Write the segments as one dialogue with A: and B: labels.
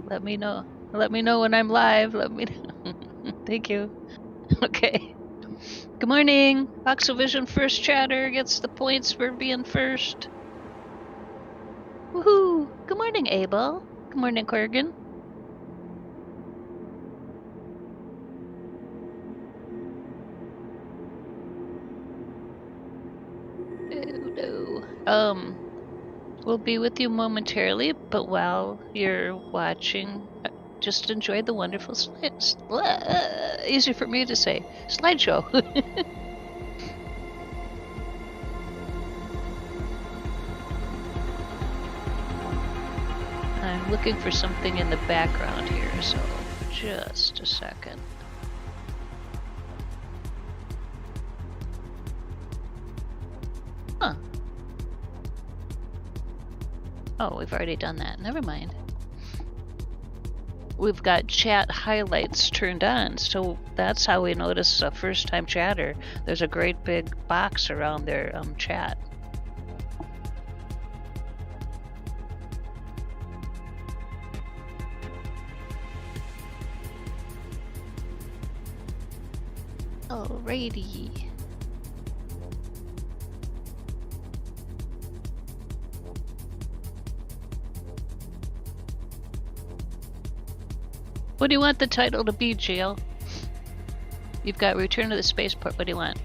A: Let me know. Let me know when I'm live. Let me know. Thank you. Okay. Good morning. Oxovision First Chatter gets the points for being first. Woohoo! Good morning, Abel. Good morning, Corrigan. Oh, no. We'll be with you momentarily, but while you're watching, just enjoy the wonderful easy for me to say, slideshow. I'm looking for something in the background here, so just a second. Huh. Oh, we've already done that. Never mind. We've got chat highlights turned on, so that's how we notice a first-time chatter. There's a great big box around their chat. Alrighty. What do you want the title to be, Jill? You've got Return to the Spaceport. What do you want?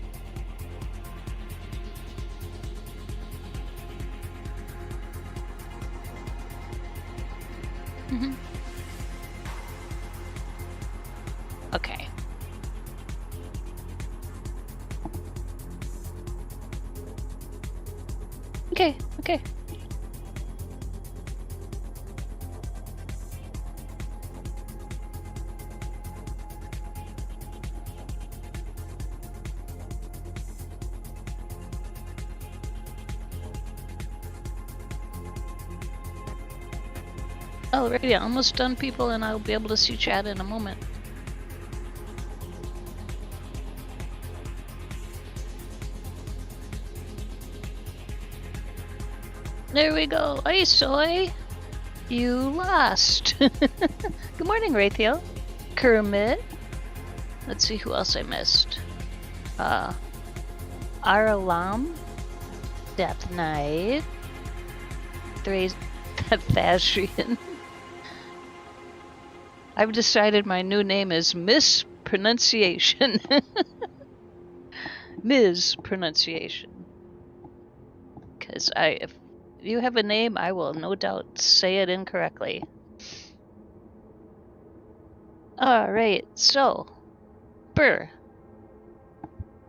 A: Okay. Okay. Alrighty, almost done, people, and I'll be able to see chat in a moment. There we go. Hey, Soy. You lost. Good morning, Raythiel. Kermit. Let's see who else I missed. Aralam. Death Knight. Thashian. I've decided my new name is Mispronunciation. Mispronunciation. Because if you have a name, I will no doubt say it incorrectly. Alright, so,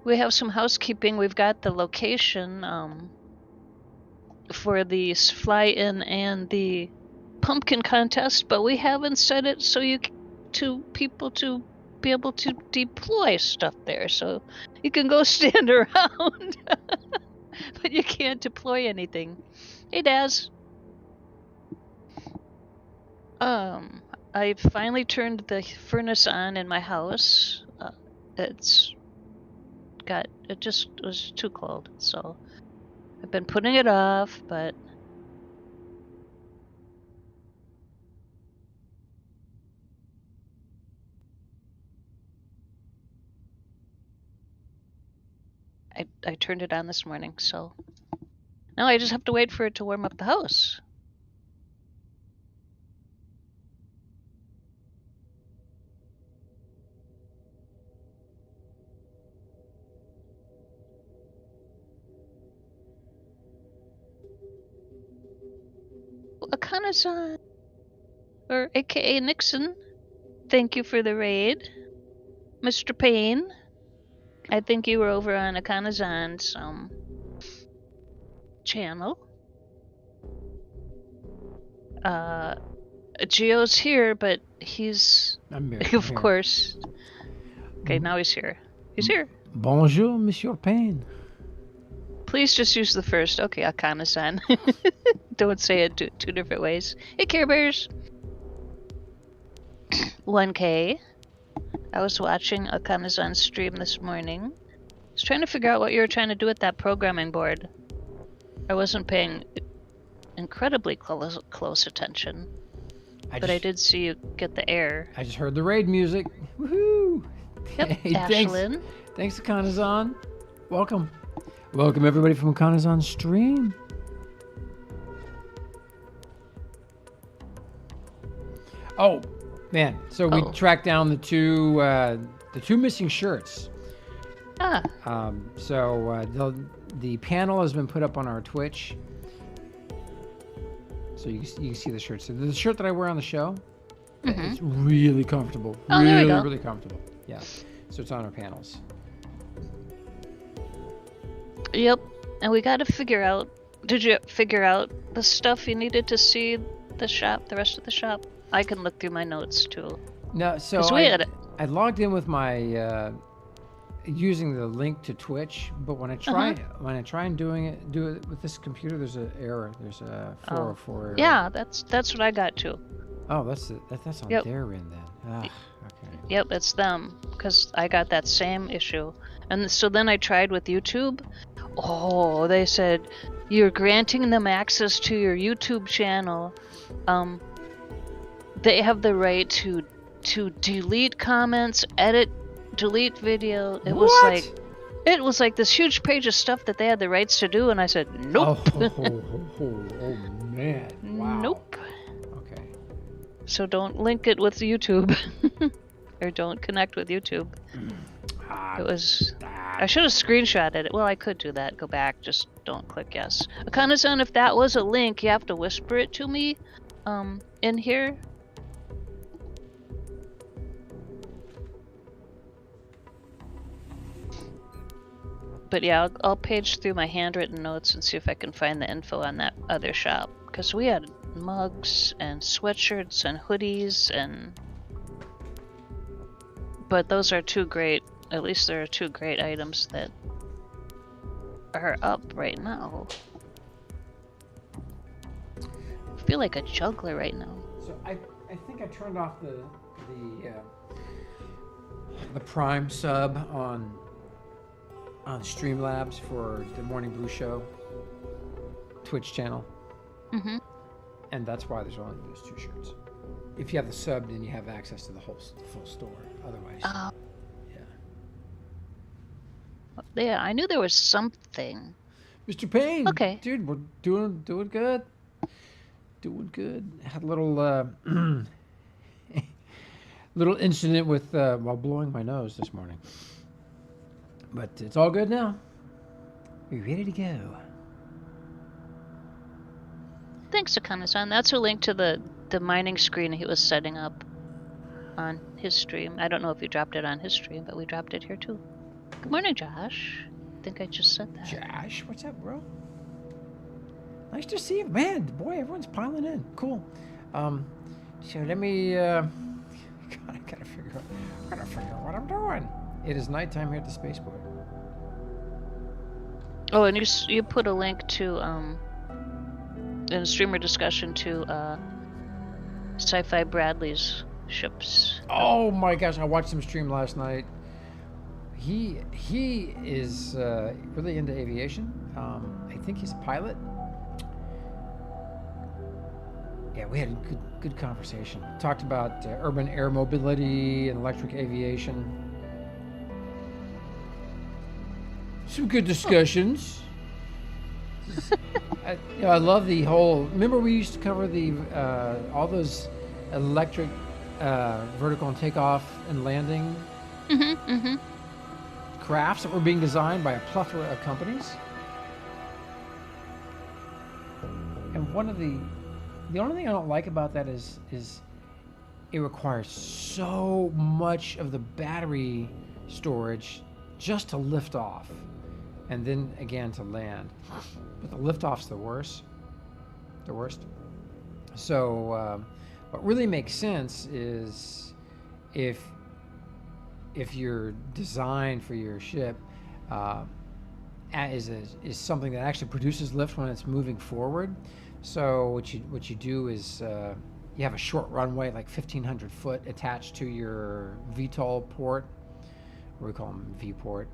A: we have some housekeeping. We've got the location for the fly-in and the pumpkin contest, but we haven't set it so people to be able to deploy stuff there. So you can go stand around, but you can't deploy anything. Hey, Daz. I finally turned the furnace on in my house. It just was too cold, so I've been putting it off, but I turned it on this morning, so now I just have to wait for it to warm up the house. Akana-san, or aka Nixon, thank you for the raid. Mr. Payne, I think you were over on Akana-san's channel. Gio's here, but he's of course. Okay, now he's here. He's here.
B: Bonjour, Monsieur Payne.
A: Please just use the first. Okay, Akana-san. Don't say it two different ways. Hey, Care Bears. 1K. I was watching Akana-san's stream this morning. I was trying to figure out what you were trying to do with that programming board. I wasn't paying incredibly close attention. But I did see you get the air.
B: I just heard the raid music. Woohoo!
A: Yep,
B: Hey,
A: Ashlyn.
B: Thanks to Kanazan. Welcome everybody from Kanazan stream. Oh man! So we tracked down the two missing shirts. So the panel has been put up on our Twitch, so you can see the shirts. So the shirt that I wear on the show, it's really comfortable.
A: Oh, there we go.
B: Really comfortable. Yeah. So it's on our panels.
A: Yep. And we got to figure out. Did you figure out the stuff you needed to see the rest of the shop? I can look through my notes too.
B: No, so I logged in with my using the link to Twitch, but when I try and do it with this computer, there's an error. There's a 404 error.
A: Yeah, that's what I got too.
B: Oh, that's on their end then. Okay.
A: Yep, it's them, because I got that same issue. And so then I tried with YouTube. Oh, they said, you're granting them access to your YouTube channel. They have the right to delete comments, delete video. It was like this huge page of stuff that they had the rights to do, and I said, nope.
B: Oh man. Wow.
A: Nope.
B: Okay.
A: So don't link it with YouTube. Or don't connect with YouTube. I should have screenshotted it. Well, I could do that. Go back. Just don't click yes. Akane-san, if that was a link, you have to whisper it to me in here. But yeah, I'll page through my handwritten notes and see if I can find the info on that other shop. Because we had mugs and sweatshirts and hoodies and... But those are two great... At least there are two great items that are up right now. I feel like a juggler right now.
B: So I think I turned off the Prime sub on Streamlabs for the Morning Brew Show Twitch channel.
A: Mm-hmm.
B: And that's why there's only those two shirts. If you have the sub, then you have access to the full store. Otherwise,
A: yeah, I knew there was something.
B: Mr. Payne.
A: Okay.
B: Dude, we're doing good. Doing good. Had a little little incident with while blowing my nose this morning. But it's all good now. We're ready to go.
A: Thanks, Akane-san. That's a link to the mining screen he was setting up on his stream. I don't know if he dropped it on his stream, but we dropped it here too. Good morning, Josh. I think I just said that.
B: Josh, what's up, bro? Nice to see you, man. Boy, everyone's piling in. Cool. So let me. God, I gotta figure out what I'm doing. It is nighttime here at the spaceport.
A: Oh, and you put a link to in a streamer discussion to Sci-Fi Bradley's ships.
B: Oh my gosh, I watched him stream last night. He is really into aviation. I think he's a pilot. Yeah, we had a good conversation. Talked about urban air mobility and electric aviation. Some good discussions. I love the whole. Remember, we used to cover the all those electric vertical and takeoff and landing crafts that were being designed by a plethora of companies. And the only thing I don't like about that is it requires so much of the battery storage just to lift off, and then again to land. But the liftoff's the worst. So what really makes sense is if your design for your ship is something that actually produces lift when it's moving forward. So what you do is you have a short runway, like 1,500 foot, attached to your VTOL port, or we call them V-port.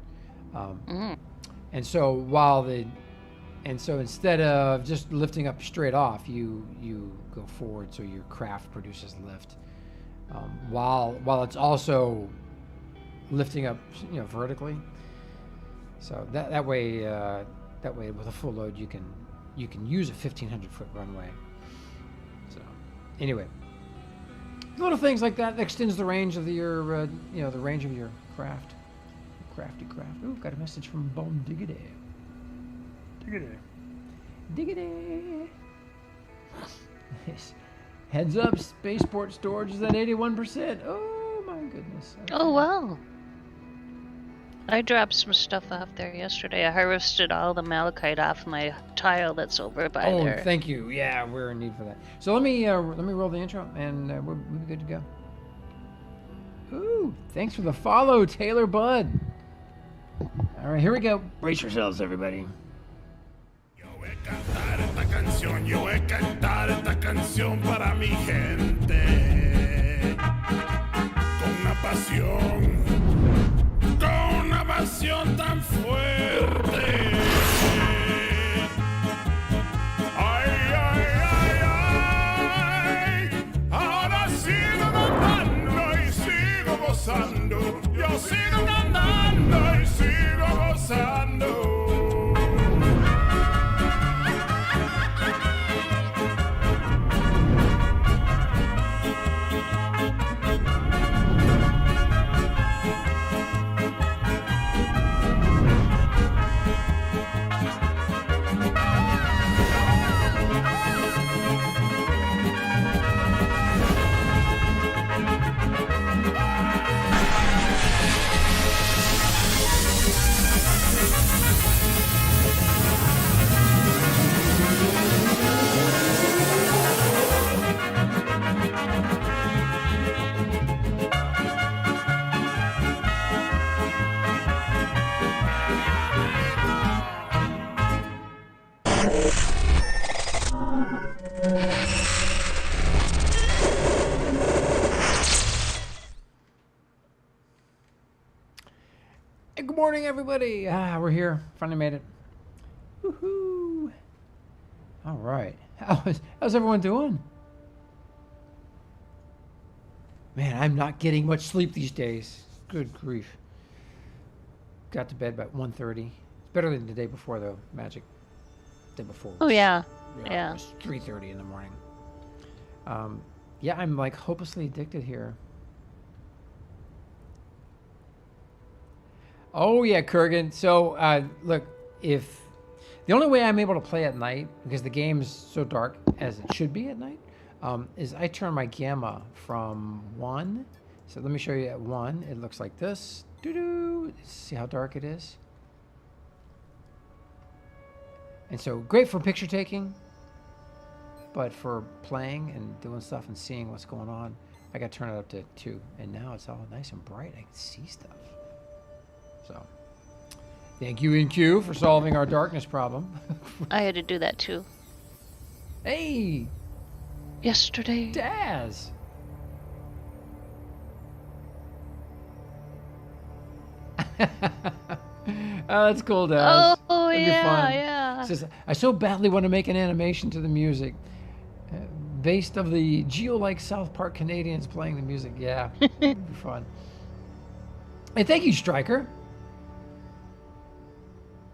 B: And so while And so instead of just lifting up straight off, you go forward, so your craft produces lift, while it's also lifting up, vertically. So that way with a full load you can use a 1,500-foot runway. So anyway, little things like that extends the range of your the range of your craft. Crafty craft. Ooh, got a message from Bone Diggity. Diggity. Heads up, spaceport storage is at 81%. Oh my goodness. Okay.
A: Oh wow. I dropped some stuff off there yesterday. I harvested all the malachite off my tile that's over by there.
B: Oh, thank you. Yeah, we're in need for that. So let me roll the intro, and we'll be good to go. Ooh, thanks for the follow, Taylor Budd. All right, here we go. Brace yourselves, everybody.
C: Yo voy a cantar esta canción para mi gente, con una pasión tan fuerte. Ay, ay, ay, ay, ahora sigo cantando y sigo gozando. Yo sigo cantando y sigo gozando.
B: Good morning, everybody. We're here. Finally made it. Woohoo! All right. How's everyone doing? Man, I'm not getting much sleep these days. Good grief. Got to bed about 1:30. It's better than the day before, though. Mhaijik. The day before.
A: Oh yeah.
B: It
A: Yeah.
B: was 3:30 in the morning. Yeah, I'm like hopelessly addicted here. Oh yeah, Kurgan. So look, if the only way I'm able to play at night, because the game's so dark as it should be at night, is I turn my gamma from 1. So let me show you at 1. It looks like this. Doo-doo. See how dark it is? And so great for picture taking, but for playing and doing stuff and seeing what's going on, I got to turn it up to 2. And now it's all nice and bright. I can see stuff. So, thank you, NQ, for solving our darkness problem.
A: I had to do that too.
B: Hey,
A: Yesterday.
B: Daz. Oh, that's cool, Daz.
A: Oh
B: That'd be
A: yeah,
B: fun.
A: yeah.
B: It says, I so badly want to make an animation to the music, based of the Geo-like South Park Canadians playing the music. Yeah, it'd be fun. Hey, thank you, Striker.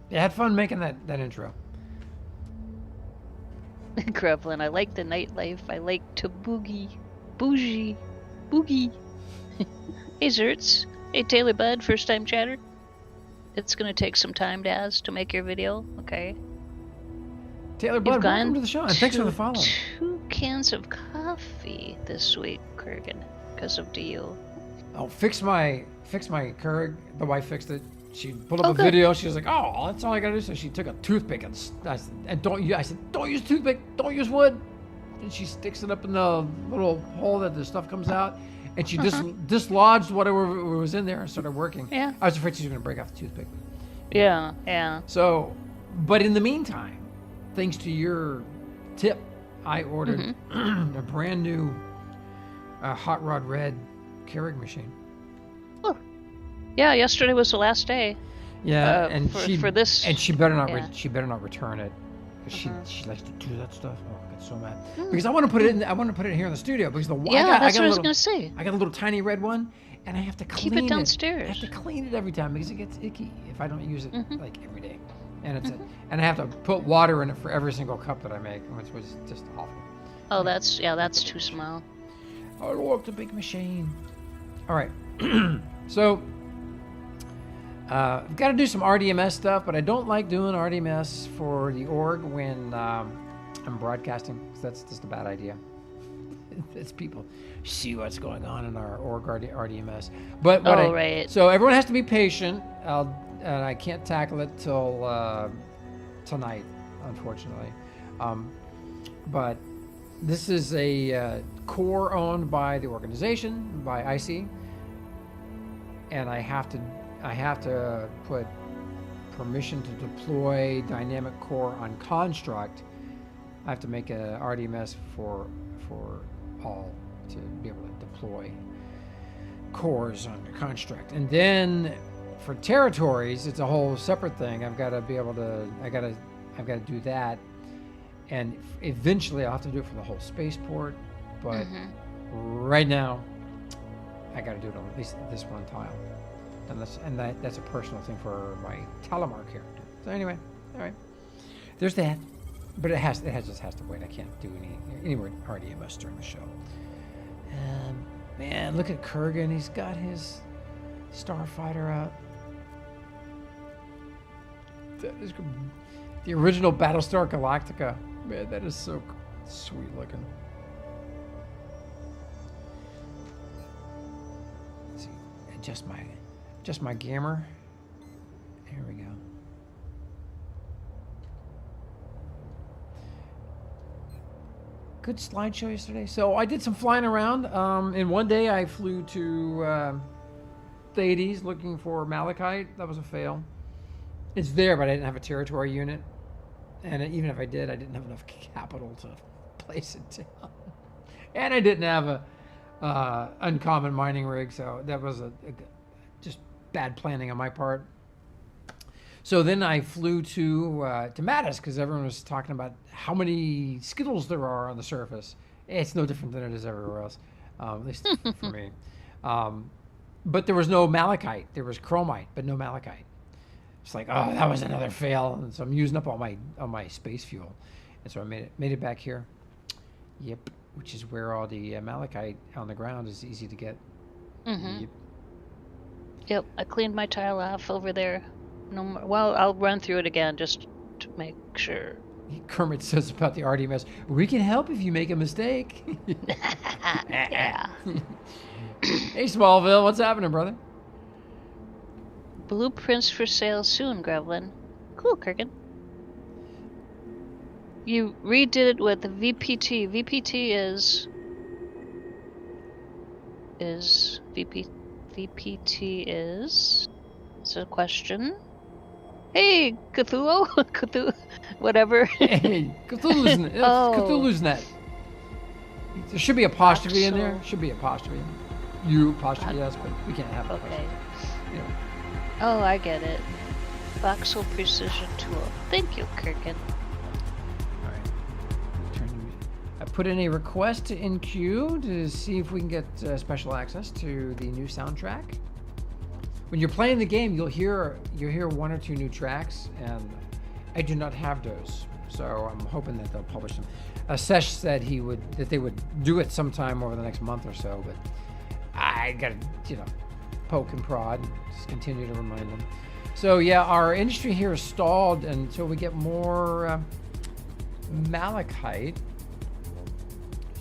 B: Yeah, had fun making that intro.
A: Grevlin, I like the nightlife. I like to boogie. Bougie. Hey, Zerts. Hey, Taylor Bud, first time chatter. It's gonna take some time, Daz, to make your video, okay?
B: Taylor
A: You've
B: Bud,
A: gone
B: welcome to the show, and thanks for the follow.
A: 2 cans of coffee this week, Kurgan, because of DU.
B: Oh, fix my Keurig. The wife fixed it. She pulled up a
A: good.
B: video. She was like, "Oh, that's all I gotta do." So she took a toothpick and I said, "Don't use toothpick. Don't use wood." And she sticks it up in the little hole that the stuff comes out, and she dislodged whatever was in there and started working.
A: Yeah.
B: I was afraid she was gonna break off the toothpick.
A: Yeah.
B: So, but in the meantime, thanks to your tip, I ordered a brand new Hot Rod Red Keurig machine.
A: Oh. Yeah, yesterday was the last day.
B: Yeah, and
A: for this,
B: and she better not
A: yeah.
B: she better not return it. 'Cause she likes to do that stuff. Oh, I get so mad because I want to put it in. I want to put it here in the studio because
A: that's
B: I
A: what I was
B: little,
A: gonna say.
B: I got a little tiny red one, and I have to clean
A: Keep it downstairs.
B: I have to clean it every time because it gets icky if I don't use it like every day, and it's and I have to put water in it for every single cup that I make, which was just awful.
A: Oh, that's too small.
B: I like the big machine. All right, so. I've got to do some RDMS stuff, but I don't like doing RDMS for the org when I'm broadcasting. That's just a bad idea. It's people see what's going on in our org RDMS. But
A: right.
B: So everyone has to be patient. And I can't tackle it till tonight, unfortunately. But this is a core owned by the organization, by IC, and I have to put permission to deploy dynamic core on construct. I have to make a RDMS for all to be able to deploy cores on the construct. And then for territories, it's a whole separate thing. I've got to be able to, I've got to do that. And eventually I'll have to do it for the whole spaceport. But right now, I got to do it on at least this one tile. And that's a personal thing for my Talamar character. So anyway, all right. There's that. But it just has to wait. I can't do any more RDMS during the show. Man, look at Kurgan. He's got his starfighter out. That is the original Battlestar Galactica. Man, that is so sweet looking. Let's see. Adjust my gamma. Here we go. Good slideshow yesterday. So I did some flying around. In one day I flew to Thades looking for Malachite. That was a fail. It's there, but I didn't have a territory unit. And even if I did, I didn't have enough capital to place it down. And I didn't have a uncommon mining rig, so that was just bad planning on my part. So then I flew to Mattis because everyone was talking about how many Skittles there are on the surface. It's no different than it is everywhere else, at least for me. But there was no malachite. There was chromite, but no malachite. It's like, oh, that was another fail. And so I'm using up all my space fuel, and so I made it back here. Yep, which is where all the malachite on the ground is easy to get.
A: Yep, I cleaned my tile off over there. No more. Well, I'll run through it again just to make sure.
B: Kermit says about the RDMS, we can help if you make a mistake.
A: Yeah.
B: Hey, Smallville, what's happening, brother?
A: Blueprints for sale soon, Grevlin. Cool, Kurgan. You redid it with the VPT. VPT is VPT is a question. Hey, Cthulhu? Cthulhu, whatever.
B: Hey, Cthulhu's net. There should be apostrophe in there. Should be apostrophe. You apostrophe yes, but we can't have apostrophe.
A: Okay.
B: Anyway.
A: Oh, I get it. Voxel Precision Tool. Thank you, Kurgan.
B: All right. I put in a request to InQ to see if we can get special access to the new soundtrack. When you're playing the game, you'll hear one or two new tracks, and I do not have those. So I'm hoping that they'll publish them. Sesh said that they would do it sometime over the next month or so, but I gotta poke and prod and just continue to remind them. So yeah, our industry here is stalled until we get more malachite.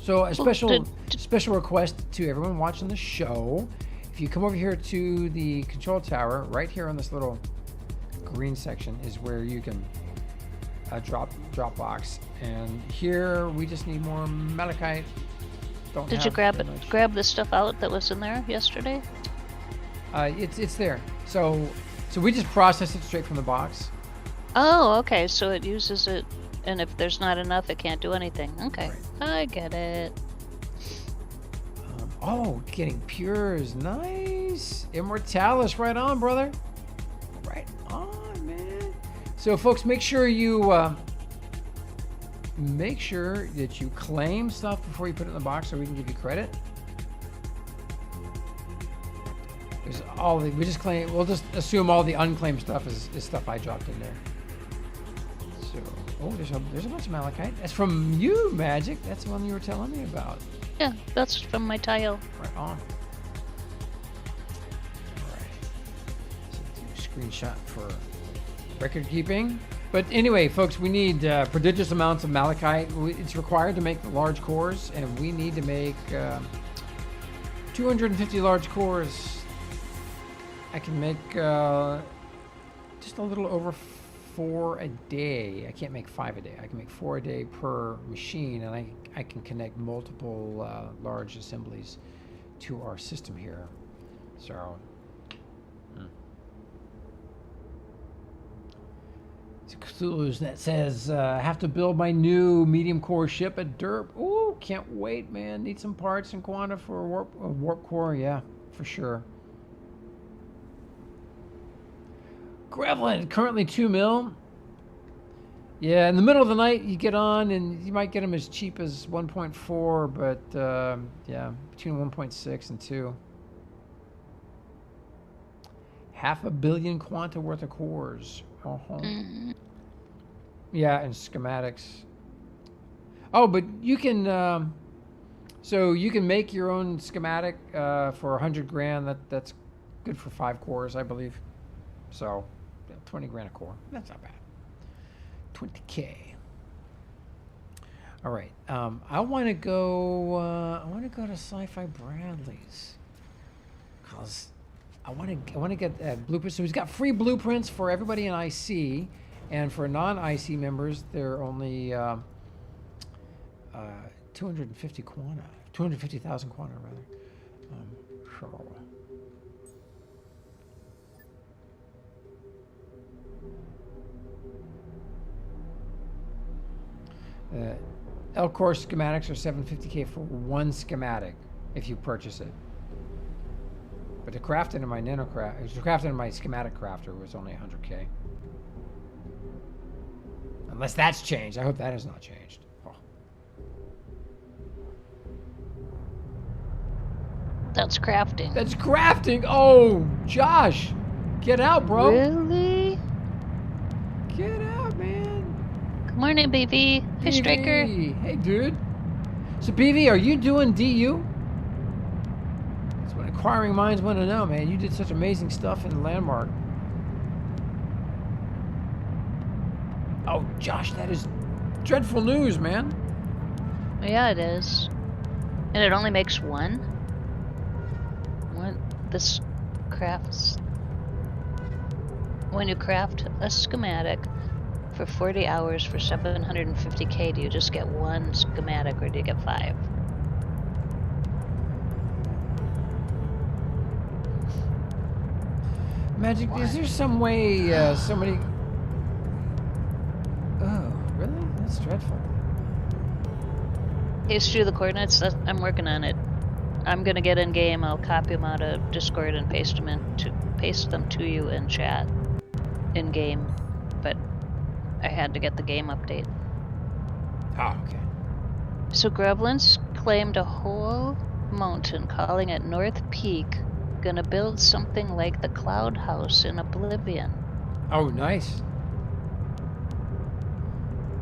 B: So a special request to everyone watching the show. If you come over here to the control tower, right here on this little green section is where you can drop box. And here we just need more malachite.
A: Did you grab the stuff out that was in there yesterday?
B: It's there. So we just process it straight from the box.
A: Oh, okay. So it uses it, and if there's not enough, it can't do anything. Okay, right. I get it. Getting
B: pure is nice. Immortalis, right on, brother. Right on. So, folks, make sure that you claim stuff before you put it in the box so we can give you credit. We'll just assume all the unclaimed stuff is stuff I dropped in there. So, there's a bunch of malachite. That's from you, Mhaijik. That's the one you were telling me about.
A: Yeah, that's from my tile.
B: Right on. Alright. So do a screenshot for record keeping. But anyway, folks, we need prodigious amounts of malachite. It's required to make the large cores, and we need to make 250 large cores. I can make just a little over 4 a day. I can't make 5 a day. I can make 4 a day per machine, and I can connect multiple large assemblies to our system here. So, Cthulhu's that says, have to build my new medium core ship at Derp. Ooh, can't wait, man. Need some parts and quanta for a warp core. Yeah, for sure. Grevlin, currently 2 mil. Yeah, in the middle of the night, you get on, and you might get them as cheap as 1.4, but yeah, between 1.6 and 2. 500 million quanta worth of cores. Yeah, and schematics. Oh, but you can, so you can make your own schematic for 100 grand. That's good for 5 cores, I believe. So, 20 grand a core. That's not bad. 20K. All right. I want to go. To Sci-Fi Bradley's, cause I want to get blueprints. So he's got free blueprints for everybody in IC, and for non-IC members, they're only 250 quanta, 250,000 quanta rather. So. L-Core schematics are 750K for one schematic if you purchase it. But to craft it in my schematic crafter was only 100K. Unless that's changed. I hope that has not changed. Oh.
A: That's crafting.
B: That's crafting! Oh, Josh! Get out, bro!
A: Really?
B: Get out, man!
A: Good morning, BV. Hey, Striker.
B: Hey, dude. So, BV, are you doing DU? That's what inquiring minds want to know, man. You did such amazing stuff in Landmark. Oh, Josh, that is dreadful news, man.
A: Yeah, it is. And it only makes one? This crafts... When you craft a schematic for 40 hours for 750K, do you just get one schematic or do you get 5?
B: Mhaijik,
A: Why?
B: is there some way somebody... Oh, really? That's dreadful.
A: Hey, Stu, the coordinates, I'm working on it. I'm gonna get in game, I'll copy them out of Discord and paste them to you in chat. In game, but I had to get the game update.
B: Oh, okay.
A: So Grevlin's claimed a whole mountain, calling it North Peak, gonna build something like the Cloud House in Oblivion.
B: Oh, nice.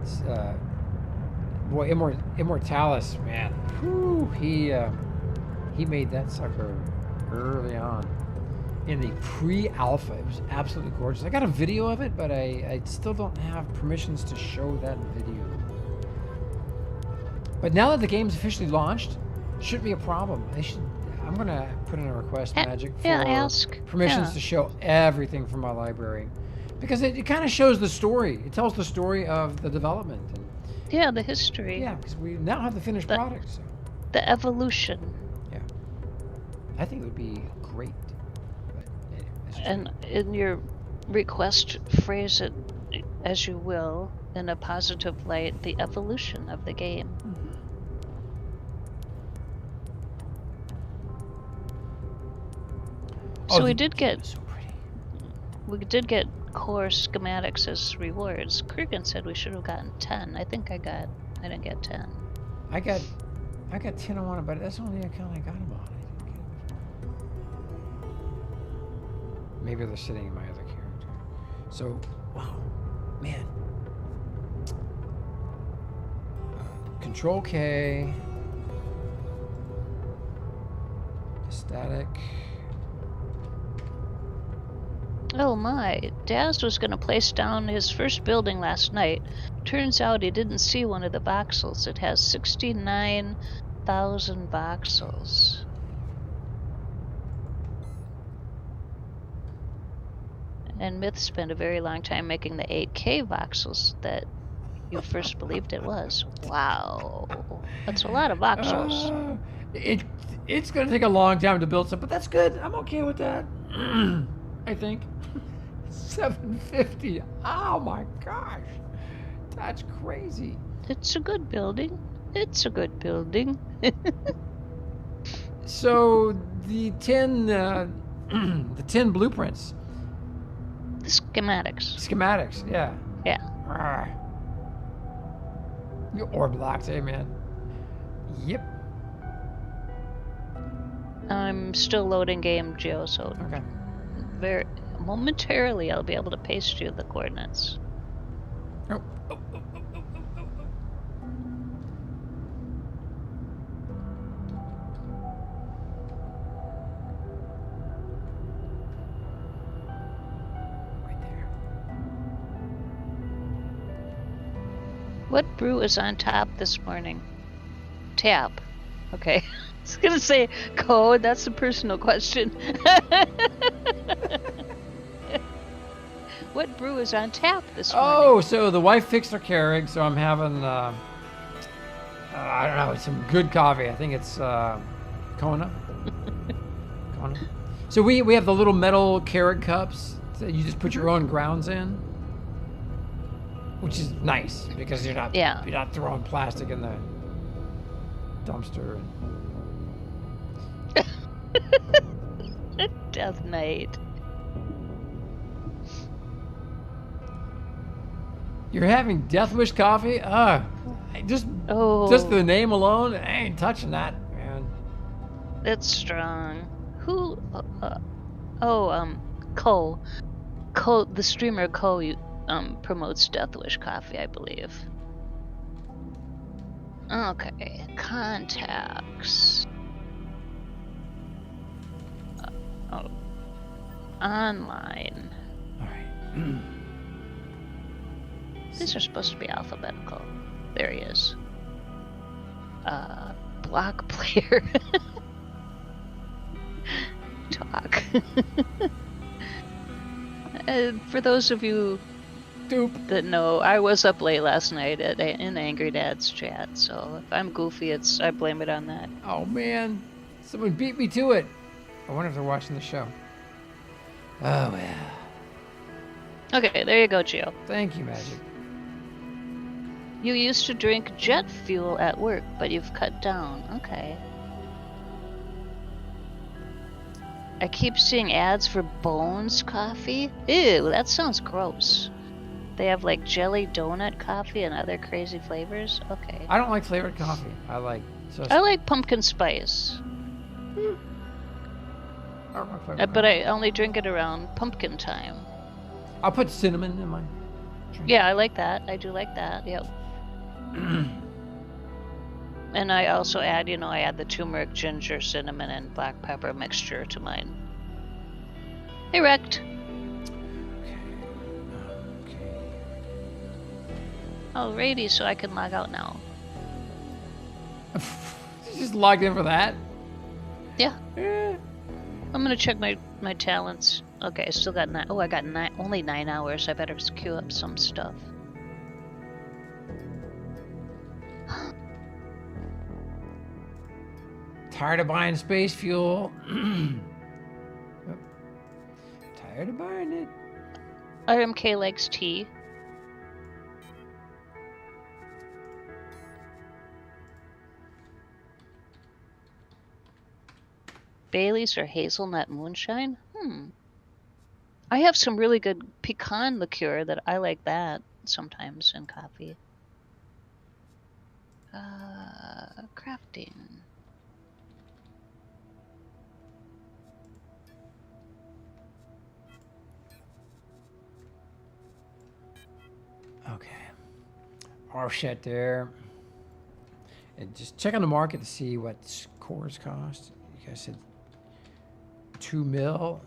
B: It's, boy, Immortalis, man. Whew, he made that sucker early on. In the pre-alpha, it was absolutely gorgeous. I got a video of it, but I still don't have permissions to show that video. But now that the game's officially launched, shouldn't be a problem. I'm gonna put in a request, Mhaijik, for permissions to show everything from my library, because it kind of shows the story. It tells the story of the development. And,
A: yeah, the history.
B: Yeah, because we now have the finished product. So.
A: The evolution.
B: Yeah, I think it would be great.
A: And in your request, phrase it as you will, in a positive light, the evolution of the game.
B: Mm-hmm.
A: So we did get...
B: So pretty.
A: We did get core schematics as rewards. Kurgan said we should have gotten 10. I think I didn't get 10.
B: I got 10 on it, but that's the only account I got them on. Maybe they're sitting in my other character. So, wow, man. Control K. Static.
A: Oh my, Daz was going to place down his first building last night. Turns out he didn't see one of the voxels. It has 69,000 voxels. And Myth spent a very long time making the 8K voxels that you first believed it was. Wow. That's a lot of voxels.
B: It's going to take a long time to build stuff, but that's good. I'm okay with that. I think. 750. Oh my gosh. That's crazy.
A: It's a good building. It's a good building.
B: So the 10 the 10 blueprints.
A: The schematics.
B: Schematics, yeah.
A: Yeah.
B: You orb locked, eh, man? Yep.
A: I'm still loading game, Geo, so
B: Okay.
A: very momentarily I'll be able to paste you the coordinates.
B: Oh. Right there.
A: What brew is on top this morning? Tap. Okay. I was gonna say code, that's a personal question. What brew is on tap this morning?
B: Oh, so the wife fixed her Keurig, so I'm having, I don't know, some good coffee. I think it's Kona. Kona. So we have the little metal Keurig cups that you just put your own grounds in, which is nice because you're not throwing plastic in the dumpster.
A: Death Knight.
B: You're having Death Wish coffee? Just the name alone, I ain't touching that, man.
A: It's strong. Who? Cole, the streamer Cole, promotes Death Wish coffee, I believe. Okay, contacts. Online.
B: All right.
A: These are supposed to be alphabetical. There he is. Block player. Talk. For those of you that know, I was up late last night in Angry Dad's chat, so if I'm goofy, I blame it on that.
B: Oh man, someone beat me to it. I wonder if they're watching the show. Oh yeah.
A: Okay, there you go, Gio.
B: Thank you, Mhaijik.
A: You used to drink jet fuel at work, but you've cut down. Okay. I keep seeing ads for Bones coffee. Ew, that sounds gross. They have like jelly donut coffee and other crazy flavors. Okay.
B: I don't like flavored coffee. I like
A: pumpkin spice.
B: I don't like flavored
A: But
B: coffee.
A: I only drink it around pumpkin time.
B: I'll put cinnamon in my drink.
A: Yeah, I like that. I do like that. Yep. And I also add, I add the turmeric, ginger, cinnamon, and black pepper mixture to mine. Hey, Rect.
B: Okay.
A: Alrighty, so I can log out now.
B: You just logged in for that?
A: Yeah. I'm gonna check my talents. Okay, I still got 9. Oh, I got only 9 hours. I better queue up some stuff.
B: Tired of buying space fuel. Tired of buying it.
A: RMK likes tea. Bailey's or hazelnut moonshine? I have some really good pecan liqueur that I like that sometimes in coffee. Crafting.
B: Okay. Offset there. And just check on the market to see what cores cost. You guys said 2 mil.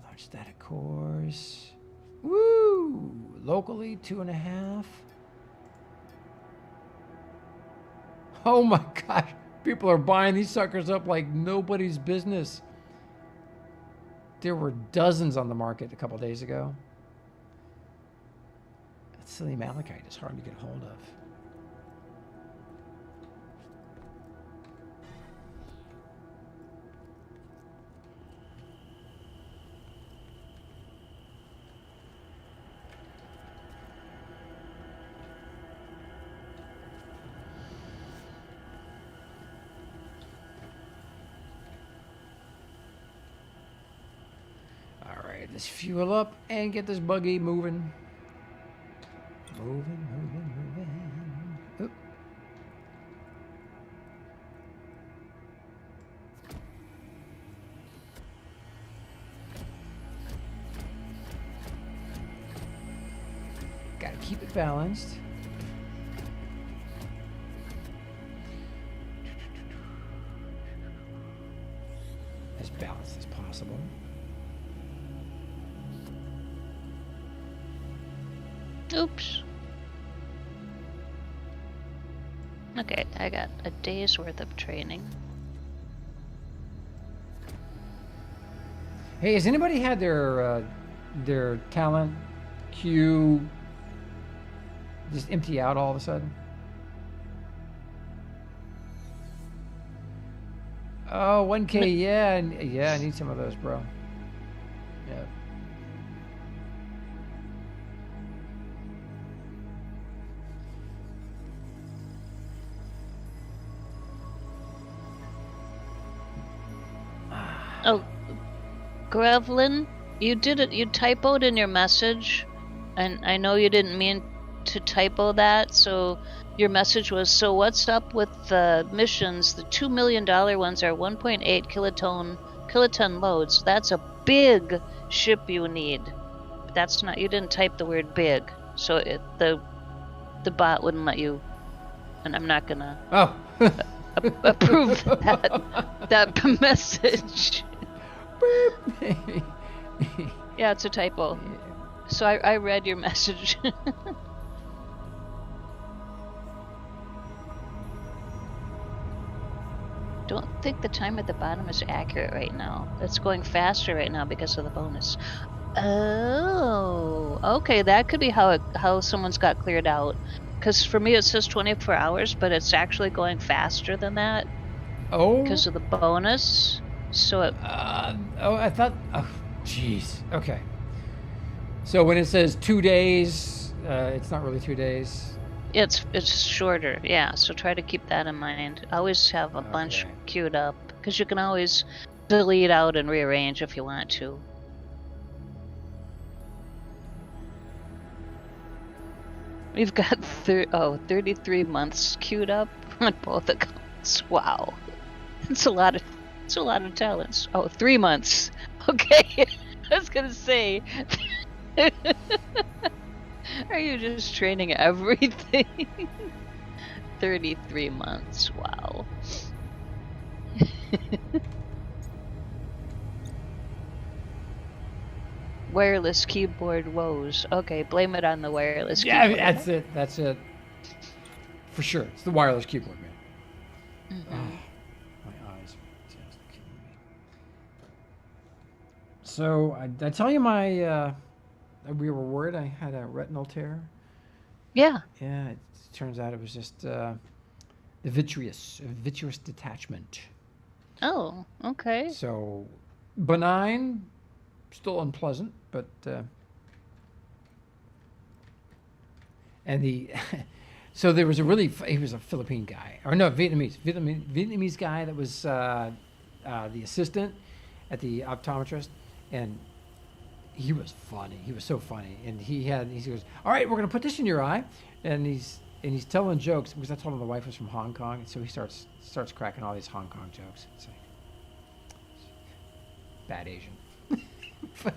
B: Large static cores. Woo! Locally, 2.5. Oh my gosh. People are buying these suckers up like nobody's business. There were dozens on the market a couple days ago. That silly malachite is hard to get hold of. Let's fuel up and get this buggy moving. Moving. Oop. Gotta keep it balanced. As balanced as possible.
A: Oops. Okay, I got a day's worth of training.
B: Hey, has anybody had their talent queue just empty out all of a sudden? Oh, 1K, yeah, I need some of those, bro. Yeah.
A: Oh, Grevlin, you did it. You typoed in your message, and I know you didn't mean to typo that. So your message was, so what's up with the missions? The $2 million ones are 1.8 kiloton loads. That's a big ship you need. That's not. You didn't type the word big, so the bot wouldn't let you. And I'm not gonna approve that message. Yeah, it's a typo. So I read your message. Don't think the time at the bottom is accurate right now. It's going faster right now because of the bonus. Oh, okay. That could be how someone's got cleared out. Because for me it says 24 hours, but it's actually going faster than that.
B: Oh.
A: Because of the bonus. So it...
B: I thought... Oh, jeez. Okay. So when it says 2 days, it's not really 2 days?
A: It's shorter, yeah. So try to keep that in mind. Always have a bunch queued up. Because you can always delete out and rearrange if you want to. We've got 33 months queued up on both accounts. Wow. It's a lot of talents. Oh, 3 months. Okay. I was gonna say, are you just training everything? 33 months. Wow. Wireless keyboard woes. Okay, blame it on the wireless keyboard.
B: Yeah, that's it. For sure. It's the wireless keyboard, man.
A: Mm-hmm.
B: Oh, my eyes are just killing me. So, I tell you we were worried I had a retinal tear.
A: Yeah.
B: Yeah, it turns out it was just the vitreous detachment.
A: Oh, okay.
B: So, benign, still unpleasant, but and so there was he was a Philippine guy, or no, Vietnamese guy that was the assistant at the optometrist, and he was funny. He was so funny, and he goes, "All right, we're gonna put this in your eye," and he's telling jokes because I told him the wife was from Hong Kong, and so he starts cracking all these Hong Kong jokes. It's like bad Asian. But,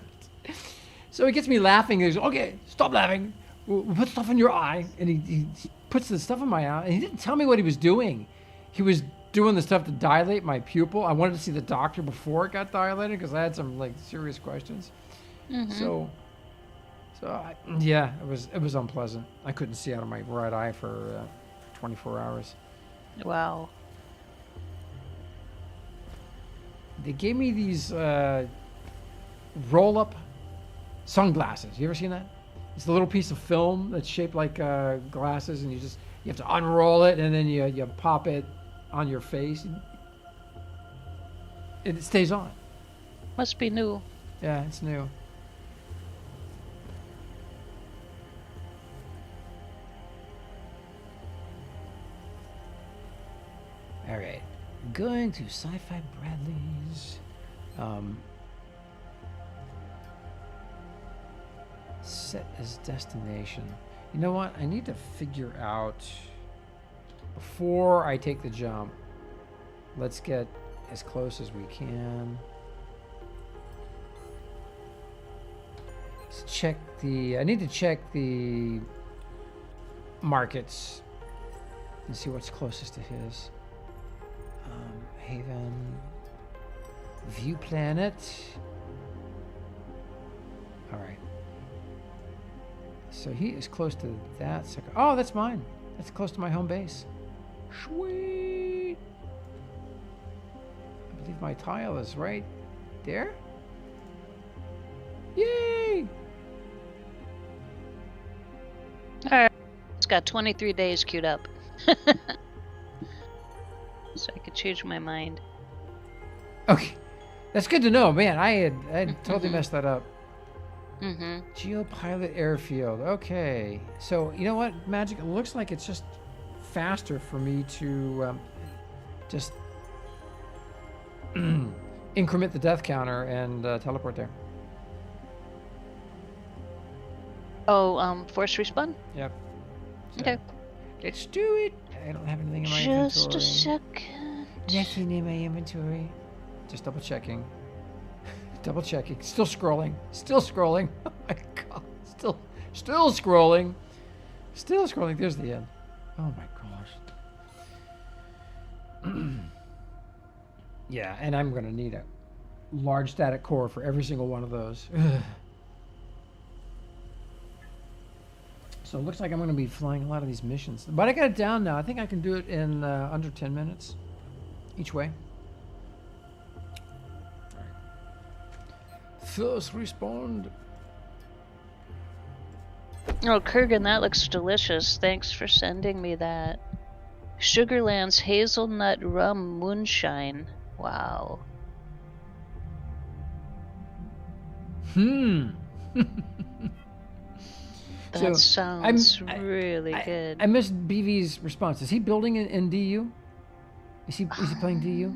B: so he gets me laughing. He goes, "Okay, stop laughing. We'll put stuff in your eye," and he puts the stuff in my eye, and he didn't tell me what he was doing. He was doing the stuff to dilate my pupil. I wanted to see the doctor before it got dilated because I had some like serious questions.
A: Mm-hmm.
B: So it was unpleasant. I couldn't see out of my right eye for 24 hours.
A: Wow.
B: They gave me these roll-up sunglasses. You ever seen that? It's a little piece of film that's shaped like glasses, and you have to unroll it, and then you pop it on your face. And it stays on.
A: Must be new.
B: Yeah, it's new. All right, going to Sci-Fi Bradley's. Set as destination. You know what? I need to figure out before I take the jump. Let's get as close as we can. Let's check the. I need to check the markets and see what's closest to his. Haven. View Planet. All right. So he is close to that sucker. Oh, that's mine. That's close to my home base. Sweet. I believe my tile is right there. Yay!
A: All right. It's got 23 days queued up. So I could change my mind.
B: Okay. That's good to know. Man, I had totally messed that up.
A: Mm-hmm.
B: Geopilot airfield. Okay. So, you know what, Mhaijik? It looks like it's just faster for me to just increment the death counter and teleport there.
A: Oh, force respawn?
B: Yep. So,
A: Okay.
B: let's do it. I don't have anything in my inventory.
A: Just a second.
B: Nothing in my inventory. Just double checking. Double checking. Still scrolling. Still scrolling. Oh my god. Still scrolling. Still scrolling. There's the end. Oh my gosh. Yeah, and I'm gonna need a large static core for every single one of those. So it looks like I'm going to be flying a lot of these missions. But I got it down now. I think I can do it in under 10 minutes each way. All right. First respond.
A: Oh, Kurgan, that looks delicious. Thanks for sending me that. Sugarland's hazelnut rum moonshine. Wow. That sounds really good.
B: I missed BV's response. Is he building in DU? Is he playing DU?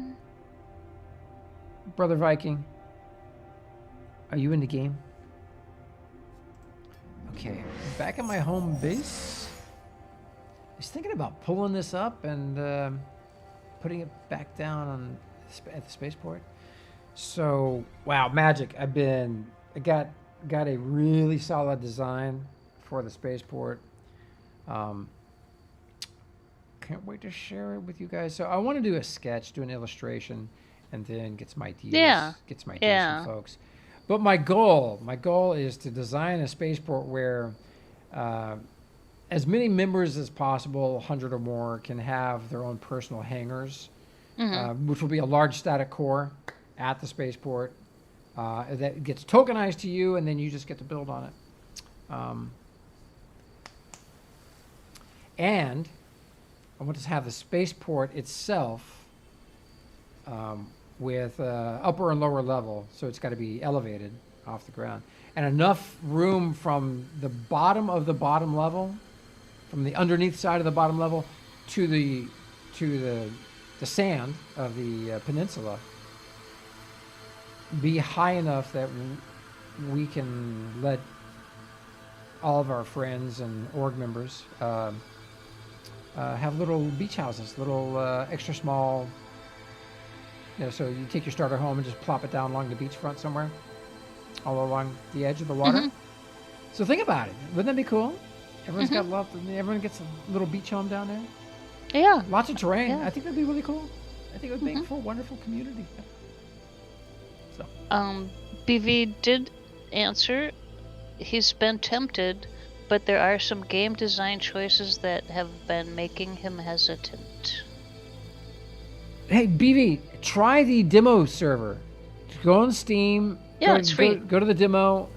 B: Brother Viking, are you in the game? Okay, back at my home base. I was thinking about pulling this up and putting it back down at the spaceport. So, wow, Mhaijik. I got a really solid design for the spaceport. Can't wait to share it with you guys. So I want to do a sketch, do an illustration, and then get some ideas. Get some ideas from folks. But my goal is to design a spaceport where as many members as possible, 100 or more, can have their own personal hangars, which will be a large static core at the spaceport that gets tokenized to you, and then you just get to build on it. And I want to have the spaceport itself with upper and lower level, so it's got to be elevated off the ground, and enough room from the bottom of the bottom level, from the underneath side of the bottom level, to the sand of the peninsula, be high enough that we can let all of our friends and org members have little beach houses, little extra small. So you take your starter home and just plop it down along the beachfront somewhere, all along the edge of the water.
A: Mhm.
B: So think about it. Wouldn't that be cool? Everyone's got everyone gets a little beach home down there.
A: Yeah.
B: Lots of terrain.
A: Yeah.
B: I think that'd be really cool. I think it would make for a wonderful community. So.
A: BV did answer. He's been tempted, but there are some game design choices that have been making him hesitant.
B: Hey, BV, try the demo server. Go on Steam.
A: Yeah, it's free.
B: Go to the demo,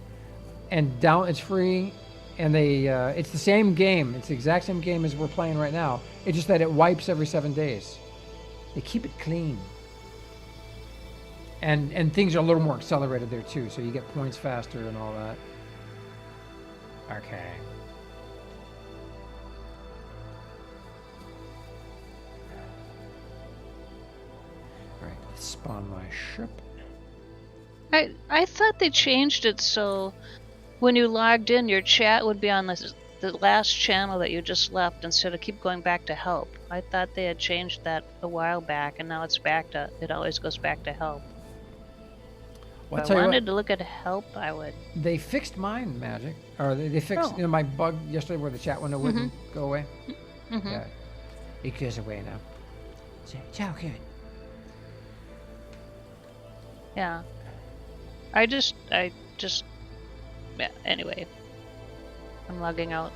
B: and it's free. And it's the same game. It's the exact same game as we're playing right now. It's just that it wipes every 7 days. They keep it clean. And things are a little more accelerated there too, so you get points faster and all that. Okay. All right, let's spawn my ship.
A: I thought they changed it so when you logged in, your chat would be on the last channel that you just left instead of keep going back to help. I thought they had changed that a while back, and now it always goes back to help.
B: Well,
A: If I wanted to look at help, I would.
B: They fixed mine, Magic. Or they fixed my bug yesterday where the chat window wouldn't go away. Yeah, it goes away now. It's all good.
A: Yeah. I just yeah, anyway. I'm logging out.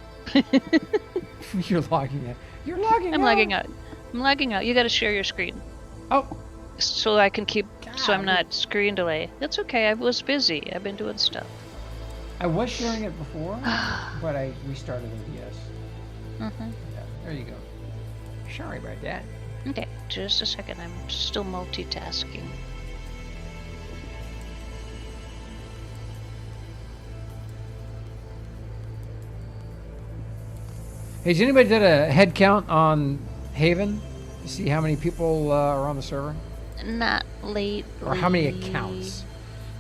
B: You're logging out. You're logging out.
A: I'm logging out. I'm logging out. You gotta share your screen.
B: Oh.
A: So I can keep, so I'm not screen delay. That's okay, I was busy. I've been doing stuff.
B: I was sharing it before, but I restarted OBS. Yeah, there you go. Sorry about that.
A: Okay, just a second. I'm still multitasking.
B: Hey, has anybody did a head count on Haven to see how many people are on the server?
A: Not lately.
B: Or how many accounts?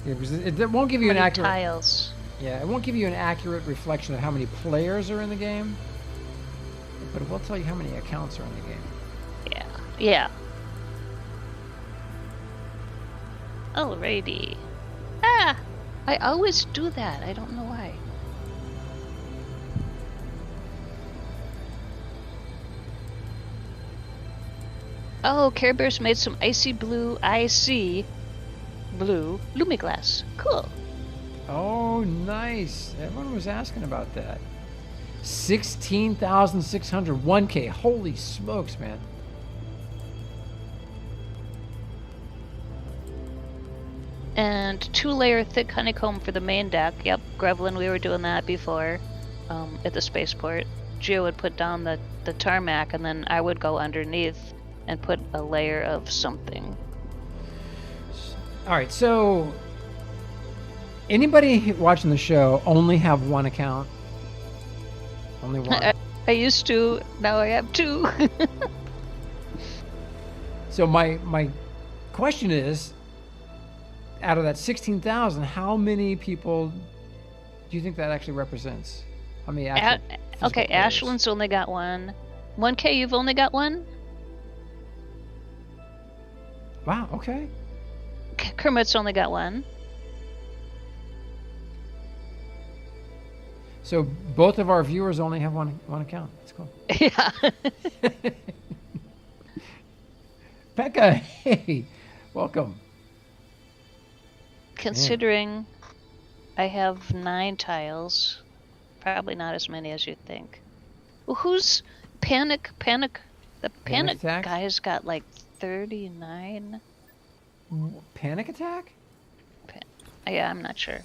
B: It won't give you an accurate
A: tiles.
B: Yeah, it won't give you an accurate reflection of how many players are in the game, but it will tell you how many accounts are in the game.
A: Yeah. Alrighty. I always do that. I don't know why. Oh, Care Bears made some icy blue Lumiglass. Cool.
B: Oh, nice. Everyone was asking about that. 16,600, 1K. Holy smokes, man.
A: And 2-layer thick honeycomb for the main deck. Yep, Grevlin, we were doing that before at the spaceport. Gio would put down the tarmac, and then I would go underneath and put a layer of something.
B: All right, so anybody watching the show only have one account? Only one?
A: I used to, now I have 2.
B: So my question is, out of that 16,000, how many people do you think that actually represents? How many actual
A: okay,
B: players?
A: Ashland's only got 1. 1K, you've only got 1?
B: Wow, okay.
A: Kermit's only got 1.
B: So both of our viewers only have one account. That's cool.
A: Yeah.
B: Pekka, hey, welcome.
A: Considering I have 9 tiles, probably not as many as you think. Well, who's Panic? The Panic
B: Attack?
A: guy's got like 39.
B: Panic Attack?
A: Yeah, I'm not sure.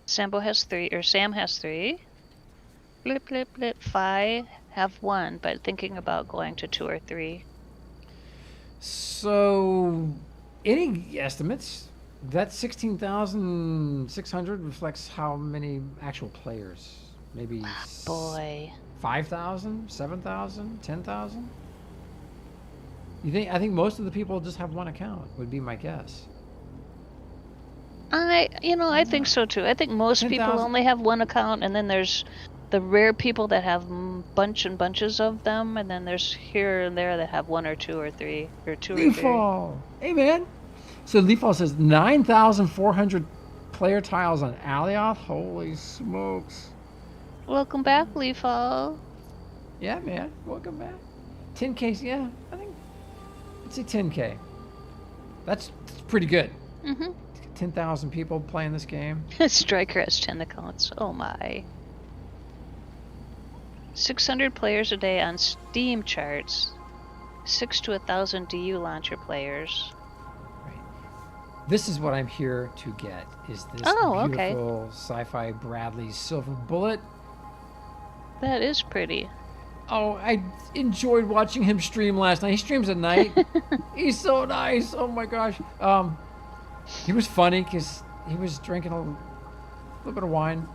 A: Sam has 3. Blip, blip, blip. 5 have 1, but thinking about going to 2 or 3.
B: So, any estimates? That 16,600 reflects how many actual players? Maybe
A: Boy.
B: 5,000, 7,000, 10,000? I think most of the people just have one account, would be my guess.
A: I think so too. I think most people
B: 10,000.
A: only have one account, and then there's the rare people that have bunches of them, and then there's here and there that have one or two or three or two or three.
B: Leafall. Hey, man. So Leafall says 9,400 player tiles on Alioth. Holy smokes.
A: Welcome back, Leafall.
B: Yeah, man. Welcome back. 10K, yeah. I think, let's say 10K. That's pretty good.
A: Mm-hmm.
B: 10,000 people playing this game.
A: Striker has 10 accounts. Oh my. 600 players a day on Steam charts. 6 to 1,000 DU launcher players.
B: Right. This is what I'm here to get. Is this beautiful sci-fi Bradley Silver Bullet?
A: That is pretty.
B: Oh, I enjoyed watching him stream last night. He streams at night. He's so nice. Oh my gosh. He was funny because he was drinking a little bit of wine.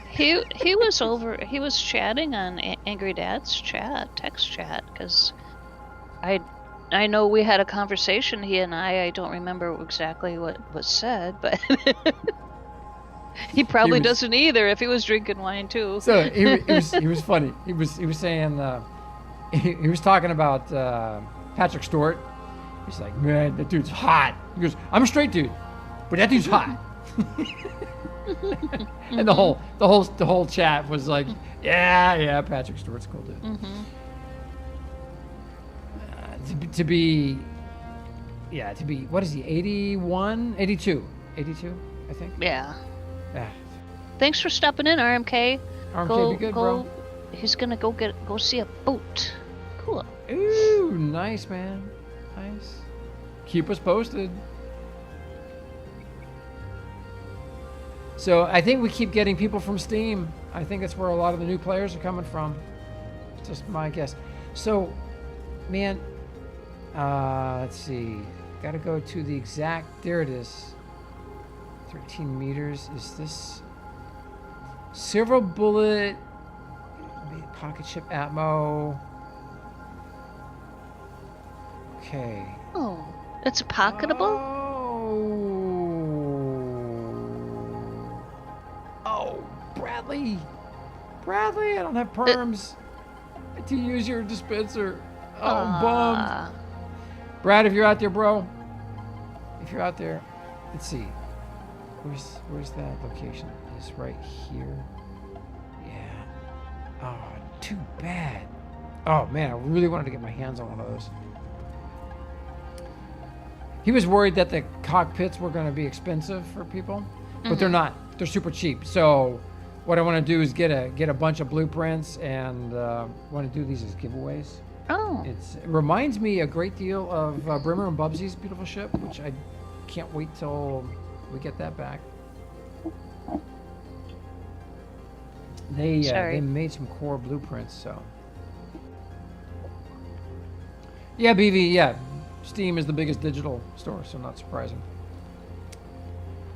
A: He was chatting on Angry Dad's text chat, because I know we had a conversation, he and I don't remember exactly what was said, but he probably doesn't either if he was drinking wine too.
B: So he was funny. He was saying he was talking about Patrick Stewart. He's like, man, that dude's hot. He goes, I'm a straight dude, but that dude's hot. And the whole chat was like, yeah, Patrick Stewart's a cool dude.
A: Mm-hmm.
B: To be, what is he, 81? 82, I think.
A: Yeah.
B: Yeah.
A: Thanks for stopping in, RMK.
B: RMK, be good, bro.
A: He's gonna go see a boat. Cool.
B: Ooh, nice, man. Nice. Keep us posted. So I think we keep getting people from Steam. I think that's where a lot of the new players are coming from. Just my guess. So, man, let's see. Got to go to the exact. There it is. 13 meters. Is this Silver Bullet? Pocket chip Atmo. Okay.
A: Oh, it's pocketable?
B: Oh, Bradley, I don't have perms to use your dispenser. Oh, I'm bummed. Brad, if you're out there, bro. If you're out there, let's see. Where's that location? It's right here. Yeah. Oh, too bad. Oh man, I really wanted to get my hands on one of those. He was worried that the cockpits were going to be expensive for people, but they're not. They're super cheap. So what I want to do is get a bunch of blueprints and want to do these as giveaways.
A: Oh.
B: It reminds me a great deal of Brimmer and Bubsy's beautiful ship, which I can't wait till we get that back. They made some core blueprints, so. Yeah, BV, yeah. Steam is the biggest digital store, so not surprising.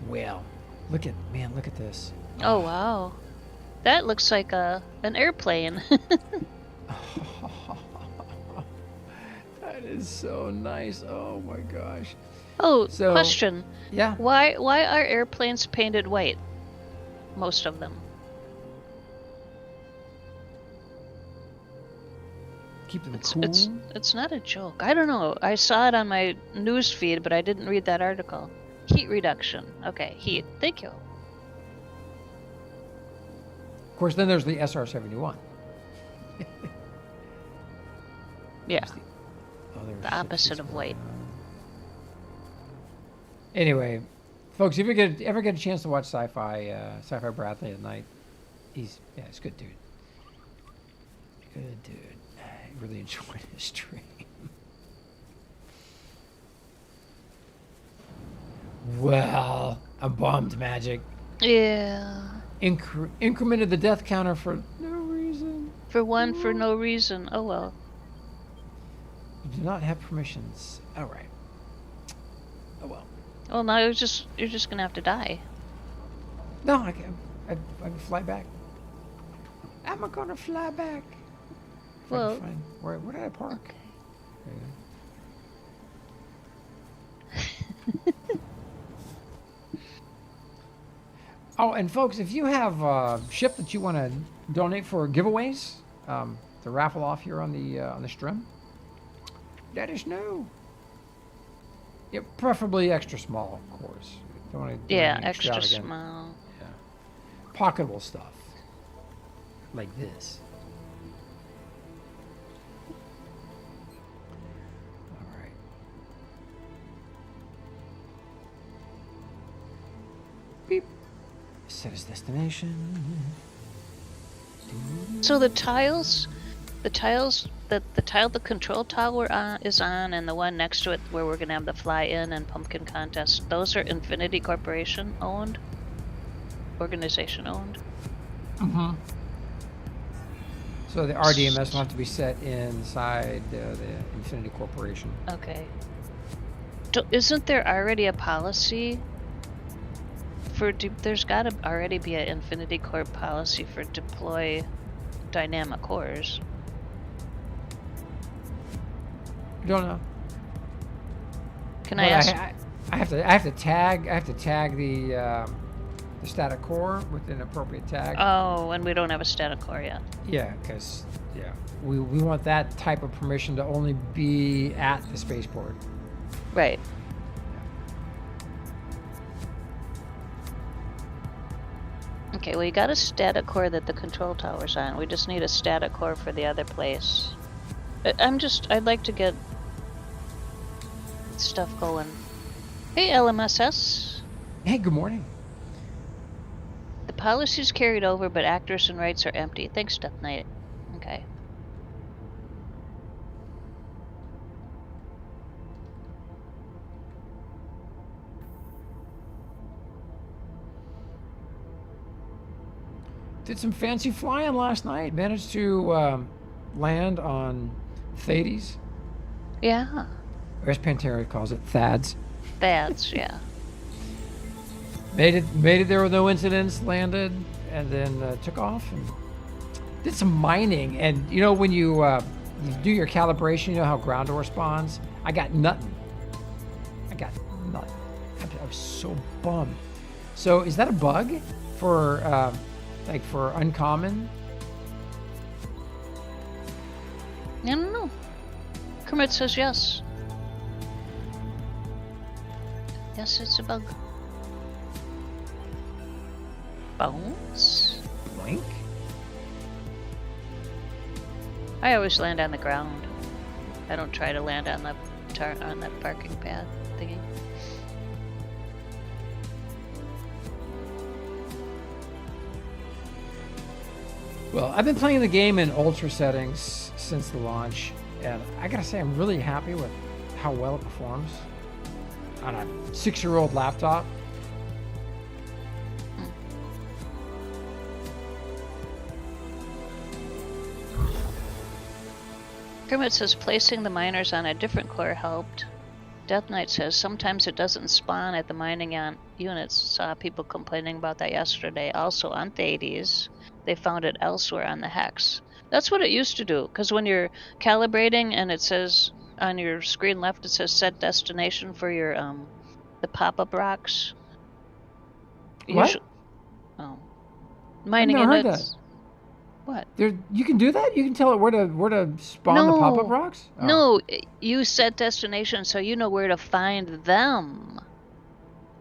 B: Well, look at this.
A: Oh wow, that looks like an airplane.
B: That is so nice. Oh my gosh.
A: Oh, so, question.
B: Yeah.
A: Why are airplanes painted white? Most of them.
B: Keep them cool.
A: It's not a joke. I don't know. I saw it on my news feed, but I didn't read that article. Heat reduction. Okay, heat. Thank you.
B: Of course, then there's the SR-71.
A: Yeah. The opposite of white.
B: Anyway, folks, if you ever get a chance to watch Sci-Fi Bradley at night, he's a good dude. Good dude. I really enjoyed his stream. Well, I'm bummed, Mhaijik.
A: Yeah.
B: Incremented the death counter for no reason.
A: For no reason. Oh well.
B: You do not have permissions. All right. Oh well.
A: Well, now you're just gonna have to die.
B: No, I can fly back. I'm gonna fly back.
A: Well,
B: where did I park?
A: Okay.
B: Oh, and folks, if you have a ship that you want to donate for giveaways, to raffle off here on the stream, let us know. Yeah, preferably extra small, of course. Don't want to do
A: Yeah,
B: anything
A: extra
B: extravagant.
A: small.
B: Yeah. Pocketable stuff. Like this. All right. Beep. Set as destination.
A: So the tiles, the tile the control tower is on, and the one next to it where we're gonna have the fly-in and pumpkin contest, those are Infinity Corporation owned, organization owned.
B: Mm-hmm. So the RDMS will have to be set inside the Infinity Corporation.
A: Okay. Isn't there already a policy for? There's got to already be an Infinity Corp policy for deploy dynamic cores.
B: Don't know.
A: Can I ask?
B: I have to tag the static core with an appropriate tag.
A: Oh, and we don't have a static core yet.
B: Yeah, because we want that type of permission to only be at the spaceport.
A: Right. Okay, well, you got a static core that the control tower's on. We just need a static core for the other place. I'd like to get stuff going. Hey, LMSS.
B: Hey, good morning.
A: The policy's carried over, but actors and rights are empty. Thanks, Death Knight. Okay.
B: Did some fancy flying last night. Managed to land on Thades,
A: Yeah.
B: or as Pantera calls it, Thads.
A: That's, yeah.
B: Made it there with no incidents. Landed and then took off and did some mining. And you know when you do your calibration, you know how ground ore spawns. I got nothing. I was so bummed. So is that a bug for like for uncommon?
A: I don't know. Kermit says yes. Yes, it's a bug. Bones?
B: Blink?
A: I always land on the ground. I don't try to land on the parking pad thingy.
B: Well, I've been playing the game in ultra settings since the launch, and I gotta say I'm really happy with how well it performs on a 6-year-old laptop.
A: Kermit says placing the miners on a different core helped. Death Knight says sometimes it doesn't spawn at the mining units. Saw people complaining about that yesterday. Also on Thades, they found it elsewhere on the hex. That's what it used to do, because when you're calibrating and it says on your screen left, it says set destination for your the pop-up rocks.
B: What?
A: Mining
B: I've never heard
A: units. What?
B: You can do that? You can tell it where to spawn the pop-up rocks? Oh.
A: No, you set destination so you know where to find them.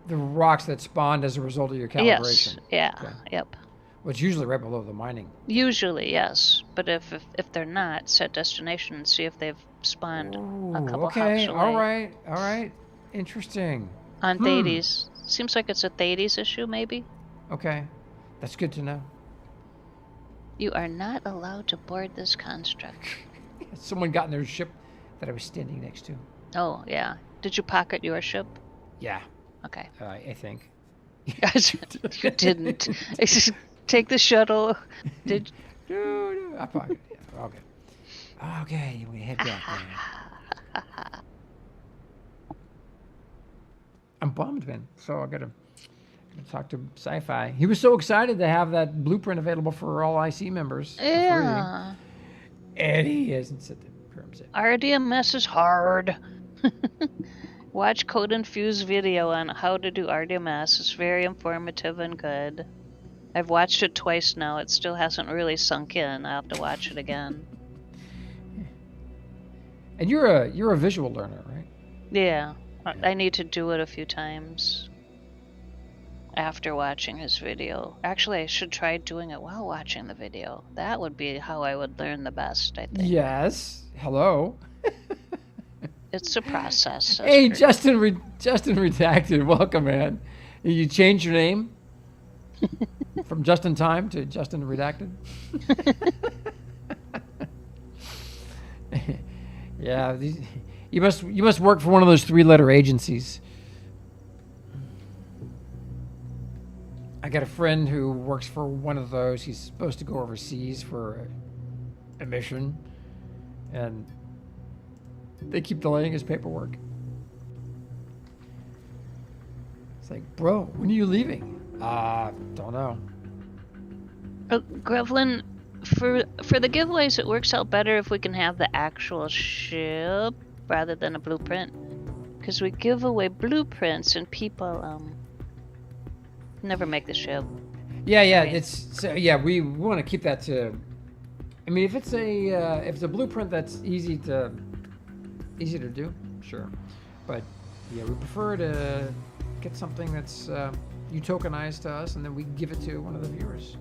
B: The rocks that spawned as a result of your calibration.
A: Yes. Yeah.
B: Okay.
A: Yep.
B: Well, it's usually right below the mining.
A: Usually, yes. But if they're not, set destination and see if they've spawned a couple hops away.
B: All right. Interesting.
A: On Thades. Seems like it's a Thades issue, maybe?
B: Okay. That's good to know.
A: You are not allowed to board this construct.
B: Someone got in their ship that I was standing next to.
A: Oh, yeah. Did you pocket your ship?
B: Yeah.
A: Okay.
B: I think.
A: You didn't. Take the shuttle. Did
B: No, I pocketed it. Yeah, okay, we head back there. I'm bummed, man. So I gotta talk to Sci-Fi. He was so excited to have that blueprint available for all IC members.
A: Yeah.
B: And he hasn't set the terms in.
A: RDMS is hard. Watch Code Infuse video on how to do RDMS. It's very informative and good. I've watched it twice now. It still hasn't really sunk in. I'll have to watch it again.
B: And you're a visual learner, right?
A: Yeah. I need to do it a few times after watching his video. Actually, I should try doing it while watching the video. That would be how I would learn the best, I think.
B: Yes. Hello.
A: It's a process.
B: Hey, Justin Redacted. Welcome, man. You changed your name from Justin Time to Justin Redacted? Yeah. You must work for one of those 3-letter agencies. I got a friend who works for one of those. He's supposed to go overseas for a mission, and they keep delaying his paperwork. It's like, bro, when are you leaving? Don't know.
A: Grevlin, for the giveaways, it works out better if we can have the actual ship rather than a blueprint, because we give away blueprints and people never make the ship.
B: Yeah, we want to keep that to. I mean, if it's a blueprint that's easy to do, sure, but yeah, we prefer to get something that's you tokenize to us, and then we give it to one of the viewers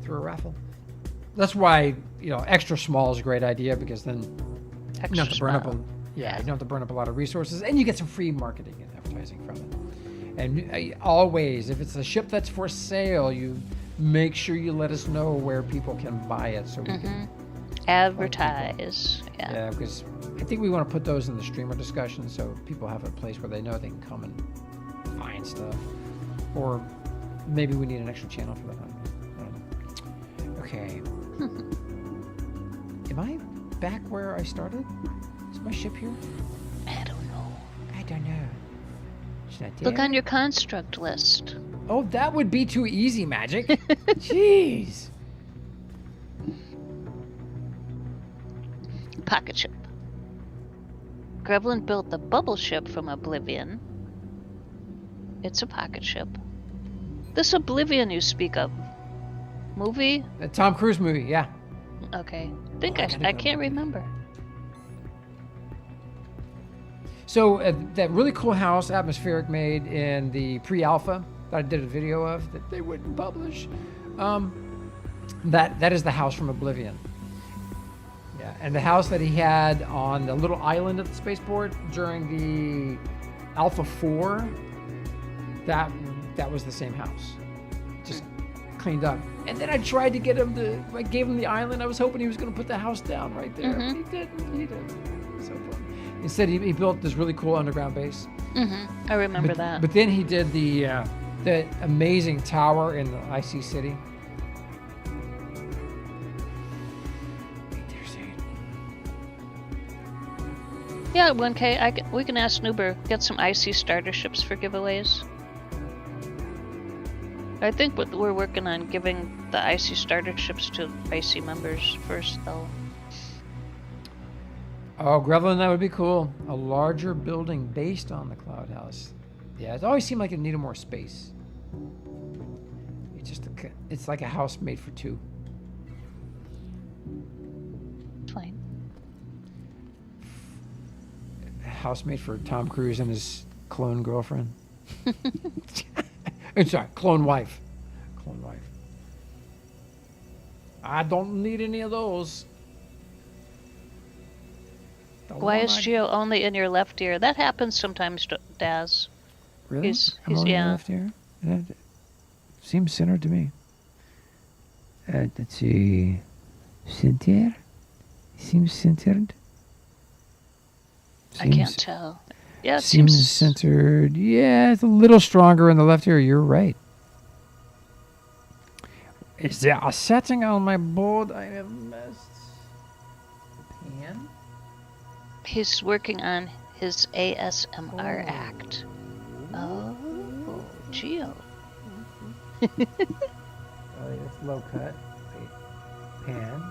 B: through a raffle. That's why extra small is a great idea, because then you don't have to burn up you don't have to burn up a lot of resources, and you get some free marketing and advertising from it. And always, if it's a ship that's for sale, you make sure you let us know where people can buy it, so we can
A: advertise.
B: Yeah, because I think we want to put those in the streamer discussion, so people have a place where they know they can come and find stuff. Or maybe we need an extra channel for that. I don't know. Okay. Am I back where I started? Is my ship here?
A: I don't know.
B: It's not there.
A: Look on your construct list.
B: Oh, that would be too easy, Mhaijik. Jeez.
A: Pocket ship. Grevlin built the bubble ship from Oblivion. It's a pocket ship. This Oblivion you speak of, movie?
B: The Tom Cruise movie, yeah.
A: Okay. I can't remember.
B: So that really cool house Atmospheric made in the pre-alpha that I did a video of that they wouldn't publish, that is the house from Oblivion. Yeah, and the house that he had on the little island at the spaceport during the Alpha 4, that was the same house, just cleaned up. And then I tried to get him I gave him the island. I was hoping he was going to put the house down right there. He didn't. So fun. Instead, he built this really cool underground base.
A: I remember that.
B: But then he did the amazing tower in the IC City.
A: Yeah, 1K. We can ask Nuber, get some IC starter ships for giveaways. I think we're working on giving the IC starter ships to IC members first, though.
B: Oh, Grevlin, that would be cool. A larger building based on the Cloud House. Yeah, it always seemed like it needed more space. It's like a house made for two.
A: Fine.
B: A house made for Tom Cruise and his clone girlfriend. Sorry, clone wife. Clone wife. I don't need any of those.
A: Why is Geo only in your left ear? That happens sometimes, Daz.
B: Really?
A: He's
B: only in the left ear? That seems centered to me. Let's see. Center? Seems centered.
A: I can't tell. Yeah, it
B: seems centered. Yeah, it's a little stronger in the left ear. You're right. Is there a setting on my board I have missed? Pan?
A: He's working on his ASMR act. Oh, Geo.
B: Oh, it's low cut. Wait. Pan.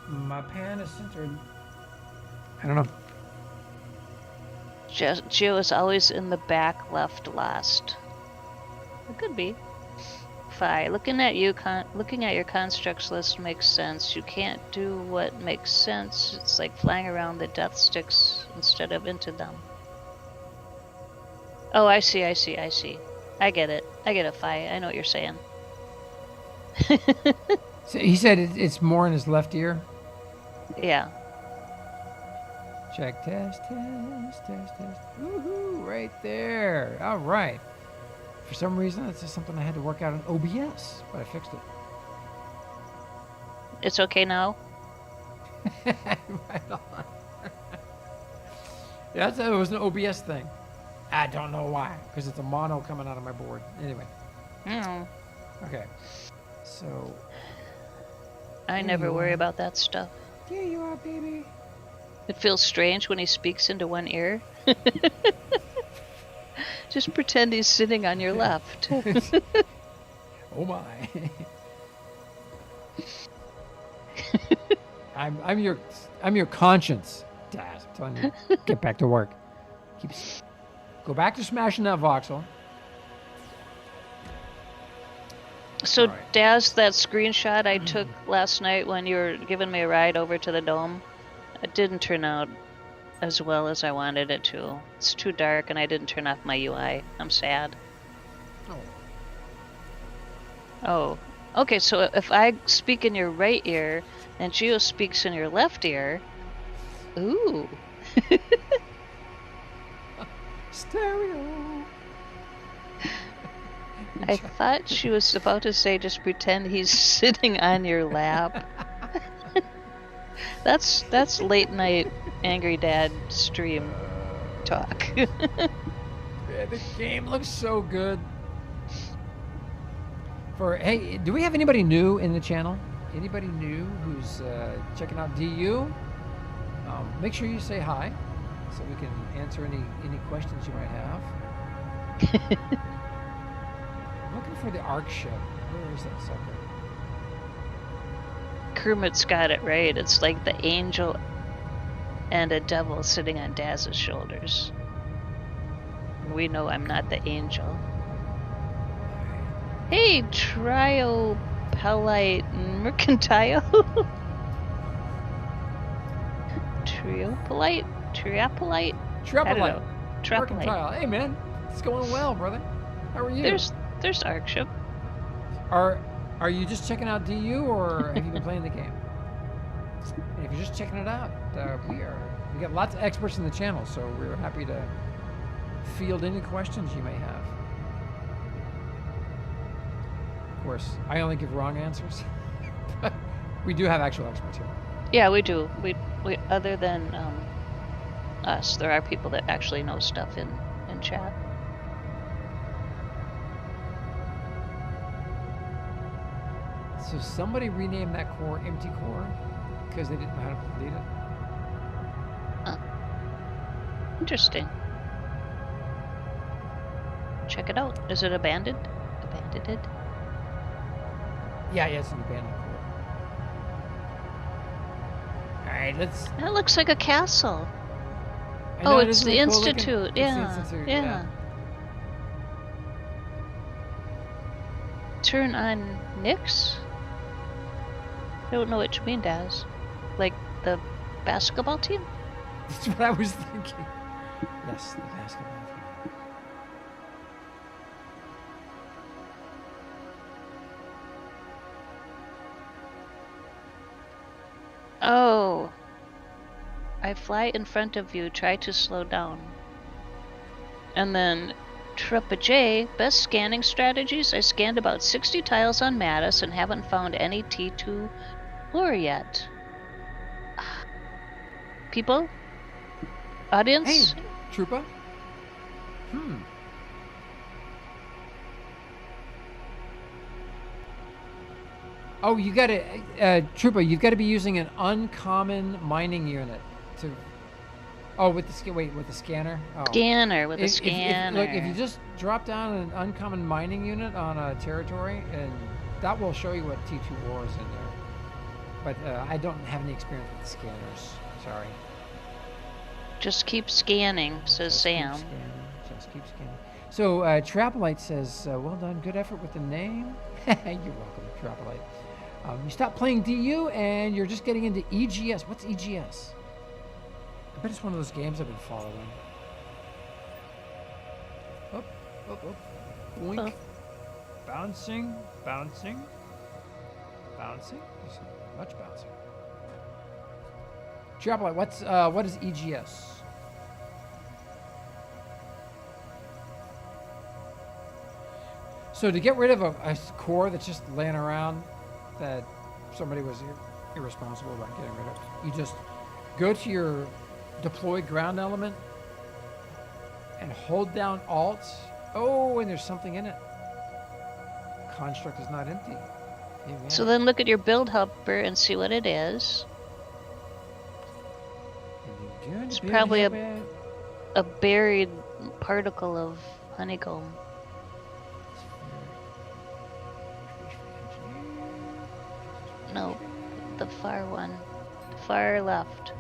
B: My pan is centered. I don't know.
A: Geo is always in the back left last. It could be. Phi, looking at your constructs list makes sense. You can't do what makes sense. It's like flying around the death sticks instead of into them. Oh, I see. I get it, Phi. I know what you're saying.
B: So he said it's more in his left ear?
A: Yeah.
B: Check, test. Woohoo, right there. All right. For some reason, that's just something I had to work out in OBS, but I fixed it.
A: It's okay now?
B: Right on. Yeah, it was an OBS thing. I don't know why, because it's a mono coming out of my board. Anyway. Okay. So.
A: I never worry about that stuff.
B: There you are, baby.
A: It feels strange when he speaks into one ear. Just pretend he's sitting on your left.
B: Oh my. I'm your conscience, Daz. I'm telling you, get back to work. Go back to smashing that voxel.
A: So,
B: right.
A: Daz, that screenshot I took last night when you were giving me a ride over to the dome, it didn't turn out as well as I wanted it to. It's too dark and I didn't turn off my UI. I'm sad. Oh. Okay, so if I speak in your right ear and Geo speaks in your left ear, ooh.
B: Stereo.
A: I thought she was about to say just pretend he's sitting on your lap. That's late night angry dad stream talk.
B: Yeah, the game looks so good. Hey, do we have anybody new in the channel? Anybody new who's checking out DU? Make sure you say hi so we can answer any questions you might have. I'm looking for the ARC ship. Where is that sucker?
A: Kermit's got it right. It's like the angel and a devil sitting on Daz's shoulders. We know I'm not the angel. Hey, Triopelite Mercantile. Triopolite? Triapolite?
B: Triapolite.
A: Mercantile.
B: Hey, man. It's going well, brother. How are you?
A: There's Arc Ship.
B: Are you just checking out DU, or have you been playing the game? And if you're just checking it out, we got lots of experts in the channel, so we're happy to field any questions you may have. Of course, I only give wrong answers, but we do have actual experts here.
A: Yeah, we do. We other than us, there are people that actually know stuff in chat.
B: So somebody renamed that core empty core because they didn't know how to delete it.
A: Interesting. Check it out. Is it abandoned? Abandoned?
B: Yeah, it's an abandoned core. Alright, let's...
A: That looks like a castle. Oh, it's the Institute. Yeah.
B: It's the Institute,
A: yeah. Turn on Nyx? I don't know what you mean, Daz. Like the basketball team?
B: That's what I was thinking. Yes, the basketball team.
A: Oh. I fly in front of you, try to slow down. And then Trippa J, best scanning strategies. I scanned about 60 tiles on Mattis and haven't found any T2 lore yet. People? Audience?
B: Hey, Troopa. Oh, you gotta, Troopa, you've got to be using an uncommon mining unit to... Oh, with the scanner? Oh.
A: Scanner, with a scanner.
B: Look, if you just drop down an uncommon mining unit on a territory, and that will show you what T2 lore is in there. But I don't have any experience with the scanners. Sorry.
A: Just keep scanning, says
B: Just
A: Sam.
B: Keep scanning. Just keep scanning. So Trapolite says, well done, good effort with the name. You're welcome, Trapolite. You stopped playing DU and you're just getting into EGS. What's EGS? I bet it's one of those games I've been following. Up, up, up. Boink. Bouncing, bouncing, bouncing. There's much bouncing. Trapolite, what is EGS? So to get rid of a core that's just laying around that somebody was irresponsible about getting rid of, you just go to your deployed ground element and hold down Alt. Oh, and there's something in it. Construct is not empty. Amen.
A: So then look at your build helper and see what it is. It's probably a buried particle of honeycomb. No, the far one. The far left.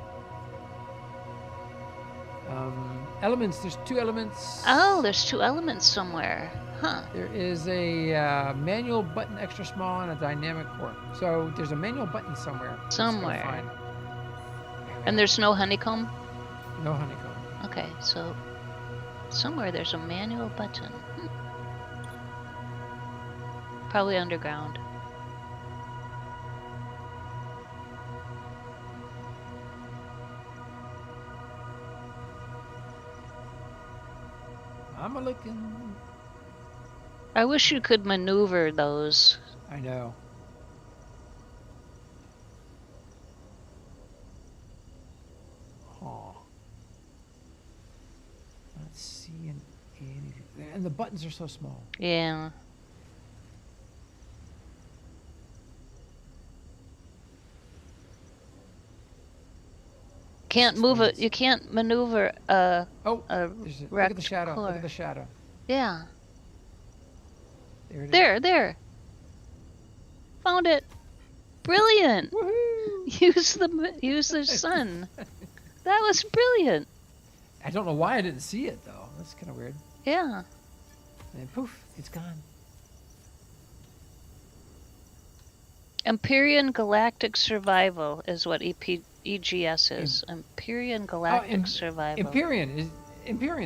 B: Elements. There's 2 elements.
A: Oh, there's 2 elements somewhere. Huh.
B: There is a manual button extra small and a dynamic port. So there's a manual button somewhere.
A: Somewhere. And there's no honeycomb?
B: No honeycomb.
A: Okay, so somewhere there's a manual button. Probably underground.
B: I'm a looking.
A: I wish you could maneuver those.
B: I know. Huh. Not seeing anything. And the buttons are so small.
A: Yeah. Can't move it. You can't maneuver a
B: look at the shadow.
A: core.
B: Look at the shadow.
A: Yeah.
B: There it is.
A: There. Found it. Brilliant.
B: Woohoo!
A: Use the sun. That was brilliant.
B: I don't know why I didn't see it though. That's kind of weird.
A: Yeah.
B: And poof, it's gone.
A: Empyrean Galactic Survival is what EGS is. Empyrean Galactic Survival.
B: Empyrean,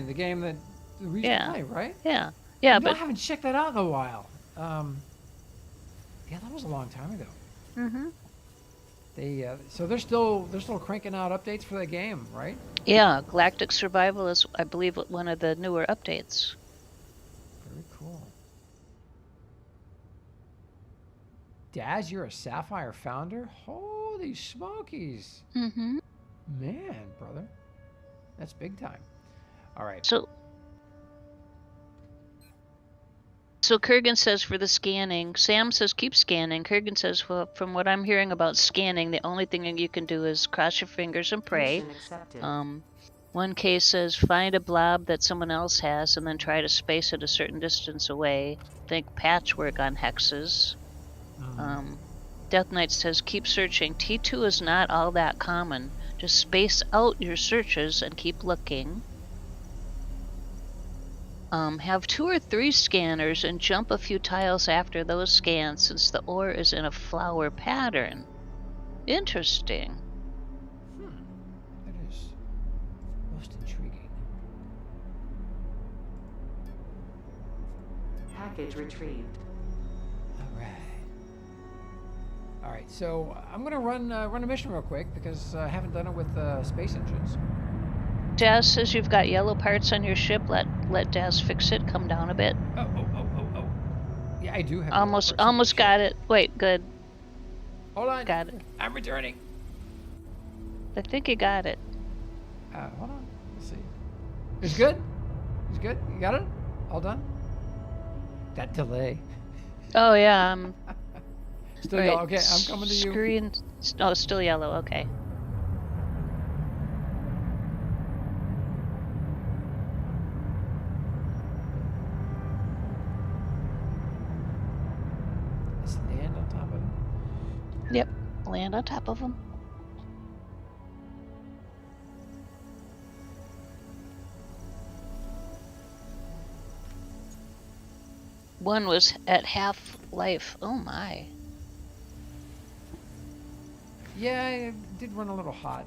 B: the game that we used to play, right?
A: Yeah. Yeah,
B: but I haven't checked that out in a while. Yeah, that was a long time ago.
A: Mm-hmm.
B: So they're still cranking out updates for the game, right?
A: Yeah, Galactic Survival is, I believe, one of the newer updates.
B: Very cool. Daz, you're a Sapphire founder? Holy smokies.
A: Mm-hmm.
B: Man, brother. That's big time. All right.
A: So Kurgan says for the scanning, Sam says keep scanning. Kurgan says, well, from what I'm hearing about scanning, the only thing you can do is cross your fingers and pray. One case says find a blob that someone else has and then try to space it a certain distance away. Think patchwork on hexes. Death Knight says keep searching. T2 is not all that common. Just space out your searches and keep looking. Have 2 or 3 scanners and jump a few tiles after those scans since the ore is in a flower pattern. Interesting.
B: That is most intriguing.
D: Package retrieved.
B: All right. So I'm gonna run a mission real quick because I haven't done it with space engines.
A: Daz says you've got yellow parts on your ship. Let Daz fix it. Come down a bit.
B: Oh. Yeah, I do have.
A: Almost got it. Wait, good.
B: Hold on.
A: Got it.
B: I'm returning.
A: I think you got it.
B: Hold on. Let's see. It's good. It's good. You got it. All done. That delay.
A: Oh yeah.
B: Still yellow. Okay, I'm coming to you.
A: Screen. Oh, still yellow. Okay.
B: Stand on top of him.
A: Yep. Land on top of them. One was at half life. Oh my.
B: Yeah, it did run a little hot.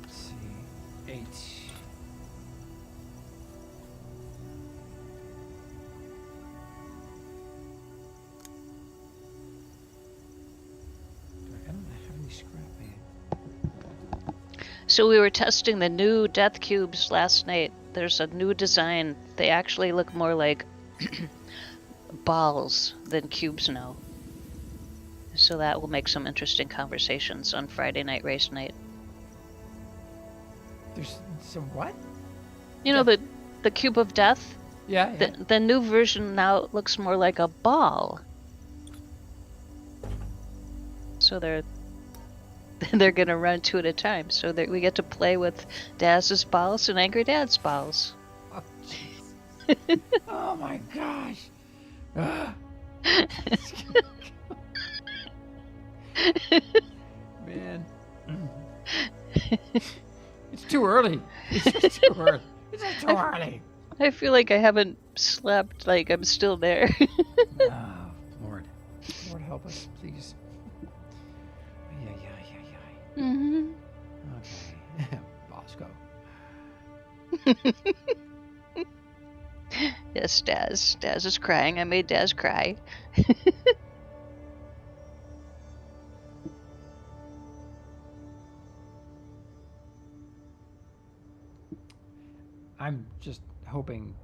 B: Let's see. 8. I don't have any scrap, man.
A: So we were testing the new death cubes last night. There's a new design. They actually look more like balls than cubes now. So that will make some interesting conversations on Friday night race night.
B: There's some what?
A: You know, the cube of death?
B: Yeah, yeah.
A: The new version now looks more like a ball. So they're gonna run 2 at a time. So that we get to play with Daz's balls and Angry Dad's balls.
B: Oh, jeez. Oh my gosh. Man. It's too early. It's just too early. It's just too early.
A: I feel like I haven't slept, like I'm still there.
B: Oh, Lord. Lord help us, please. Yeah.
A: Mm-hmm.
B: Okay. Bosco.
A: Yes, Daz. Daz is crying. I made Daz cry.
B: I'm just hoping.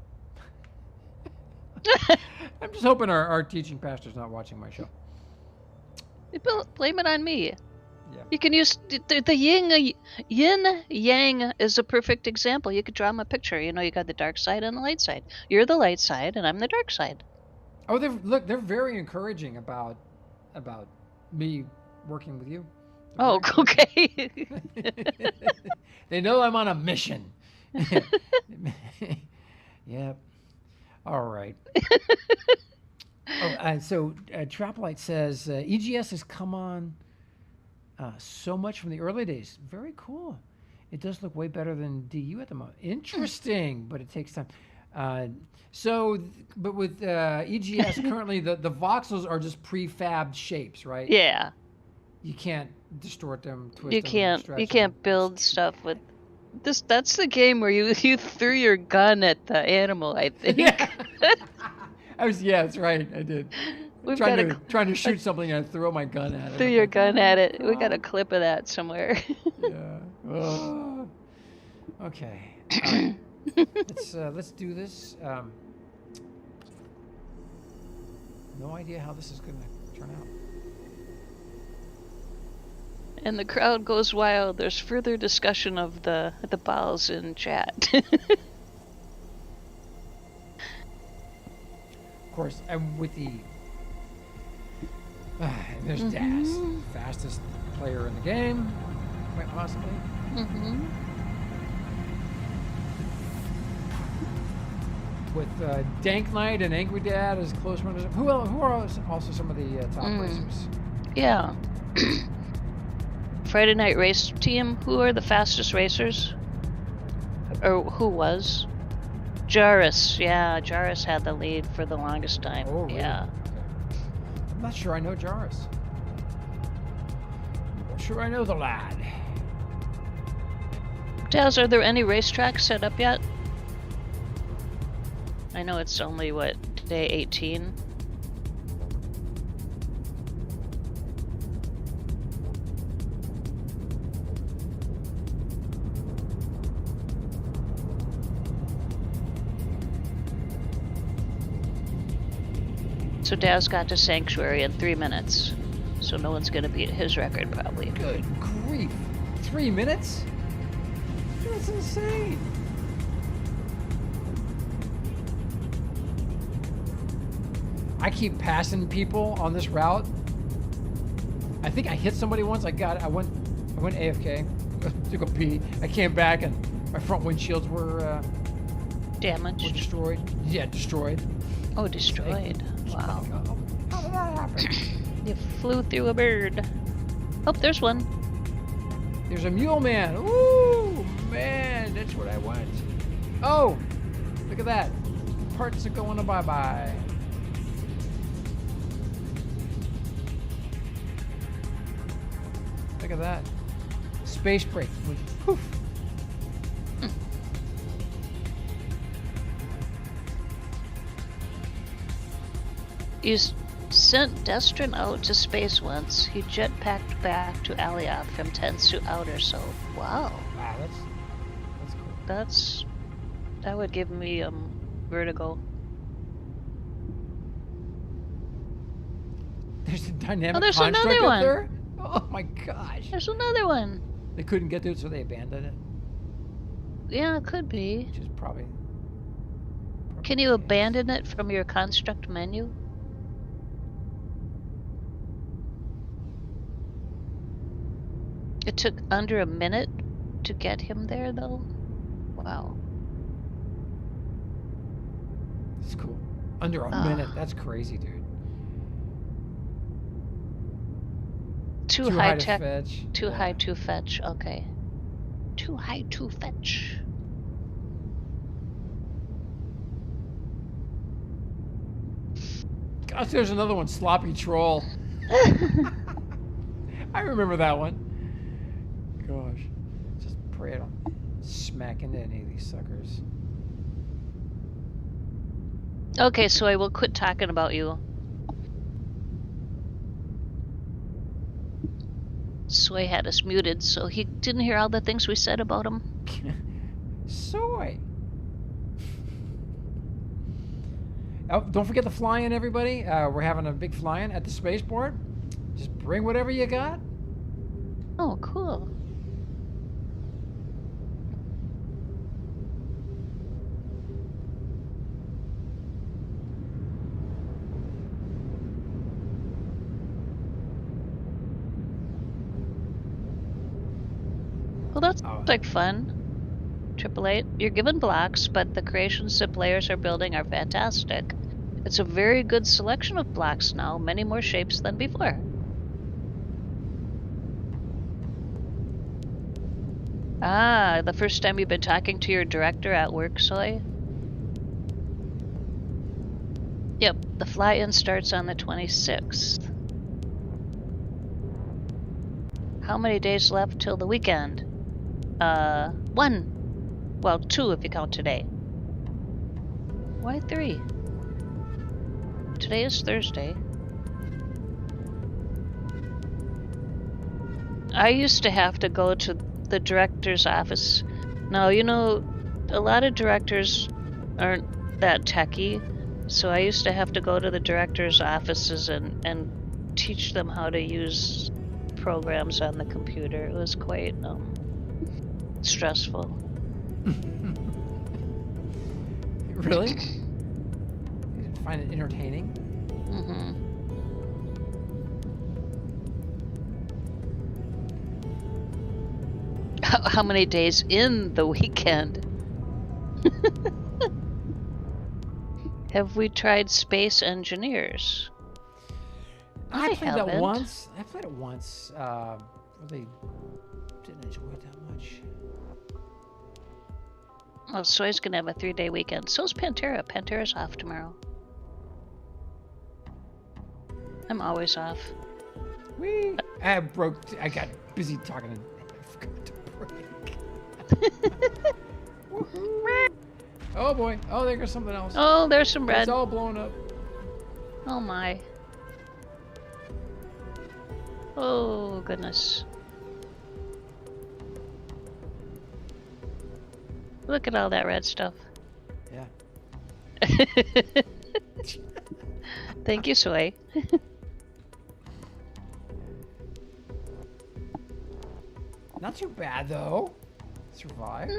B: I'm just hoping our teaching pastor's not watching my show.
A: Blame it on me.
B: Yeah.
A: You can use the yin yang is a perfect example. You could draw him a picture. You know, you got the dark side and the light side. You're the light side, and I'm the dark side.
B: Oh, they're very encouraging about me working with you.
A: Oh, okay.
B: They know I'm on a mission. Yep. All right. So Trapolite says EGS has come on so much from the early days. Very cool. It does look way better than DU at the moment. Interesting, but it takes time. But with EGS currently, the voxels are just prefabbed shapes, right?
A: Yeah.
B: You can't distort them, twist them.
A: You can't build stuff with this. That's the game where you threw your gun at the animal, I think.
B: Yeah. That's right. I did. Trying to shoot something and I throw my gun at it.
A: Threw your gun at it. We got a clip of that somewhere.
B: Yeah. Oh. Okay. All right. Let's do this. No idea how this is going to turn out.
A: And the crowd goes wild. There's further discussion of the balls in chat.
B: Of course, and with the there's Daz, fastest player in the game, quite possibly. With Dank Knight and Angry Dad as close runners. Who are also some of the top racers?
A: Yeah. Friday Night Race Team, who are the fastest racers? Or who was? Jarvis. Yeah, Jarvis had the lead for the longest time.
B: Oh, really?
A: Yeah.
B: Okay. I'm not sure I know Jarvis. I'm not sure I know the lad.
A: Daz, are there any racetracks set up yet? I know it's only, day 18? So Daz got to Sanctuary in 3 minutes. So no one's gonna beat his record, probably.
B: Good grief. 3 minutes? That's insane. I keep passing people on this route. I think I hit somebody once. I went AFK to go pee. I came back and my front windshields were
A: Damaged.
B: Were destroyed. Yeah, destroyed.
A: Oh, destroyed. Wow.
B: How did that happen?
A: You flew through a bird. Oh, there's one.
B: There's a mule man. Ooh, man, that's what I want. Oh, look at that. Parts are going to bye-bye. Look at that. Space break. Poof.
A: You sent Destrin out to space once. He jetpacked back to Alioth from Tense to Outer, so wow.
B: Wow, that's cool.
A: That would give me vertigo.
B: There's a dynamic
A: there's
B: construct
A: another
B: up
A: one.
B: there. Oh my gosh.
A: There's another one.
B: They couldn't get to it, so they abandoned it.
A: Yeah, it could be.
B: Which is probably
A: Can you abandon it from your construct menu? It took under a minute to get him there, though. Wow.
B: It's cool. Under a minute. That's crazy, dude.
A: Too high
B: to
A: tech.
B: fetch.
A: Too high to fetch. Okay. Too high to fetch.
B: Gosh, there's another one. Sloppy Troll. I remember that one. Gosh. Just pray I don't smack into any of these suckers.
A: Okay, so I will quit talking about you. Soy had us muted, so he didn't hear all the things we said about him.
B: Soy. Oh, don't forget the fly-in, everybody. We're having a big fly-in at the spaceport. Just bring whatever you got.
A: Oh, cool. Well, that's like fun. 888, you're given blocks, but the creations that players are building are fantastic. It's a very good selection of blocks now, many more shapes than before. Ah, the first time you've been talking to your director at work, Soy? Yep, the fly-in starts on the 26th. How many days left till the weekend? 1. Well, 2 if you count today. Why 3? Today is Thursday. I used to have to go to the director's office. Now, you know, a lot of directors aren't that techy, so I used to have to go to the director's offices and teach them how to use programs on the computer. It was quite stressful.
B: Really? You find it entertaining?
A: Mm-hmm. How many days in the weekend? Have we tried Space Engineers?
B: I played
A: haven't.
B: that once. I played it once. Really didn't enjoy it that much.
A: Well, Soy's gonna have a 3-day weekend. So's Pantera. Pantera's off tomorrow. I'm always off.
B: Whee! I got busy talking and I forgot to break. Oh boy. Oh, there goes something else.
A: Oh, there's some red.
B: It's all blown up.
A: Oh my. Oh, goodness. Look at all that red stuff.
B: Yeah.
A: Thank you, Soy.
B: Not too bad though. Survived.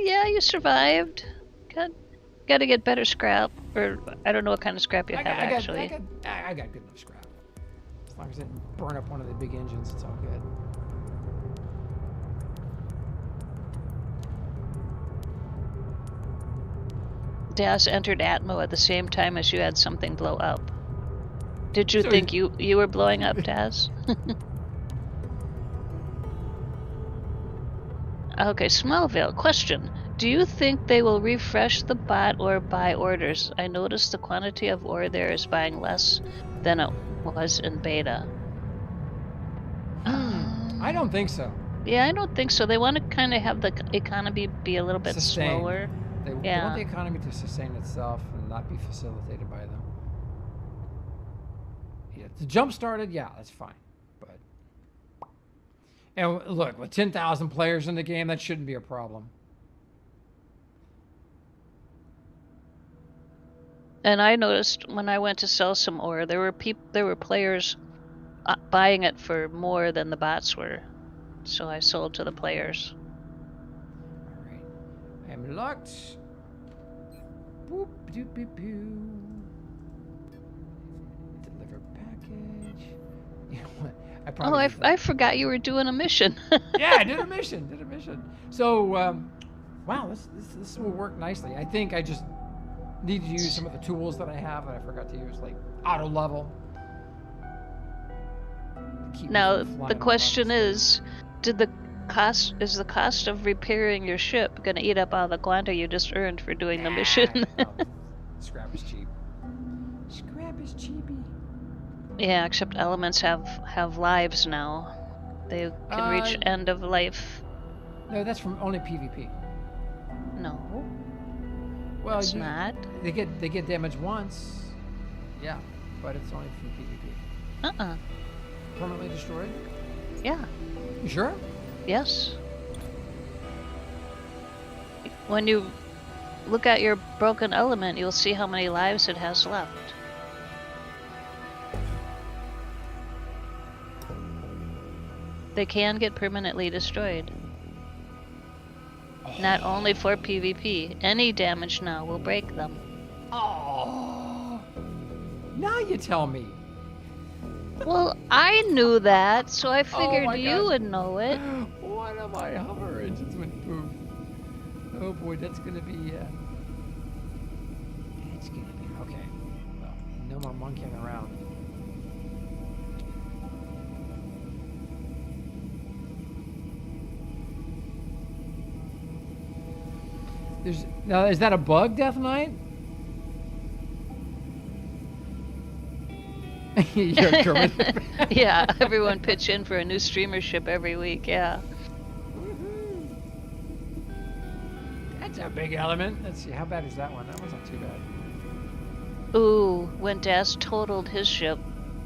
A: Yeah, you survived. Got to get better scrap, or I don't know what kind of scrap you have actually.
B: I got good enough scrap. As long as it didn't burn up one of the big engines, it's all good.
A: Das entered Atmo at the same time as you had something blow up. Did you
B: So
A: think you were blowing up, Daz? Okay, Smallville. Question. Do you think they will refresh the bot or buy orders? I noticed the quantity of ore there is buying less than it was in beta.
B: I don't think so.
A: Yeah, I don't think so. They want to kind of have the economy be a little bit
B: Sustained.
A: slower.
B: They want
A: Yeah.
B: the economy to sustain itself and not be facilitated by them. Yeah, the jump started, yeah, that's fine. But and look, with 10,000 players in the game, that shouldn't be a problem.
A: And I noticed when I went to sell some ore, there were players buying it for more than the bots were. So I sold to the players.
B: All right. I am locked. Boop, doop, boop, boo. Deliver package. You know what? I probably
A: I forgot you were doing a mission.
B: Yeah, I did a mission. So, wow, this will work nicely. I think I just need to use some of the tools that I have that I forgot to use, like auto level.
A: Now the question is, is the cost of repairing your ship going to eat up all the quanta you just earned for doing the mission?
B: Scrap is cheap. Scrap is cheapy.
A: Yeah, except elements have lives now. They can reach end of life.
B: No, that's from only PvP.
A: No.
B: Well,
A: it's not.
B: They get damaged once. Yeah, but it's only from PvP. Permanently destroyed?
A: Yeah.
B: You sure?
A: Yes. When you look at your broken element, you'll see how many lives it has left. They can get permanently destroyed. Not only for PvP. Any damage now will break them.
B: Oh. Now you tell me.
A: Well, I knew that, so I figured
B: my
A: you
B: God.
A: would know it.
B: One of my hover engines went poof. Oh boy, that's gonna be. It's gonna be okay. Well, no more monkeying around. Now, is that a bug, Death Knight? You're Kermit.
A: Yeah, everyone pitch in for a new streamership every week, yeah.
B: Woohoo. That's a big element. Let's see, how bad is that one? That one's not too bad.
A: Ooh, when Daz totaled his ship,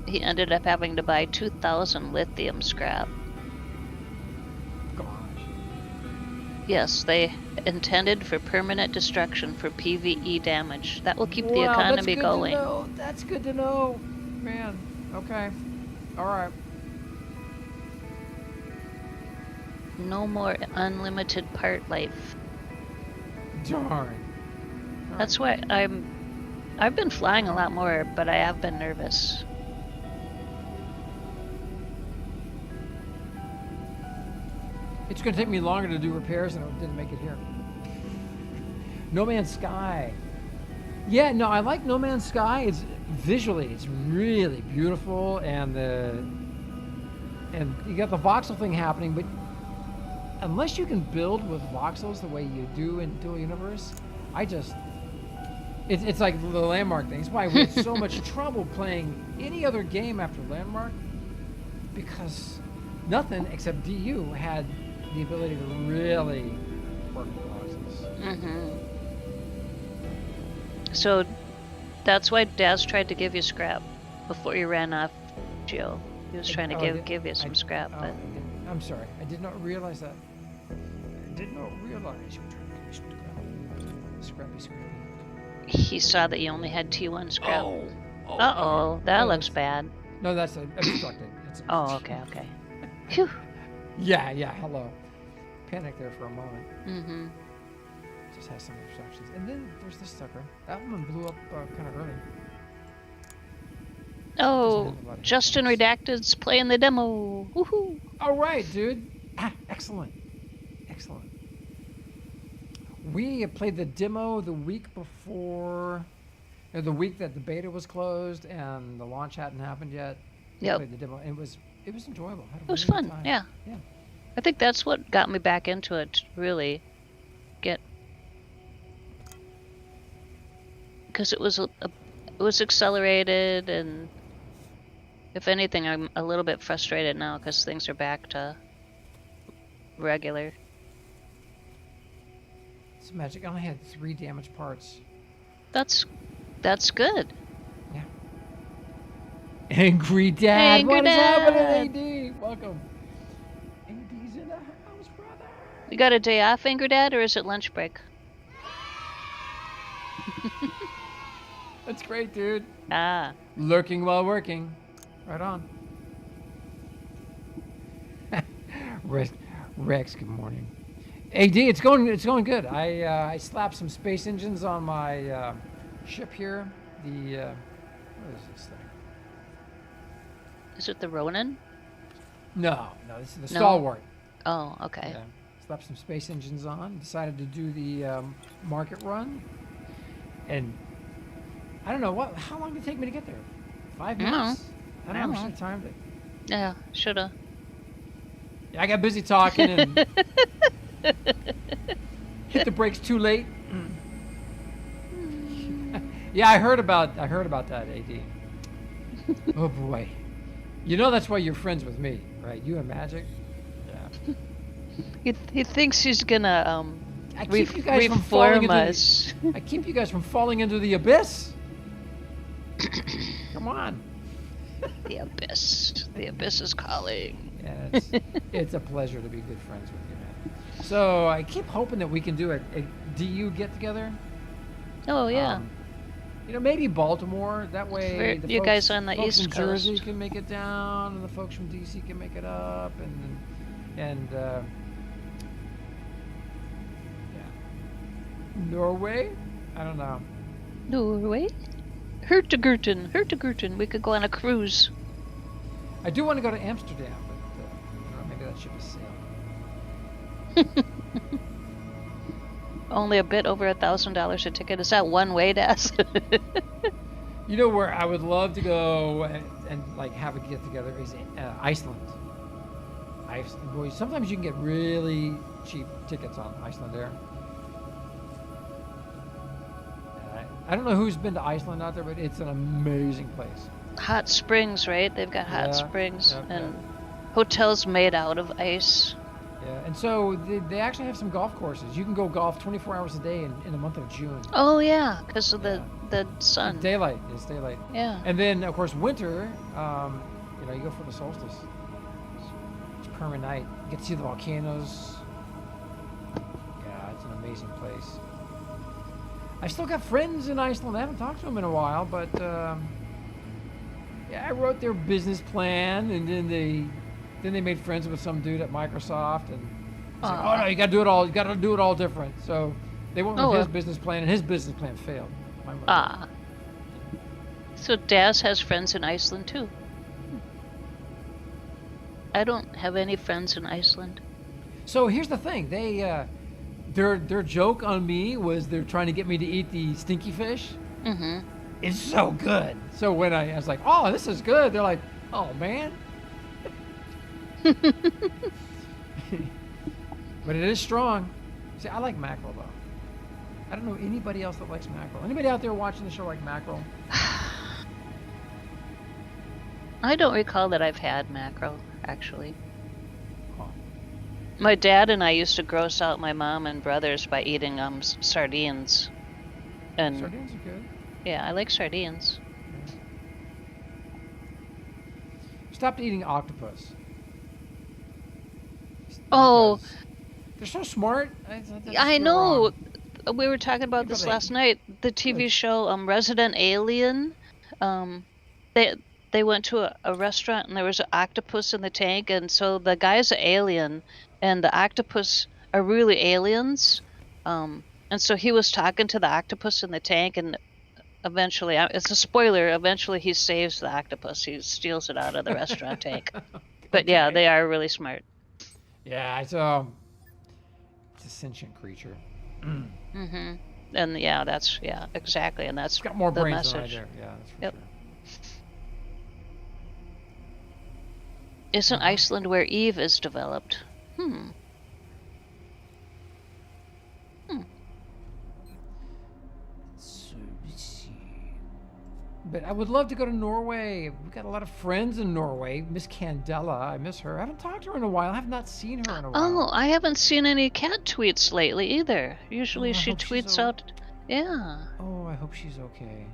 A: he ended up having to buy 2,000 lithium scrap.
B: Gosh.
A: Yes, they intended for permanent destruction for PvE damage. That will keep the economy going.
B: That's good to know. Man, okay. All right.
A: No more unlimited part life.
B: Darn.
A: That's why I've been flying a lot more, but I have been nervous.
B: It's going to take me longer to do repairs than it didn't make it here. No Man's Sky. Yeah, no, I like No Man's Sky. It's visually, it's really beautiful, and you got the voxel thing happening, but unless you can build with voxels the way you do in Dual Universe, it's like the Landmark thing. It's why we had so much trouble playing any other game after Landmark, because nothing except DU had the ability to really work with voxels.
A: So that's why Daz tried to give you scrap before you ran off, Jill. He was trying to give you some scrap, but
B: I'm sorry. I did not realize that. I did not realize you were trying to give me scrappy.
A: he saw that you only had T1 scrap.
B: Oh.
A: That looks bad.
B: No, that's obstructed.
A: Oh, okay. Phew.
B: Yeah, hello. Panic there for a moment.
A: Mm-hmm.
B: Just has some obstructions. And then there's this sucker. That one blew up kind of early.
A: Oh, Justin Redacted's playing the demo. Woohoo!
B: All right, dude. Excellent. We played the demo the week before, the week that the beta was closed and the launch hadn't happened yet. We
A: Yep.
B: played the demo. And it was enjoyable.
A: It was fun.
B: Time.
A: Yeah. I think that's what got me back into it, really. Because it was accelerated, and if anything, I'm a little bit frustrated now because things are back to regular.
B: It's Mhaijik. I only had 3 damaged parts.
A: That's good.
B: Yeah. Angry Dad.
A: Angry
B: What is
A: Dad.
B: happening, AD? Welcome. AD's in the house, brother.
A: You got a day off, Angry Dad, or is it lunch break?
B: That's great, dude.
A: Ah.
B: Lurking while working. Right on. Rex, good morning. AD, it's going good. I slapped some space engines on my ship here. What is this thing?
A: Is it the Ronin?
B: No, this is the
A: No?
B: Stalwart.
A: Oh, okay.
B: Yeah. Slapped some space engines on. Decided to do the market run. And I don't know how long did it take me to get there? 5 minutes? I don't know. I should have timed it.
A: Yeah, shoulda.
B: Yeah, I got busy talking and hit the brakes too late. Yeah, I heard about that, AD. Oh boy. You know that's why you're friends with me, right? You and Mhaijik? Yeah.
A: He thinks he's gonna
B: I keep you guys from falling
A: reform us.
B: I keep you guys from falling into the abyss. Come on.
A: The abyss. The abyss is calling.
B: Yeah, it's a pleasure to be good friends with you, man. So I keep hoping that we can do a DU get together.
A: Oh yeah.
B: Maybe Baltimore. That way,
A: You guys on the
B: folks
A: East
B: in
A: Coast.
B: Jersey can make it down, and the folks from DC can make it up, and yeah, Norway. I don't know.
A: Norway. Hurtigruten. We could go on a cruise.
B: I do want to go to Amsterdam, but maybe that ship is sailed.
A: Only a bit over $1,000 a ticket. Is that one way, Des?
B: You know where I would love to go and like have a get together is Iceland. Boy, sometimes you can get really cheap tickets on Iceland Air. I don't know who's been to Iceland out there, but it's an amazing place.
A: Hot springs, right? They've got hot springs and hotels made out of ice.
B: Yeah, and so they actually have some golf courses. You can go golf 24 hours a day in the month of June.
A: Oh yeah, because of the sun.
B: Daylight. It's daylight.
A: Yeah.
B: And then of course winter, you go for the solstice. It's permanent night. You get to see the volcanoes. Yeah, it's an amazing place. I still got friends in Iceland. I haven't talked to them in a while, but yeah, I wrote their business plan, and then they made friends with some dude at Microsoft, and it's like, oh no, you got to do it all. You got to do it all different. So they went with his business plan, and his business plan failed.
A: So Daz has friends in Iceland too. I don't have any friends in Iceland.
B: So here's the thing: their joke on me was they're trying to get me to eat the stinky fish.
A: Mm-hmm.
B: It's so good. So when I was like, oh, this is good, they're like, oh man. But it is strong. See, I like mackerel though. I don't know anybody else that likes mackerel. Anybody out there watching the show like mackerel?
A: I don't recall that I've had mackerel, actually.
B: Oh.
A: My dad and I used to gross out my mom and brothers by eating sardines. And
B: Sardines are good.
A: yeah, I like sardines.
B: Yeah. Stopped eating octopus.
A: Oh,
B: they're so smart.
A: I know. We were talking about this last night. The TV
B: Good.
A: show Resident Alien. They went to a restaurant and there was an octopus in the tank, and so the guy's an alien and the octopus are really aliens. And so he was talking to the octopus in the tank, and eventually, it's a spoiler, eventually he saves the octopus. He steals it out of the restaurant tank. But yeah, they are really smart.
B: Yeah, it's a sentient creature.
A: Mm-hmm. And yeah, exactly, and that's
B: It's got more
A: the
B: brains than I
A: message.
B: do. Yeah, that's for
A: Yep.
B: sure.
A: Isn't Iceland where Eve is developed? Hmm.
B: So, let's see. But I would love to go to Norway. We've got a lot of friends in Norway. Miss Candela, I miss her. I haven't talked to her in a while. I have not seen her in a
A: Oh,
B: while.
A: I haven't seen any cat tweets lately either. Usually
B: I
A: she
B: hope she's
A: tweets out. Yeah.
B: Oh, I hope she's okay.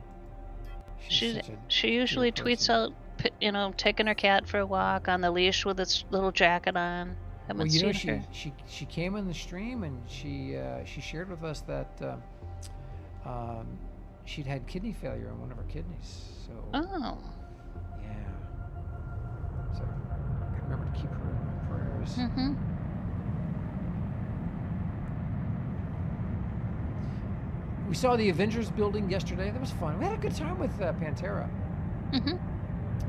A: She
B: such a
A: she usually
B: dear
A: tweets
B: person.
A: out, taking her cat for a walk on the leash with its little jacket on. Haven't
B: Well, you know,
A: seen her.
B: she came in the stream and she shared with us that she'd had kidney failure in one of her kidneys. So
A: Oh.
B: yeah, so I gotta remember to keep her in my prayers.
A: Mm-hmm.
B: We saw the Avengers building yesterday. That was fun. We had a good time with Pantera.
A: Mm-hmm.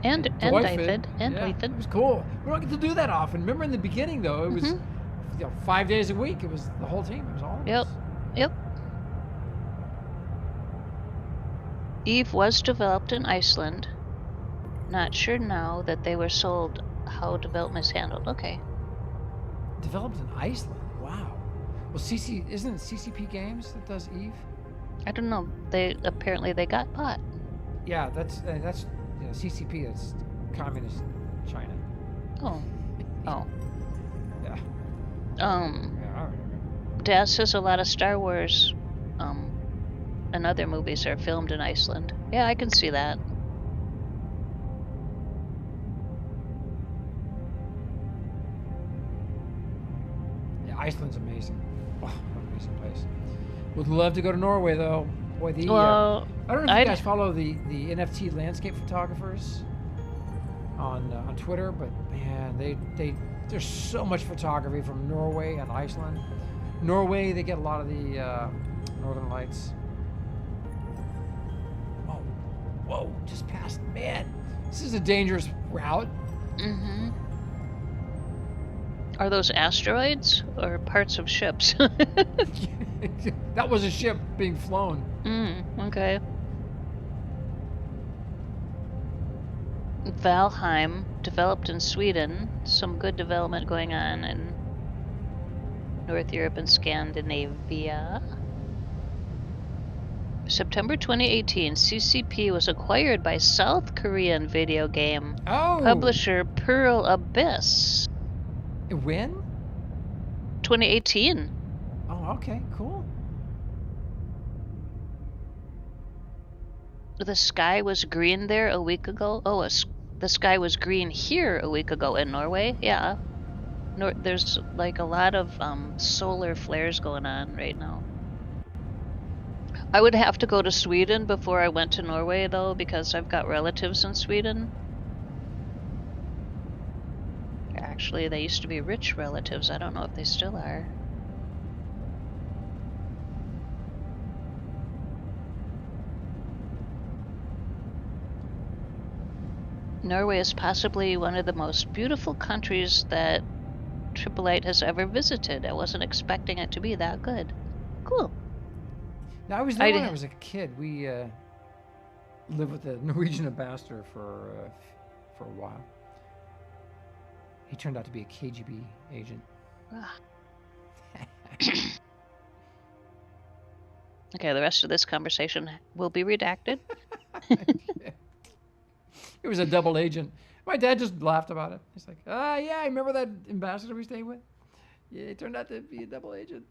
A: And
B: Dyfydd.
A: Dyfydd. And
B: Yeah,
A: Dyfydd.
B: it was cool. We don't get to do that often. Remember in the beginning though, it was 5 days a week. It was the whole team. It was all of
A: Yep.
B: us.
A: Yep. Eve was developed in Iceland. Not sure now that they were sold how development is handled. Okay.
B: Developed in Iceland. Wow. Well, isn't it CCP Games that does Eve?
A: I don't know. They got bought.
B: Yeah, that's CCP. That's communist China.
A: Oh. Oh.
B: Yeah.
A: Um.
B: Yeah, I remember.
A: Dad says a lot of Star Wars and other movies are filmed in Iceland. Yeah, I can see that.
B: Yeah, Iceland's amazing. Oh, what an amazing place. Would love to go to Norway though. Boy,
A: Well,
B: I don't know if you guys follow the NFT landscape photographers on Twitter, but man, there's so much photography from Norway and Iceland. Norway, they get a lot of the northern lights. Whoa, just past. Man, this is a dangerous route.
A: Mm-hmm. Are those asteroids or parts of ships?
B: That was a ship being flown.
A: Okay. Valheim, developed in Sweden. Some good development going on in North Europe and Scandinavia. September 2018, CCP was acquired by South Korean video game publisher Pearl Abyss.
B: When?
A: 2018.
B: Oh, okay, cool.
A: The sky was green there a week ago. Oh, the sky was green here a week ago in Norway. Yeah. There's like a lot of solar flares going on right now. I would have to go to Sweden before I went to Norway, though, because I've got relatives in Sweden. Actually, they used to be rich relatives. I don't know if they still are. Norway is possibly one of the most beautiful countries that Triple Eight has ever visited. I wasn't expecting it to be that good. Cool.
B: Now, I was there when I was a kid. We lived with the Norwegian ambassador for a while. He turned out to be a KGB agent.
A: Okay, the rest of this conversation will be redacted.
B: He was a double agent. My dad just laughed about it. He's like, yeah, I remember that ambassador we stayed with? Yeah, he turned out to be a double agent.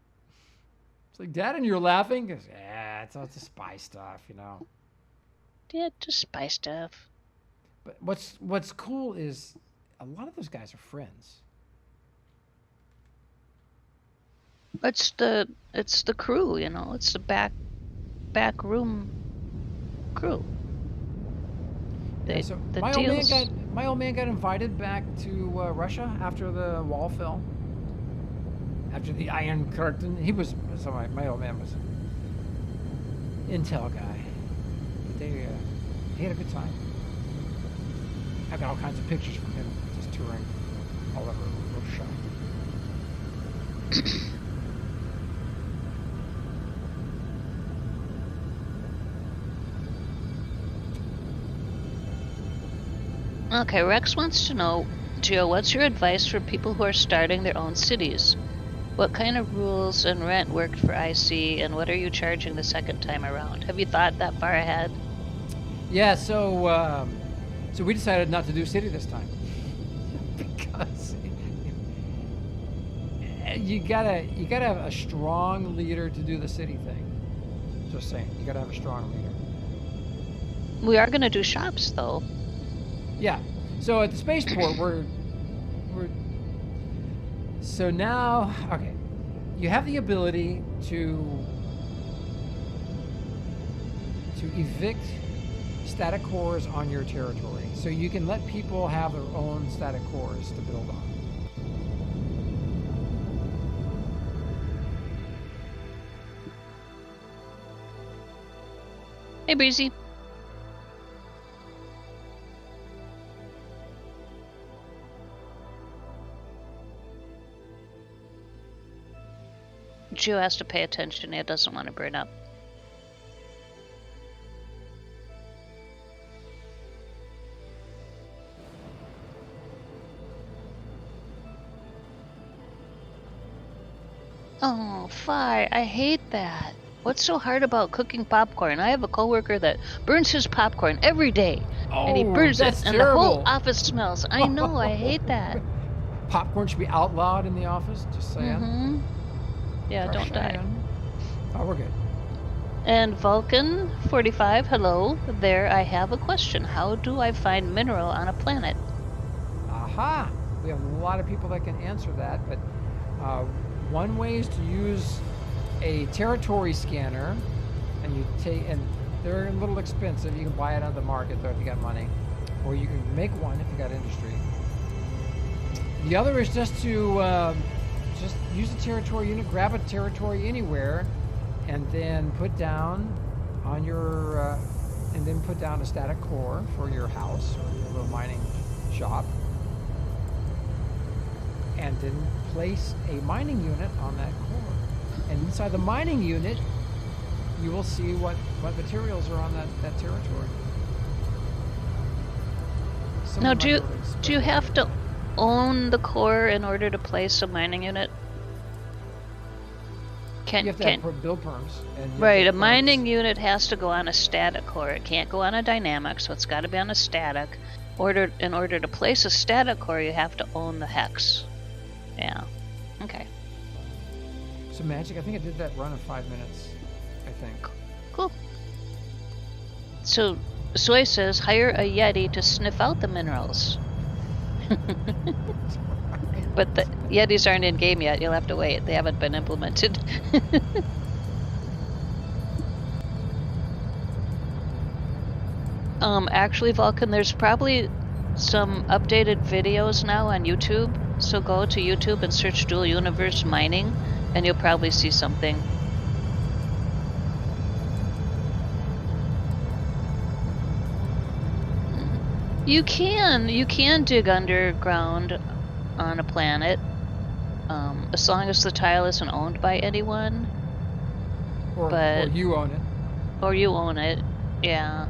B: It's like, Dad, and you're laughing? He goes, yeah, it's the spy stuff, you know.
A: Yeah, just spy stuff.
B: But what's cool is a lot of those guys are friends.
A: It's the crew, you know. It's the back room crew.
B: Yeah, so my old man got invited back to Russia after the wall fell. After the Iron Curtain, my old man was an intel guy. But he had a good time. I've got all kinds of pictures from him just touring all over Russia.
A: Okay, Rex wants to know Gio, what's your advice for people who are starting their own cities? What kind of rules and rent worked for IC, and what are you charging the second time around? Have you thought that far ahead?
B: Yeah, so we decided not to do city this time because you gotta have a strong leader to do the city thing. Just saying, you gotta have a strong leader.
A: We are gonna do shops though.
B: Yeah. So at the spaceport, we're so now, okay, you have the ability to evict static cores on your territory. So you can let people have their own static cores to build on.
A: Hey, Breezy. Gio has to pay attention. He doesn't want to burn up. Oh, Fi, I hate that. What's so hard about cooking popcorn? I have a coworker that burns his popcorn every day. And he burns it, and the whole office smells. I know, I hate that.
B: Popcorn should be outlawed in the office, just saying.
A: Mm-hmm. Yeah, don't die.
B: Oh, we're good.
A: And Vulcan45, hello. There, I have a question. How do I find mineral on a planet?
B: Aha! We have a lot of people that can answer that, but one way is to use a territory scanner, and they're a little expensive. You can buy it on the market though if you got money, or you can make one if you got industry. The other is just to just use a territory unit, grab a territory anywhere, and then put down on your put down a static core for your house or your little mining shop, and then place a mining unit on that core. And inside the mining unit, you will see what materials are on that territory.
A: Now, do you have to own the core in order to place a mining unit?
B: You have to have build perms.
A: Right, a mining unit has to go on a static core. It can't go on a dynamic, so it's got to be on a static. In order to place a static core, you have to own the hex. Yeah. Okay.
B: So Mhaijik, I think I did that run in 5 minutes, I think.
A: Cool. So Soy says, hire a Yeti to sniff out the minerals. But the Yetis aren't in game yet. You'll have to wait. They haven't been implemented. Actually, Vulcan, there's probably some updated videos now on YouTube. So go to YouTube and search Dual Universe Mining, and you'll probably see something. You can dig underground on a planet, as long as the tile isn't owned by anyone.
B: Or you own it.
A: Or you own it, yeah.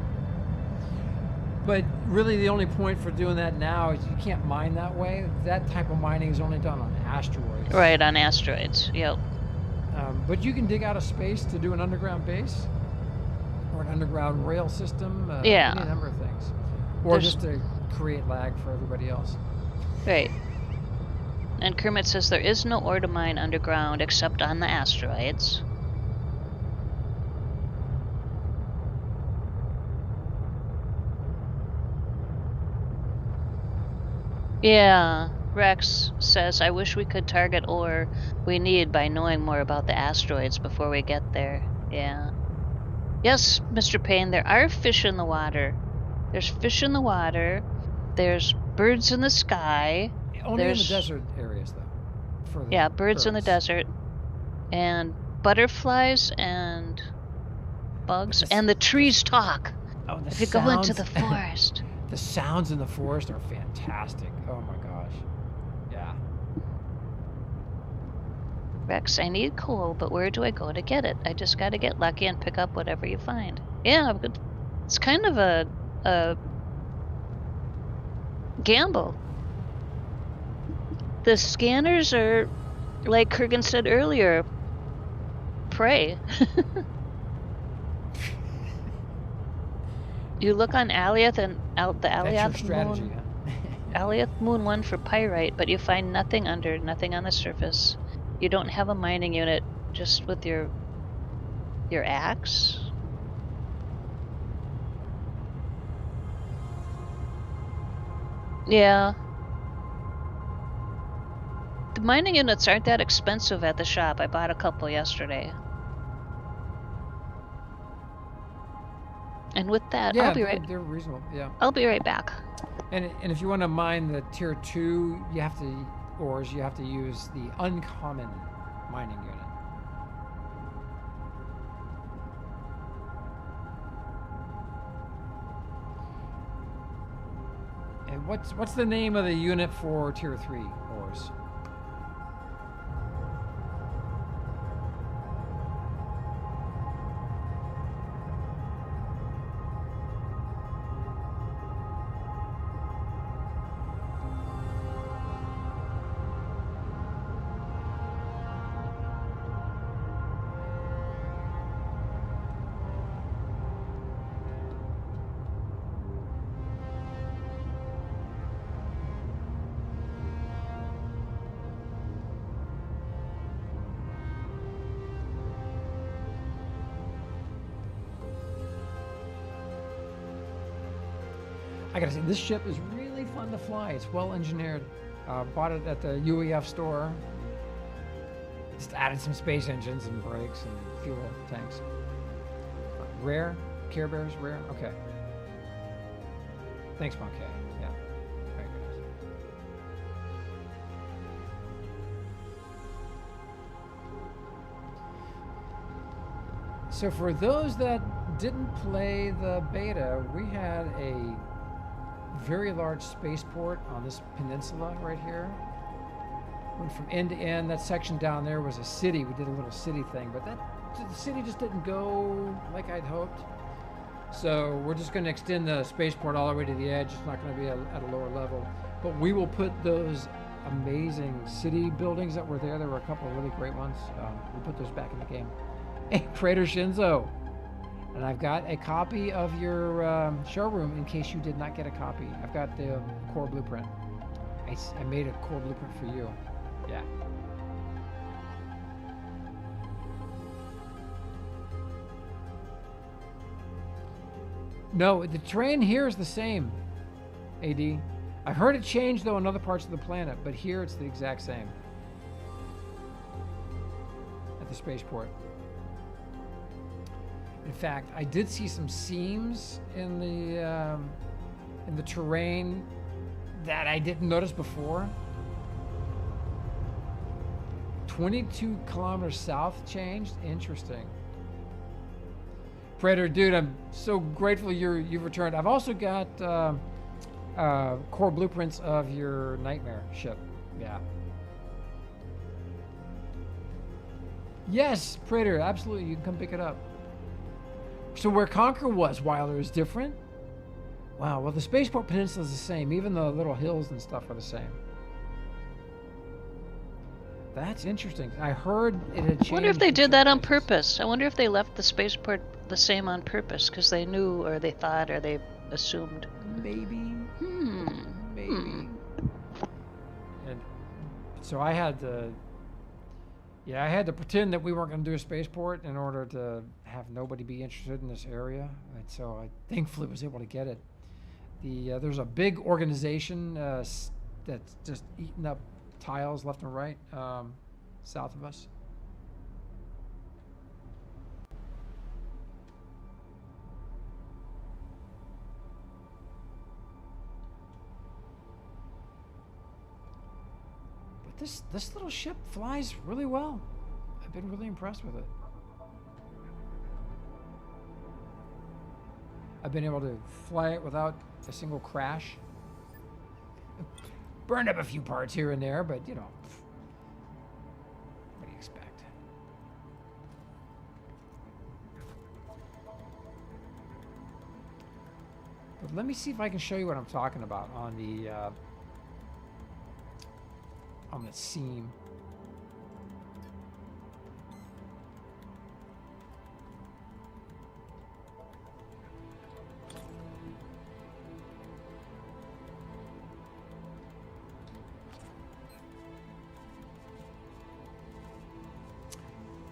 B: But really the only point for doing that now is you can't mine that way. That type of mining is only done on asteroids.
A: Right, on asteroids, yep.
B: But you can dig out of space to do an underground base, or an underground rail system,
A: yeah.
B: Any number of things. Or just to create lag for everybody else.
A: Right. And Kermit says there is no ore to mine underground except on the asteroids. Yeah, Rex says, I wish we could target ore we need by knowing more about the asteroids before we get there. Yeah. Yes, Mr. Payne, there are fish in the water. There's fish in the water. There's birds in the sky.
B: Only in the desert areas, though.
A: Yeah, birds in the desert. And butterflies and bugs. And the trees talk.
B: Oh,
A: if you go into the forest.
B: The sounds in the forest are fantastic. Oh my gosh. Yeah.
A: Rex, I need coal, but where do I go to get it? I just got to get lucky and pick up whatever you find. Yeah, it's kind of a gamble. The scanners are, like Kurgan said earlier, prey. You look on Alioth and the
B: That's your
A: Alioth
B: strategy,
A: moon,
B: huh?
A: Alioth moon 1 for pyrite, but you find nothing under, nothing on the surface. You don't have a mining unit, just with your axe. Yeah. The mining units aren't that expensive at the shop. I bought a couple yesterday. And with that,
B: Yeah,
A: I'll be right.
B: they're reasonable. Yeah.
A: I'll be right back.
B: And if you want to mine the tier 2, you have to ores. You have to use the uncommon mining unit. And what's the name of the unit for tier 3 ores? I gotta say, this ship is really fun to fly. It's well engineered. Bought it at the UEF store. Just added some space engines and brakes and fuel tanks. Rare? Care Bears rare? Okay. Thanks, Monkey. Yeah. Very good. So for those that didn't play the beta, we had a very large spaceport on this peninsula right here. Went from end to end. That section down there was a city. We did a little city thing, but the city just didn't go like I'd hoped. So we're just going to extend the spaceport all the way to the edge. It's not going to be at a lower level, but we will put those amazing city buildings that were there. There were a couple of really great ones. We'll put those back in the game. Hey, Crater Shinzo. And I've got a copy of your showroom in case you did not get a copy. I've got the core blueprint. I made a core blueprint for you. Yeah. No, the terrain here is the same, AD. I've heard it change, though, in other parts of the planet, but here it's the exact same. At the spaceport. In fact, I did see some seams in the terrain that I didn't notice before. 22 kilometers south changed. Interesting. Predator, dude, I'm so grateful you've returned. I've also got core blueprints of your Nightmare ship. Yeah. Yes, Predator, absolutely. You can come pick it up. So where Conquer was, Wilder, is different? Wow, well, the Spaceport Peninsula is the same. Even the little hills and stuff are the same. That's interesting. I heard it had changed.
A: I wonder if they did that on purpose. I wonder if they left the spaceport the same on purpose because they knew or they thought or they assumed.
B: Maybe. Maybe. And so I had to... Yeah, I had to pretend that we weren't going to do a spaceport in order to have nobody be interested in this area. And so I thankfully was able to get it. There's a big organization that's just eating up tiles left and right south of us. This little ship flies really well. I've been really impressed with it. I've been able to fly it without a single crash. Burned up a few parts here and there, but you know, what do you expect? But let me see if I can show you what I'm talking about on the on the seam.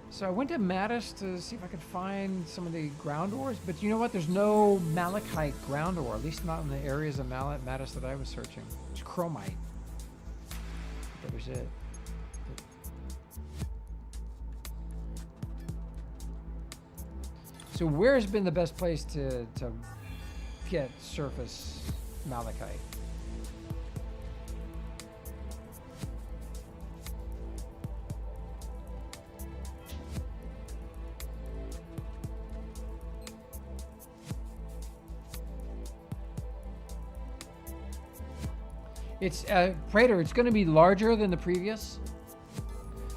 B: So I went to Mattis to see if I could find some of the ground ores, but you know what? There's no malachite ground ore, at least not in the areas of Mattis that I was searching. It's chromite. That was it. So where's been the best place to get surface malachite? It's Prater. It's going to be larger than the previous.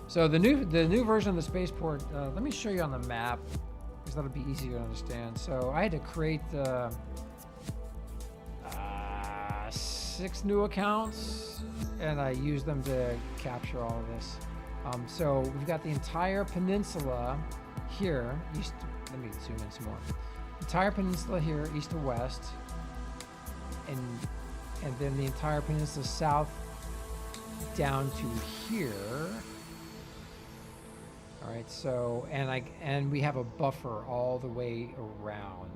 B: So the new version of the spaceport. Let me show you on the map, because that'll be easier to understand. So I had to create 6 new accounts, and I used them to capture all of this. So we've got the entire peninsula here. Let me zoom in some more. Entire peninsula here, east to west, and then the entire peninsula south down to here. All right, so and we have a buffer all the way around.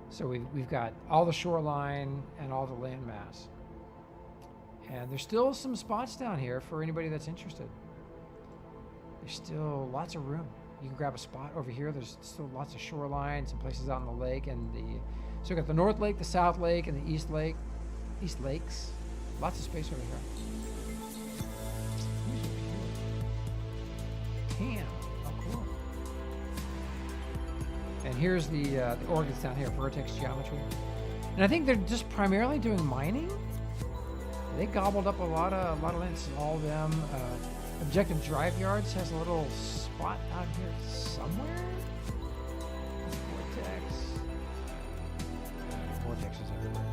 B: So we've got all the shoreline and all the land mass. And there's still some spots down here for anybody that's interested. There's still lots of room. You can grab a spot over here. There's still lots of shoreline, some places out in the lake, so we got the North Lake, the South Lake, and the East Lakes. Lots of space over here. Damn, oh cool. And here's the organs down here, vertex geometry. And I think they're just primarily doing mining. They gobbled up a lot of land, all of them. Objective Drive Yards has a little spot out here somewhere. Vortex is everywhere.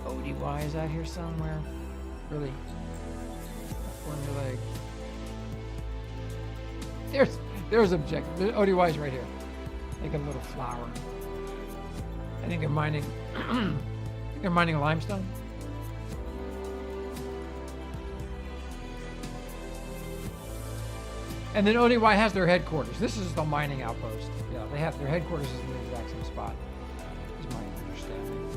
B: ODY is out here somewhere. Really? There's Objective. The ODY is right here. Like a little flower. I think they're mining. They're mining limestone. And then ODY has their headquarters. This is the mining outpost. Yeah, they have their headquarters is in the exact same spot. Is my understanding.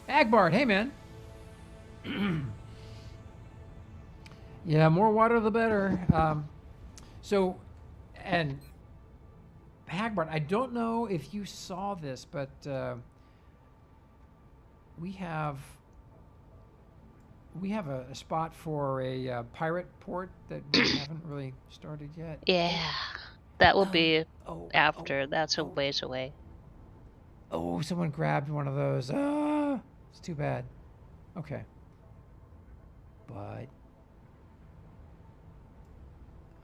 B: Agbart, hey man. Yeah, more water the better. And Agbart, I don't know if you saw this, but we have a spot for a pirate port that we haven't really started yet.
A: Yeah, that will be after. That's a ways away.
B: Oh, someone grabbed one of those. It's too bad. Okay. But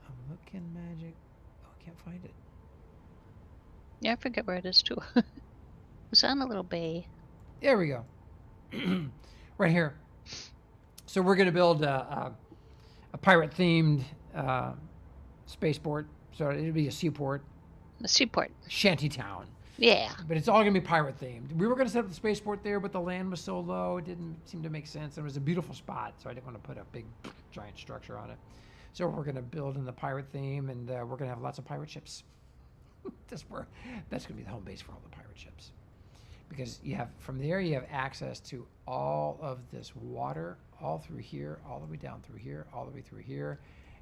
B: I'm looking, Magic. Oh, I can't find it.
A: Yeah, I forget where it is too. It's on a little bay.
B: There we go. Right here. So we're going to build a pirate-themed spaceport. So it'll be a seaport.
A: A seaport.
B: Shantytown.
A: Yeah.
B: But it's all going to be pirate-themed. We were going to set up the spaceport there, but the land was so low, it didn't seem to make sense. It was a beautiful spot, so I didn't want to put a big, giant structure on it. So we're going to build in the pirate theme, and we're going to have lots of pirate ships. That's going to be the home base for all the pirate ships. Because from there you have access to all of this water, all through here, all the way down through here, all the way through here.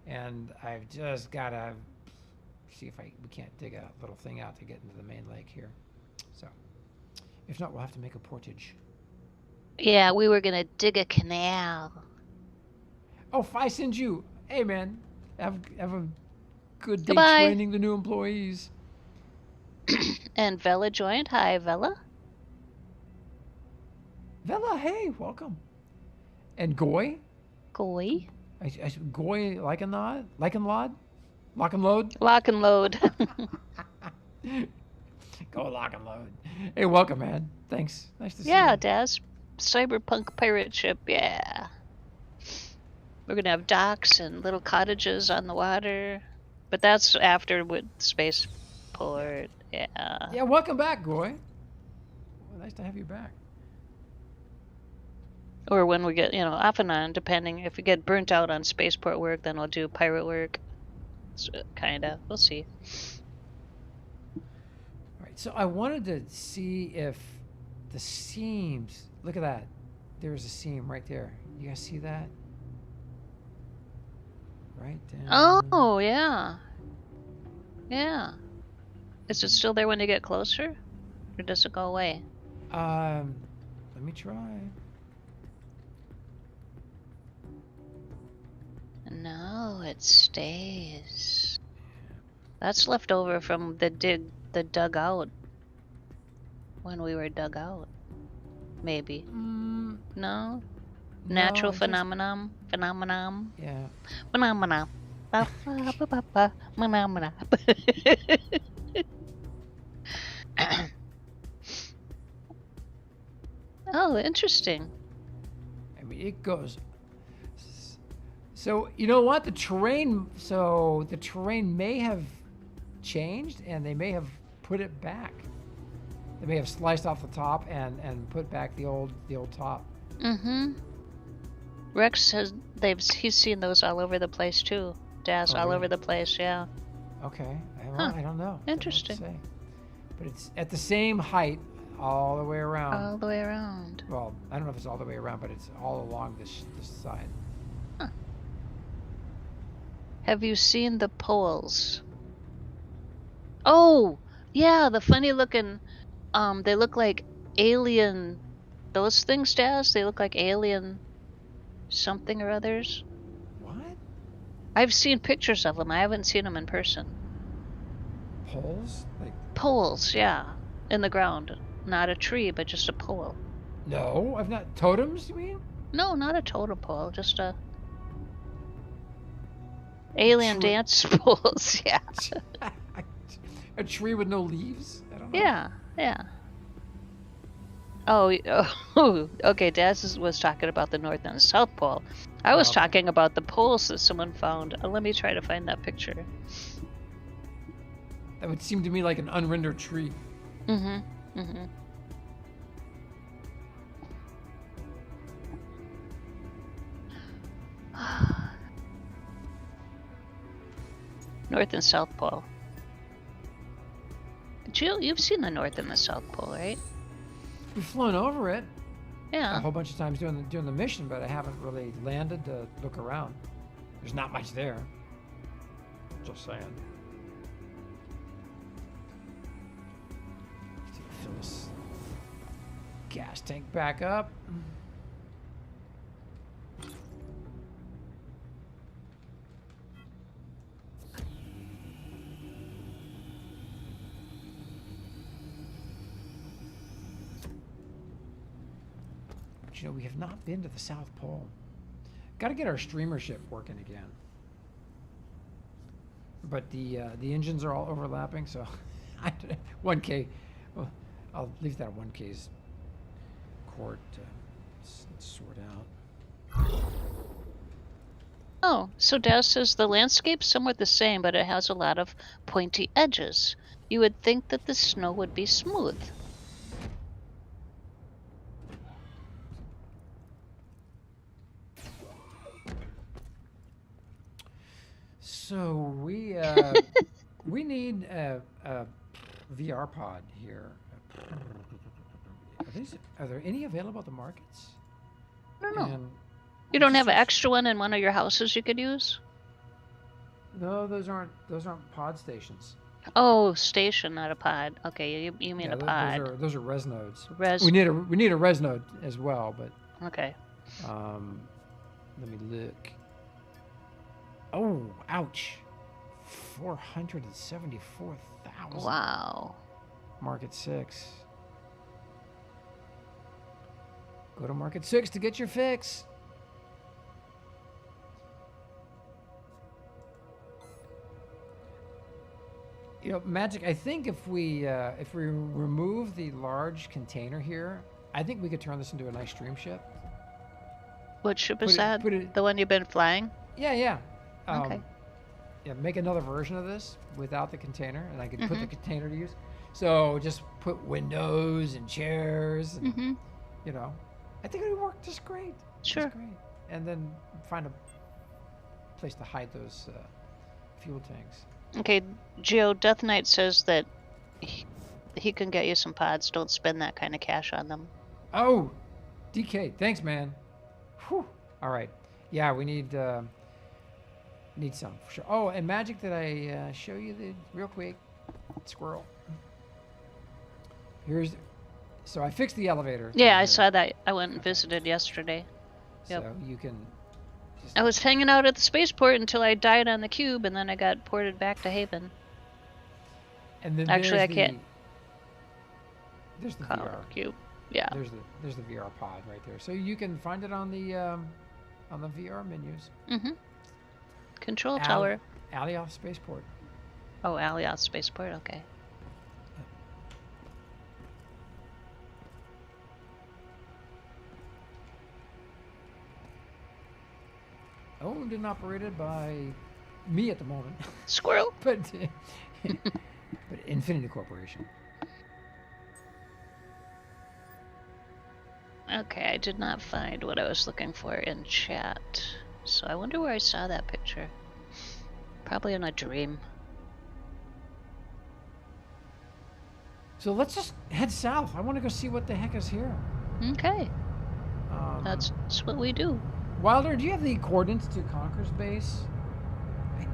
B: And I've just got to see if we can't dig a little thing out to get into the main lake here. So if not, we'll have to make a portage.
A: Yeah, we were going to dig a canal.
B: Oh, Phi sends you. Hey, man, have a good day
A: Goodbye.
B: training the new employees.
A: And Vela joined. Hi, Vela.
B: Vela, hey, welcome. And Goy?
A: Goy.
B: Goy like and load? Lock and load?
A: Lock and load.
B: Go lock and load. Hey, welcome, man. Thanks. Nice to see
A: Yeah,
B: you.
A: Daz. Cyberpunk pirate ship, yeah. We're gonna have docks and little cottages on the water. But that's after with Spaceport, yeah.
B: Yeah, welcome back, Goy. Well, nice to have you back.
A: Or when we get, off and on, depending. If we get burnt out on Spaceport work, then we'll do pirate work. So, kinda. We'll see.
B: All right, so I wanted to see if the seams, look at that. There's a seam right there. You guys see that? Right down.
A: Oh, yeah. Yeah. Is it still there when you get closer? Or does it go away?
B: Let me try.
A: No, it stays. That's left over from the dug out. When we were dug out. Maybe. No? Natural phenomenon? Phenomenon?
B: Yeah.
A: Phenomena. Phenomena. Oh, interesting.
B: I mean, it goes. So, you know what? The terrain may have changed, and they may have put it back. They may have sliced off the top and put back the old top.
A: Mm-hmm. Rex says he's seen those all over the place too. Daz, all over the place, yeah.
B: Okay. I don't know.
A: Interesting.
B: Don't know what to say. But it's at the same height all the way around.
A: All the way around.
B: Well, I don't know if it's all the way around, but it's all along this side.
A: Huh. Have you seen the poles? Oh, yeah, the funny looking, they look like alien, those things, Daz, they look like alien something or others.
B: What?
A: I've seen pictures of them. I haven't seen them in person.
B: Poles? Like
A: poles, yeah, in the ground. Not a tree, but just a pole.
B: No, I've not. Totems, you mean?
A: No, not a totem pole, just a alien dance poles, yeah.
B: A tree with no leaves? I don't know.
A: Yeah. Oh, okay, Daz was talking about the North and South Pole. I was talking about the poles that someone found. Let me try to find that picture.
B: That would seem to me like an unrendered tree.
A: Mm-hmm. North and South Pole. Jill, you've seen the North and the South Pole, right?
B: We've flown over it
A: Yeah.
B: a whole bunch of times doing the mission, but I haven't really landed to look around. There's not much there. Just saying. Fill this gas tank back up. But, we have not been to the South Pole. Got to get our streamer ship working again. But the engines are all overlapping, so 1K. Well, I'll leave that 1K's cord to sort out.
A: Oh, so Daz says the landscape's somewhat the same, but it has a lot of pointy edges. You would think that the snow would be smooth.
B: So we need a VR pod here. Are there any available at the markets?
A: I don't know.
B: And
A: You don't have an extra one in one of your houses you could use?
B: no, those aren't pod stations.
A: Oh, station, not a pod. Okay, you mean a pod.
B: Those are res nodes.
A: Res.
B: We need a res node as well, but
A: Okay.
B: let me look. Oh, ouch. 474,000.
A: Wow.
B: Market 6. Go to Market 6 to get your fix. You know, Magic, I think if we remove the large container here, I think we could turn this into a nice stream ship.
A: What ship
B: Put
A: is
B: it-
A: that?
B: put it-
A: The one you've been flying?
B: Yeah.
A: Okay.
B: Yeah, make another version of this without the container, and I could put the
A: Mhm.
B: container to use. So just put windows and chairs, and,
A: Mm-hmm.
B: you know, I think it would work just great.
A: Sure.
B: Just great. And then find a place to hide those fuel tanks.
A: Okay, Geo Death Knight says that he can get you some pods. Don't spend that kind of cash on them.
B: Oh, DK, thanks, man. Whew. All right. Yeah, we need some for sure. Oh, and Magic, did I show you the real quick squirrel? So I fixed the elevator.
A: Yeah,
B: thing
A: I
B: here.
A: saw that. I went and visited yesterday. Yep.
B: So you can. Just,
A: I was hanging out at the spaceport until I died on the cube, and then I got ported back to Haven.
B: and then
A: Actually,
B: there's
A: I can't
B: There's the
A: call
B: VR.
A: it a cube. Yeah.
B: There's the VR pod right there. So you can find it on the VR menus.
A: Mm-hmm. Control
B: Alley-
A: tower.
B: Alley off spaceport.
A: Oh, Aliot spaceport. Okay.
B: Owned and operated by me at the moment,
A: Squirrel.
B: but Infinity Corporation.
A: Okay, I did not find what I was looking for in chat. So I wonder where I saw that picture. Probably in a dream.
B: So let's just head south. I want to go see what the heck is here.
A: Okay,
B: That's
A: that's what we do.
B: Wilder, do you have the coordinates to Conquer's base? I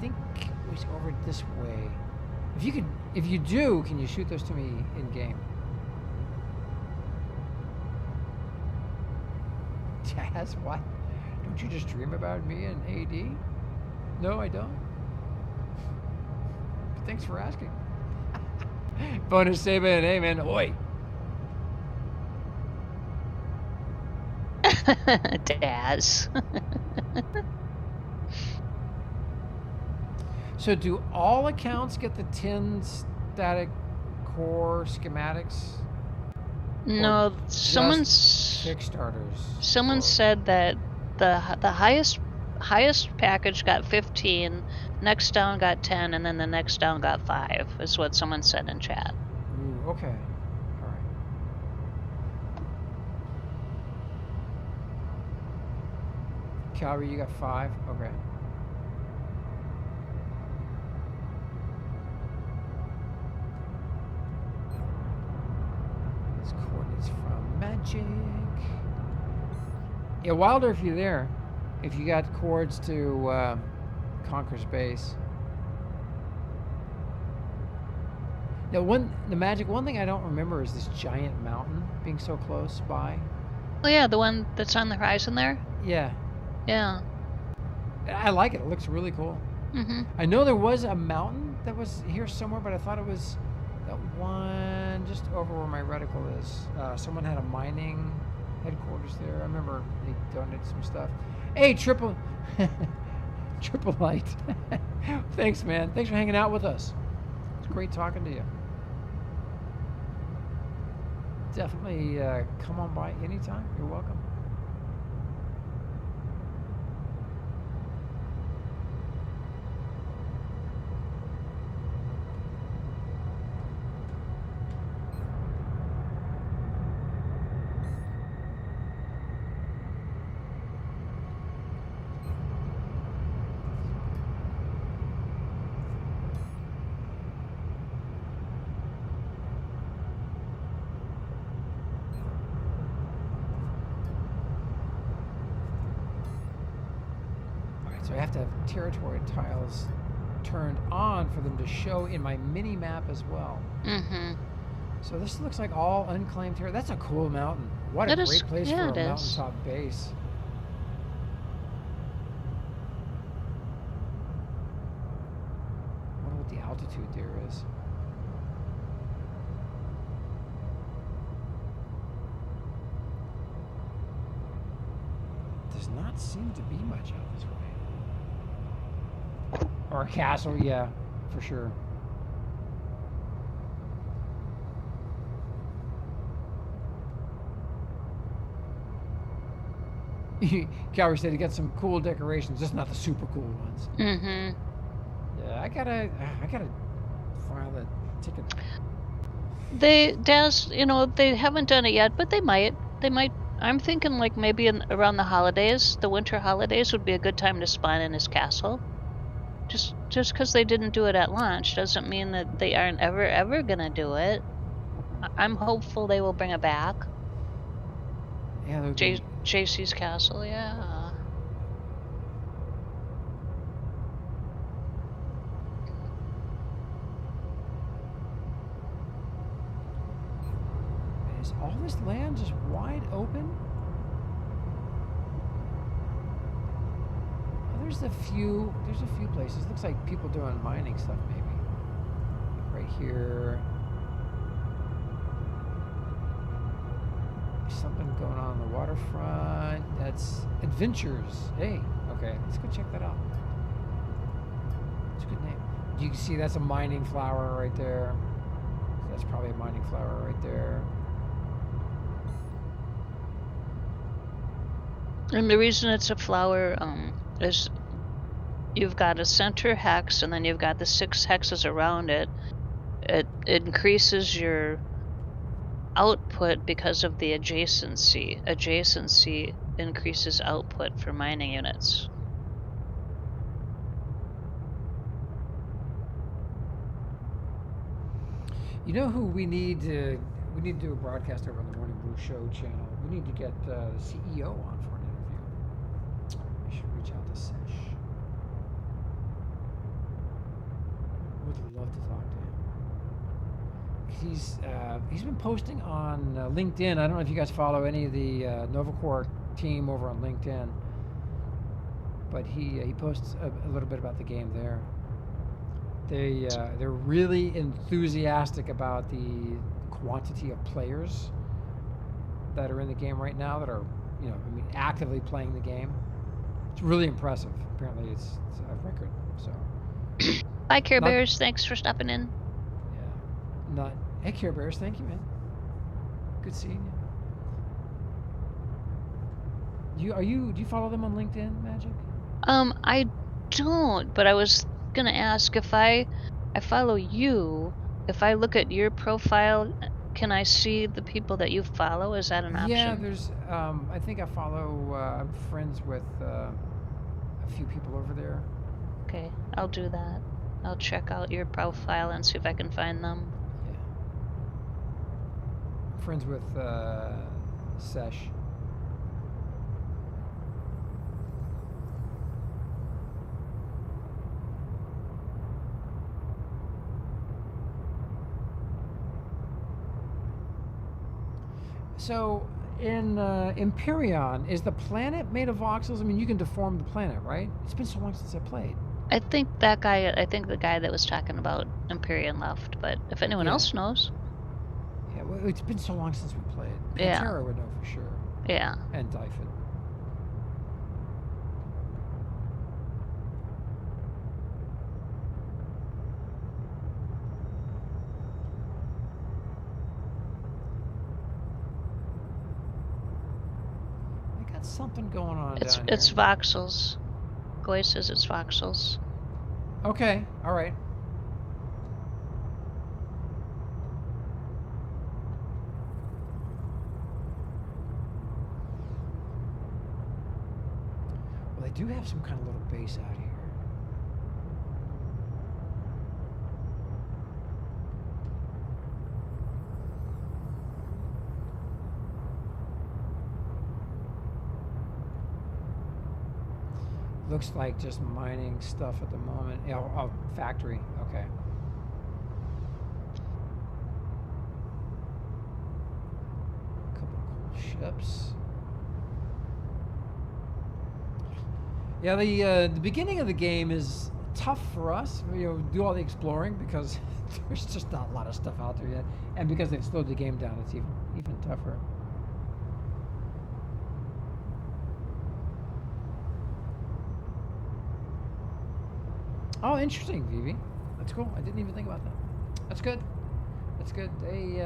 B: think it was over this way. If you do, can you shoot those to me in game? Jazz, what? Don't you just dream about me and AD? No, I don't. But thanks for asking. Bonus Saban, hey man, oi.
A: Daz.
B: So do all accounts get the 10 static core schematics?
A: No, someone's
B: Kickstarters.
A: someone
B: or-
A: said that the highest package got 15, next down got 10, and then the next down got 5. Is what someone said in chat.
B: Ooh, okay. All right. Calgary, you got 5? Okay. These coordinates from Magic. Yeah, Wilder, if you're there, if you got chords to Conquer's base. Now, the Magic, one thing I don't remember is this giant mountain being so close by.
A: Oh yeah, the one that's on the horizon there.
B: Yeah,
A: Yeah.
B: I like it. It looks really cool.
A: Mhm.
B: I know there was a mountain that was here somewhere, but I thought it was that one just over where my reticle is. Someone had a mining headquarters there. I remember they donated some stuff. Hey, triple light. Thanks, man. Thanks for hanging out with us. It's great talking to you. Definitely come on by anytime. You're welcome. So I have to have territory tiles turned on for them to show in my mini map as well.
A: Mhm.
B: So this looks like all unclaimed territory. That's a cool mountain. What
A: That
B: a
A: is-
B: great place
A: yeah,
B: for a
A: it is.
B: mountaintop base. I wonder what the altitude there is. Does not seem to be much out this way. Or a castle, yeah, for sure. Calgary said he got some cool decorations, just not the super cool ones.
A: Mm-hmm.
B: Yeah, I gotta file that ticket.
A: They haven't done it yet, but they might. I'm thinking like maybe around the holidays, the winter holidays would be a good time to spawn in his castle. Just because they didn't do it at launch doesn't mean that they aren't ever gonna do it. I'm hopeful they will bring it back.
B: Yeah,
A: JC's castle, yeah.
B: Is all this land just wide open? Oh, there's a few places. Looks like people doing mining stuff maybe. Right here. Something going on the waterfront. That's Adventures. Hey, okay, let's go check that out. It's a good name. You can see that's a mining flower right there. So that's probably a mining flower right there.
A: And the reason it's a flower is you've got a center hex and then you've got the 6 hexes around it. It increases your output because of the adjacency. Adjacency increases output for mining units.
B: You know who we need to do a broadcast over on the Morning Brew Show channel. We need to get the CEO on for an interview. I should reach out to Sesh. Would love to talk to him. He's been posting on LinkedIn. I don't know if you guys follow any of the Novaquark team over on LinkedIn, but he posts a little bit about the game there. They're really enthusiastic about the quantity of players that are in the game right now that are, actively playing the game. It's really impressive. Apparently it's a record. So
A: Bye, Care Bears. Thanks for stopping in.
B: Yeah. Hey, Care Bears. Thank you, man. Good seeing you. Do you follow them on LinkedIn, Mhaijik?
A: I don't, but I was gonna ask if I follow you, if I look at your profile, can I see the people that you follow? Is that an option?
B: Yeah, there's I think I follow I'm friends with a few people over there.
A: Okay, I'll do that. I'll check out your profile and see if I can find them.
B: Yeah. I'm friends with Sesh. So, in Empyrean, is the planet made of voxels? I mean, you can deform the planet, right? It's been so long since I played.
A: I think the guy that was talking about Empyrean left, but if anyone else knows.
B: Yeah, well, it's been so long since we played. Pantera would know for sure.
A: Yeah.
B: And Dyfydd. Something going on down here.
A: It's voxels. Goy says it's voxels.
B: Okay, all right. Well, they do have some kind of little base out here. Looks like just mining stuff at the moment. Yeah, factory. Okay. Couple cool ships. Yeah, the beginning of the game is tough for us. Do all the exploring because there's just not a lot of stuff out there yet, and because they've slowed the game down, it's even tougher. Oh, interesting, Vivi. That's cool. I didn't even think about that. That's good. That's good. They,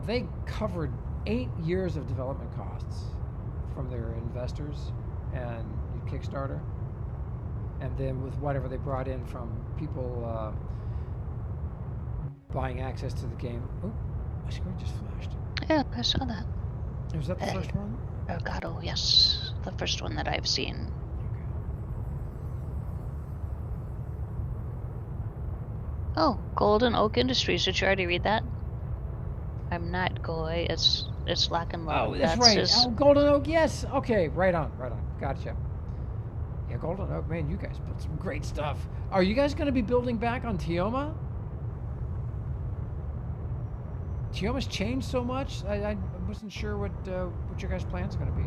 B: they covered 8 years of development costs from their investors and Kickstarter, and then with whatever they brought in from people buying access to the game. Oh, my screen just flashed.
A: Yeah, I saw that.
B: Was that the first one?
A: Elgato, yes. The first one that I've seen. Oh, Golden Oak Industries. Did you already read that? I'm not Goy. It's Lock and Load.
B: Oh, that's right. Oh, Golden Oak, yes. Okay, right on. Gotcha. Yeah, Golden Oak, man, you guys built some great stuff. Are you guys going to be building back on Tioma? Tioma's changed so much. I wasn't sure what your guys' plan's going to be.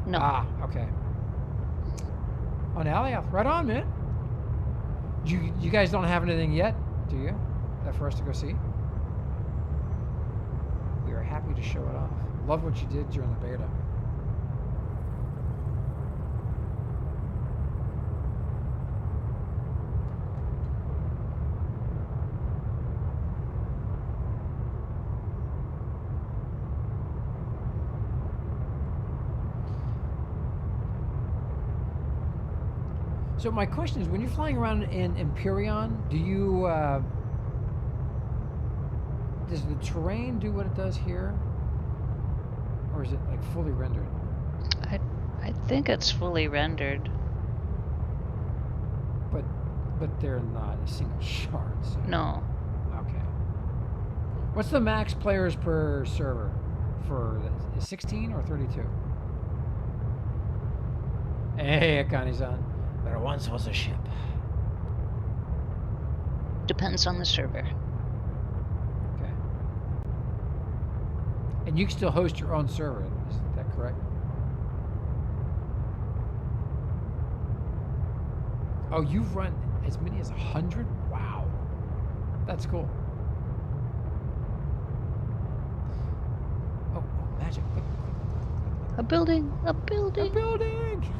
A: No.
B: Ah, okay. On Alioth, right on, man. You guys don't have anything yet, do you? For us to go see? We are happy to show it off. Love what you did during the beta. So my question is, when you're flying around in Empyrean, do you does the terrain do what it does here, or is it like fully rendered?
A: I think it's fully rendered.
B: But they're not a single shard. So.
A: No.
B: Okay. What's the max players per server for 16 or 32? Hey, Akani's on. There once was a ship.
A: Depends on the server.
B: Okay. And you can still host your own server, is that correct? Oh, you've run as many as 100? Wow. That's cool. Oh, magic.
A: A building. A building.
B: A building!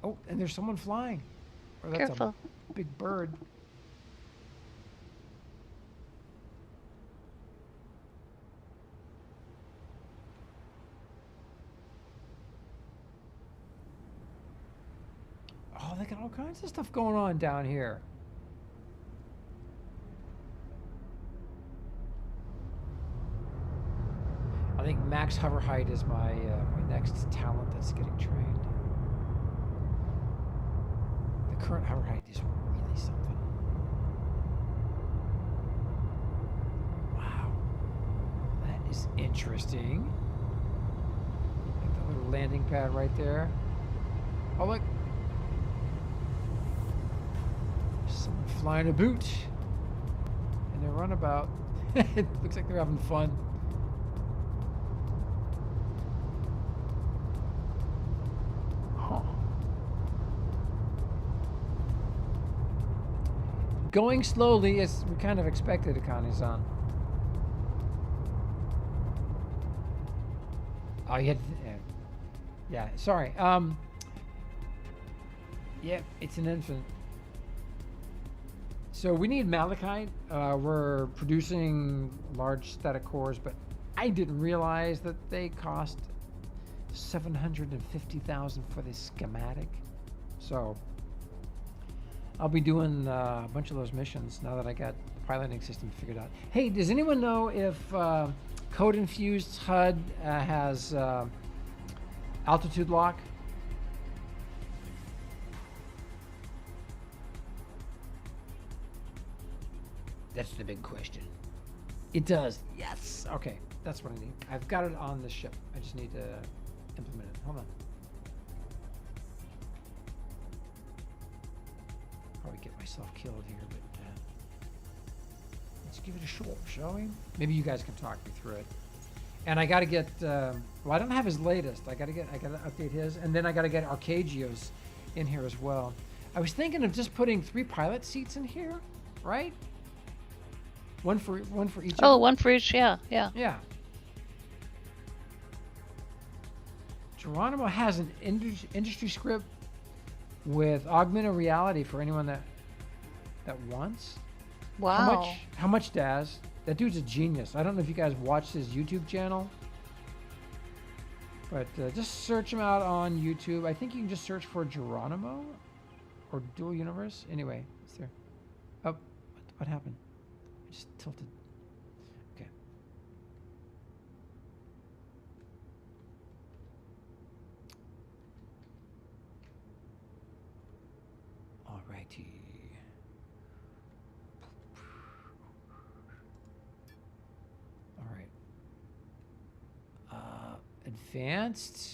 B: Oh, and there's someone flying. Or that's
A: Careful.
B: a big bird. Oh, they got all kinds of stuff going on down here. I think max hover height is my my next talent that's getting trained. The current hover height is really something. Wow, that is interesting. Like the little landing pad right there. Oh look, someone flying a boot in their runabout. It looks like they're having fun. Going slowly as we kind of expected, Akane-san. Oh, you had yeah, sorry. Yeah, it's an infant. So we need malachite. We're producing large static cores, but I didn't realize that they cost $750,000 for the schematic. So I'll be doing a bunch of those missions now that I got the piloting system figured out. Hey, does anyone know if code-infused HUD has altitude lock? That's the big question. It does. Yes. Okay, that's what I need. I've got it on the ship. I just need to implement it. Hold on. Probably get myself killed here, but let's give it a shot, shall we? Maybe you guys can talk me through it. And I got to get. Well, I don't have his latest. I got to update his, and then I got to get Arcagio's in here as well. I was thinking of just putting 3 pilot seats in here, right? One for each.
A: Oh, one for each. Yeah.
B: Yeah. Geronimo has an industry script with augmented reality for anyone that at once.
A: Wow.
B: How much, Daz? That dude's a genius. I don't know if you guys watched his YouTube channel, but just search him out on YouTube. I think you can just search for Geronimo or Dual Universe. Anyway, it's there. Oh, what happened? I just tilted. Okay. Alrighty. Advanced,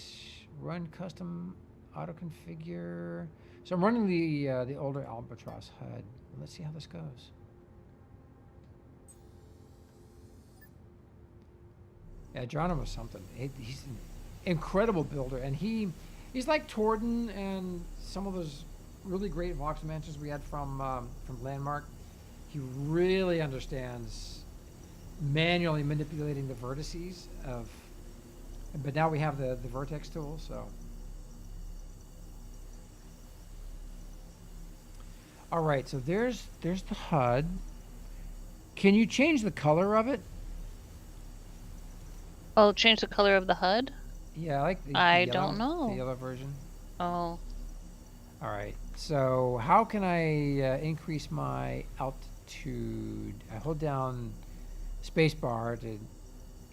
B: run custom auto configure. So I'm running the older Albatross HUD. Let's see how this goes. Yeah, Geronimo's something. He's an incredible builder, and he's like Torden and some of those really great Vox Dimensions we had from Landmark. He really understands manually manipulating the vertices of. But now we have the vertex tool, so. All right, so there's the HUD. Can you change the color of it?
A: Oh, change the color of the HUD?
B: Yeah, I like the
A: I
B: yellow,
A: don't know.
B: the yellow version.
A: Oh.
B: All right, so how can I increase my altitude? I hold down spacebar to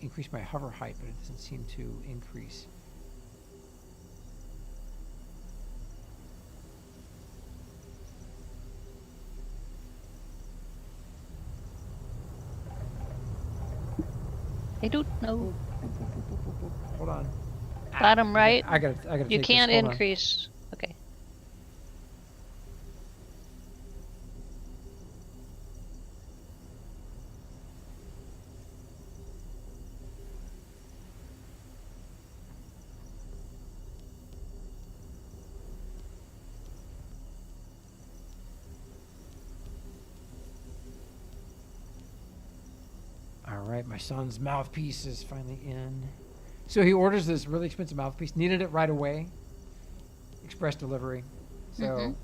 B: increase my hover height, but it doesn't seem to increase.
A: I don't know.
B: Hold on.
A: Bottom right.
B: I gotta.
A: You
B: take
A: can't
B: this. Hold on.
A: increase. Okay.
B: All right, my son's mouthpiece is finally in. So he orders this really expensive mouthpiece, needed it right away. Express delivery. So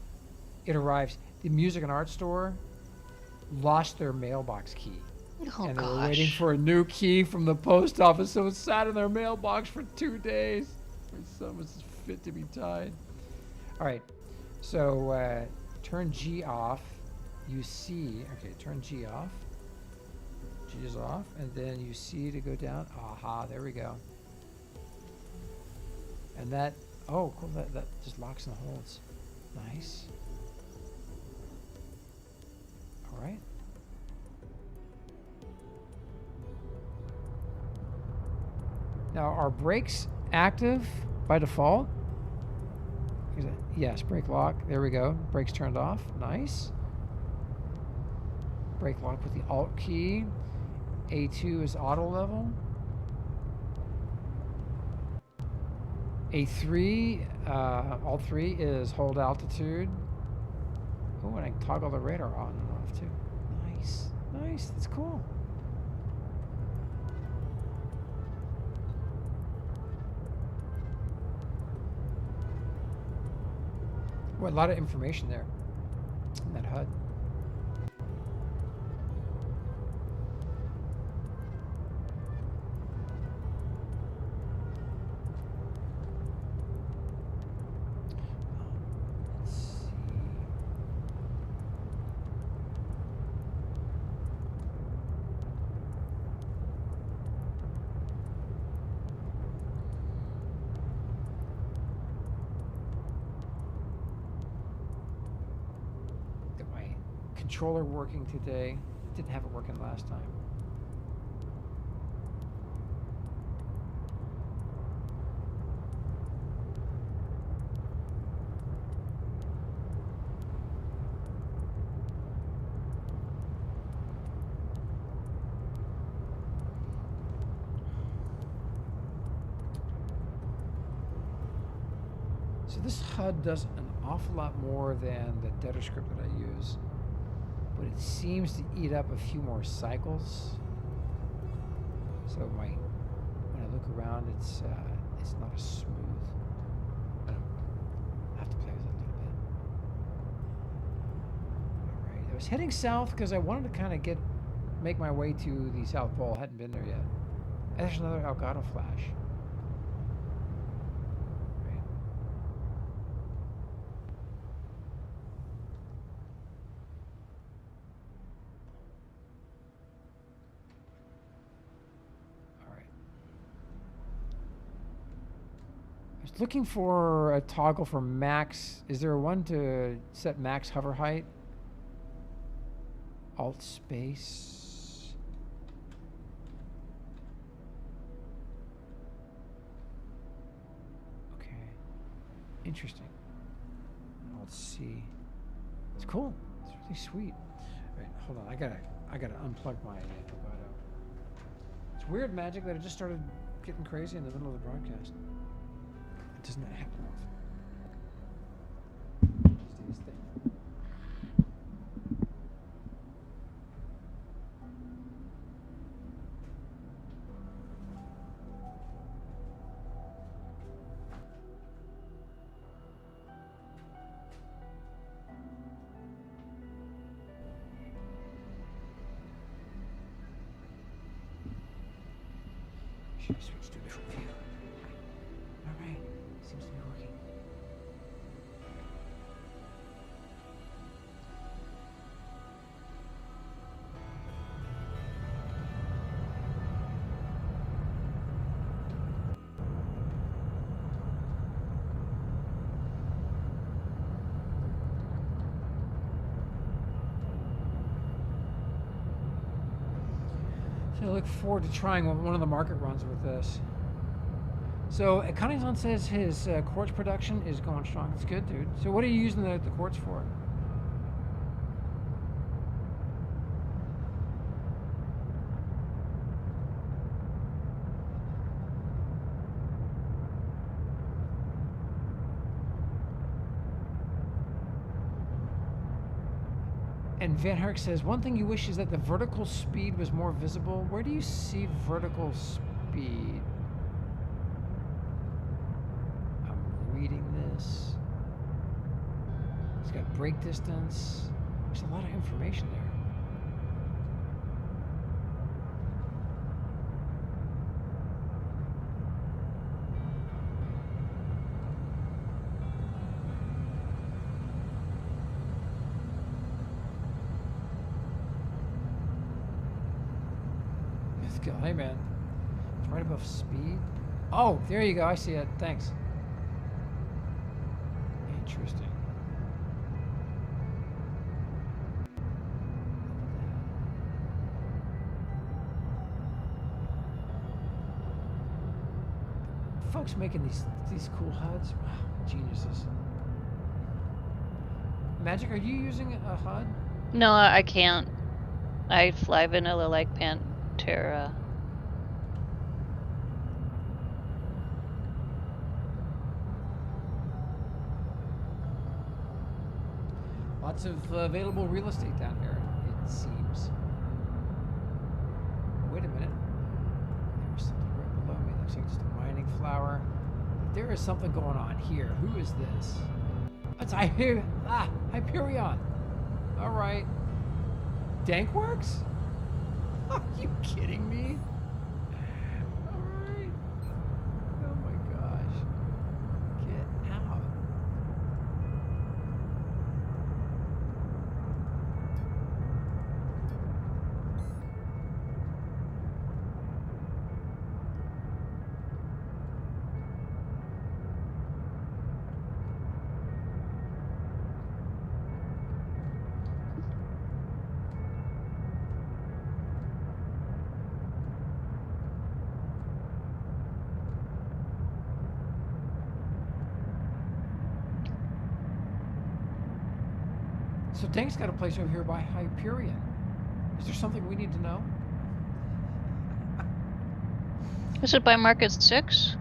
B: it arrives. The music and art store lost their mailbox key.
A: Oh,
B: and they
A: gosh.
B: were waiting for a new key from the post office, so it sat in their mailbox for 2 days. My son was fit to be tied. All right, so turn G off. You see, okay, turn G off. G is off, and then you see to go down. Aha, there we go. And that, oh, cool, that just locks and holds. Nice. All right. Now, are brakes active by default? Yes, brake lock. There we go. Brakes turned off. Nice. Brake lock with the Alt key. A2 is auto level. A3, Alt 3 is hold altitude. Oh, and I can toggle the radar on and off too. Nice, nice. That's cool. Boy, a lot of information there in that HUD. Let's see. Got my controller working today. Didn't have it working last time. So this HUD does an awful lot more than the Debtor script that I use, but it seems to eat up a few more cycles. So when I look around, it's not as smooth. I have to play with it a little bit. All right, that was was heading south because I wanted to kind of make my way to the South Pole. I hadn't been there yet. And there's another Elgato flash. Right. All right. I was looking for a toggle for max. Is there one to set max hover height? Alt space. Okay. Interesting. Alt C. It's cool. It's really sweet. All right, hold on. I gotta unplug my Elgato. It's weird, Magic, that it just started getting crazy in the middle of the broadcast. It does not happen often. Just do this thing. Should I switch to a different view? Alright, seems to be working. So I look forward to trying one of the market runs with this. So Cunnington says his quartz production is going strong. That's good, dude. So what are you using the quartz for? And Van Herk says, one thing you wish is that the vertical speed was more visible. Where do you see vertical speed? I'm reading this. It's got brake distance. There's a lot of information there. Hey man, it's right above speed. Oh, there you go. I see it. Thanks. Interesting. Folks making these cool HUDs. Wow, geniuses. Magic, are you using a HUD?
A: No, I can't. I fly vanilla like Pantera.
B: Lots of available real estate down here, it seems. Wait a minute. There's something right below me. Looks like just a mining flower. There is something going on here. Who is this? It's Hyperion. All right. Dankworks? Are you kidding me? All right. Oh my gosh. Get out. So Dank's got a place over here by Hyperion. Is there something we need to know?
A: Is it by Market 6?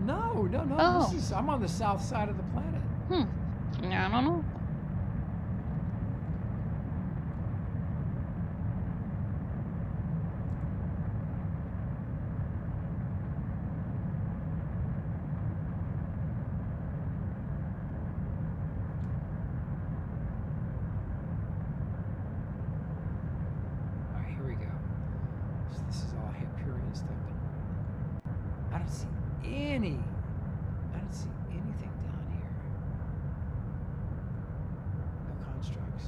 B: No.
A: Oh.
B: I'm on the south side of the planet.
A: I don't know.
B: any. I don't see anything down here. No constructs.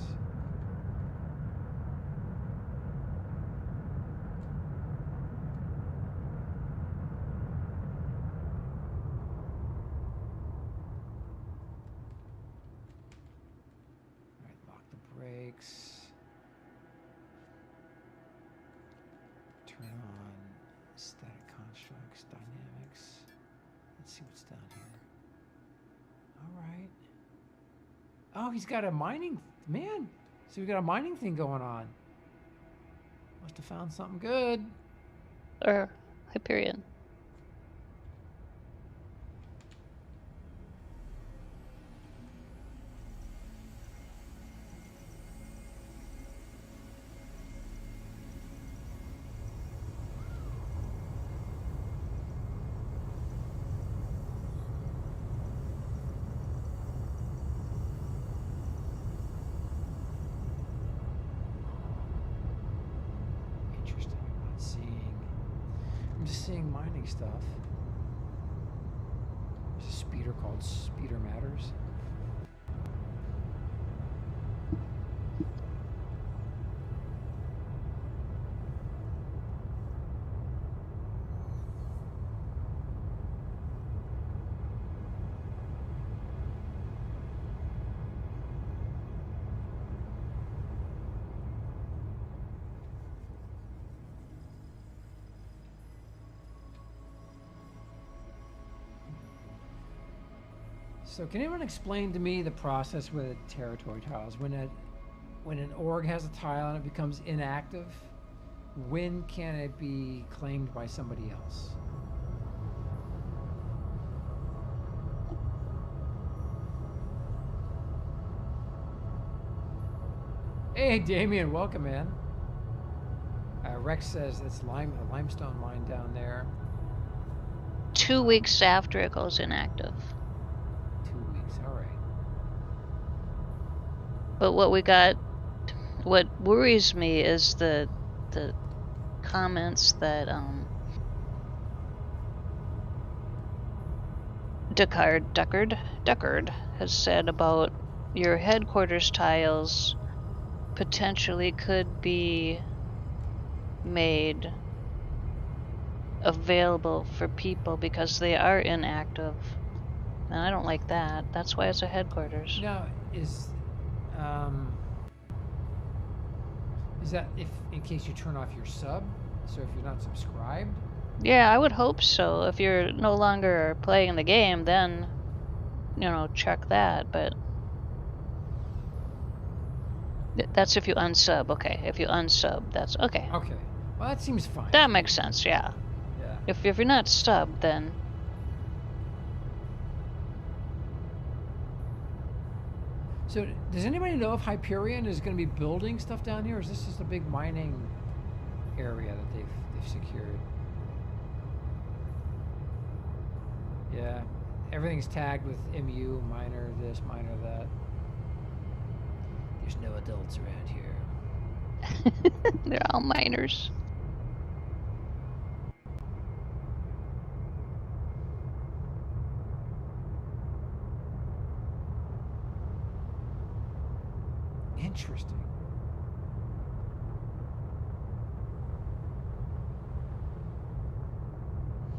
B: All right, lock the brakes. Turn on static constructs, dynamics. Let's see what's down here. All right. Oh, he's got a mining, man. So we got a mining thing going on. Must have found something good.
A: Or Hyperion.
B: Interesting. I'm just seeing mining stuff. There's a speeder called Speeder Matters. So can anyone explain to me the process with territory tiles? When an org has a tile and it becomes inactive, when can it be claimed by somebody else? Hey Damien, welcome man. Rex says it's a limestone mine down there.
A: 2 weeks after it goes inactive.
B: 2 weeks, all right.
A: But what worries me is the comments that Deckard has said about your headquarters tiles potentially could be made available for people because they are inactive. And I don't like that. That's why it's a headquarters.
B: Now, is that if in case you turn off your sub? So if you're not subscribed?
A: Yeah, I would hope so. If you're no longer playing the game, then, check that. But that's if you unsub. Okay, if you unsub, that's okay.
B: Okay. Well, that seems fine.
A: That makes sense, yeah.
B: Yeah.
A: If you're not subbed, then...
B: So, does anybody know if Hyperion is going to be building stuff down here, or is this just a big mining area that they've secured? Yeah. Everything's tagged with MU, miner this, miner that. There's no adults around here.
A: They're all minors.
B: Interesting.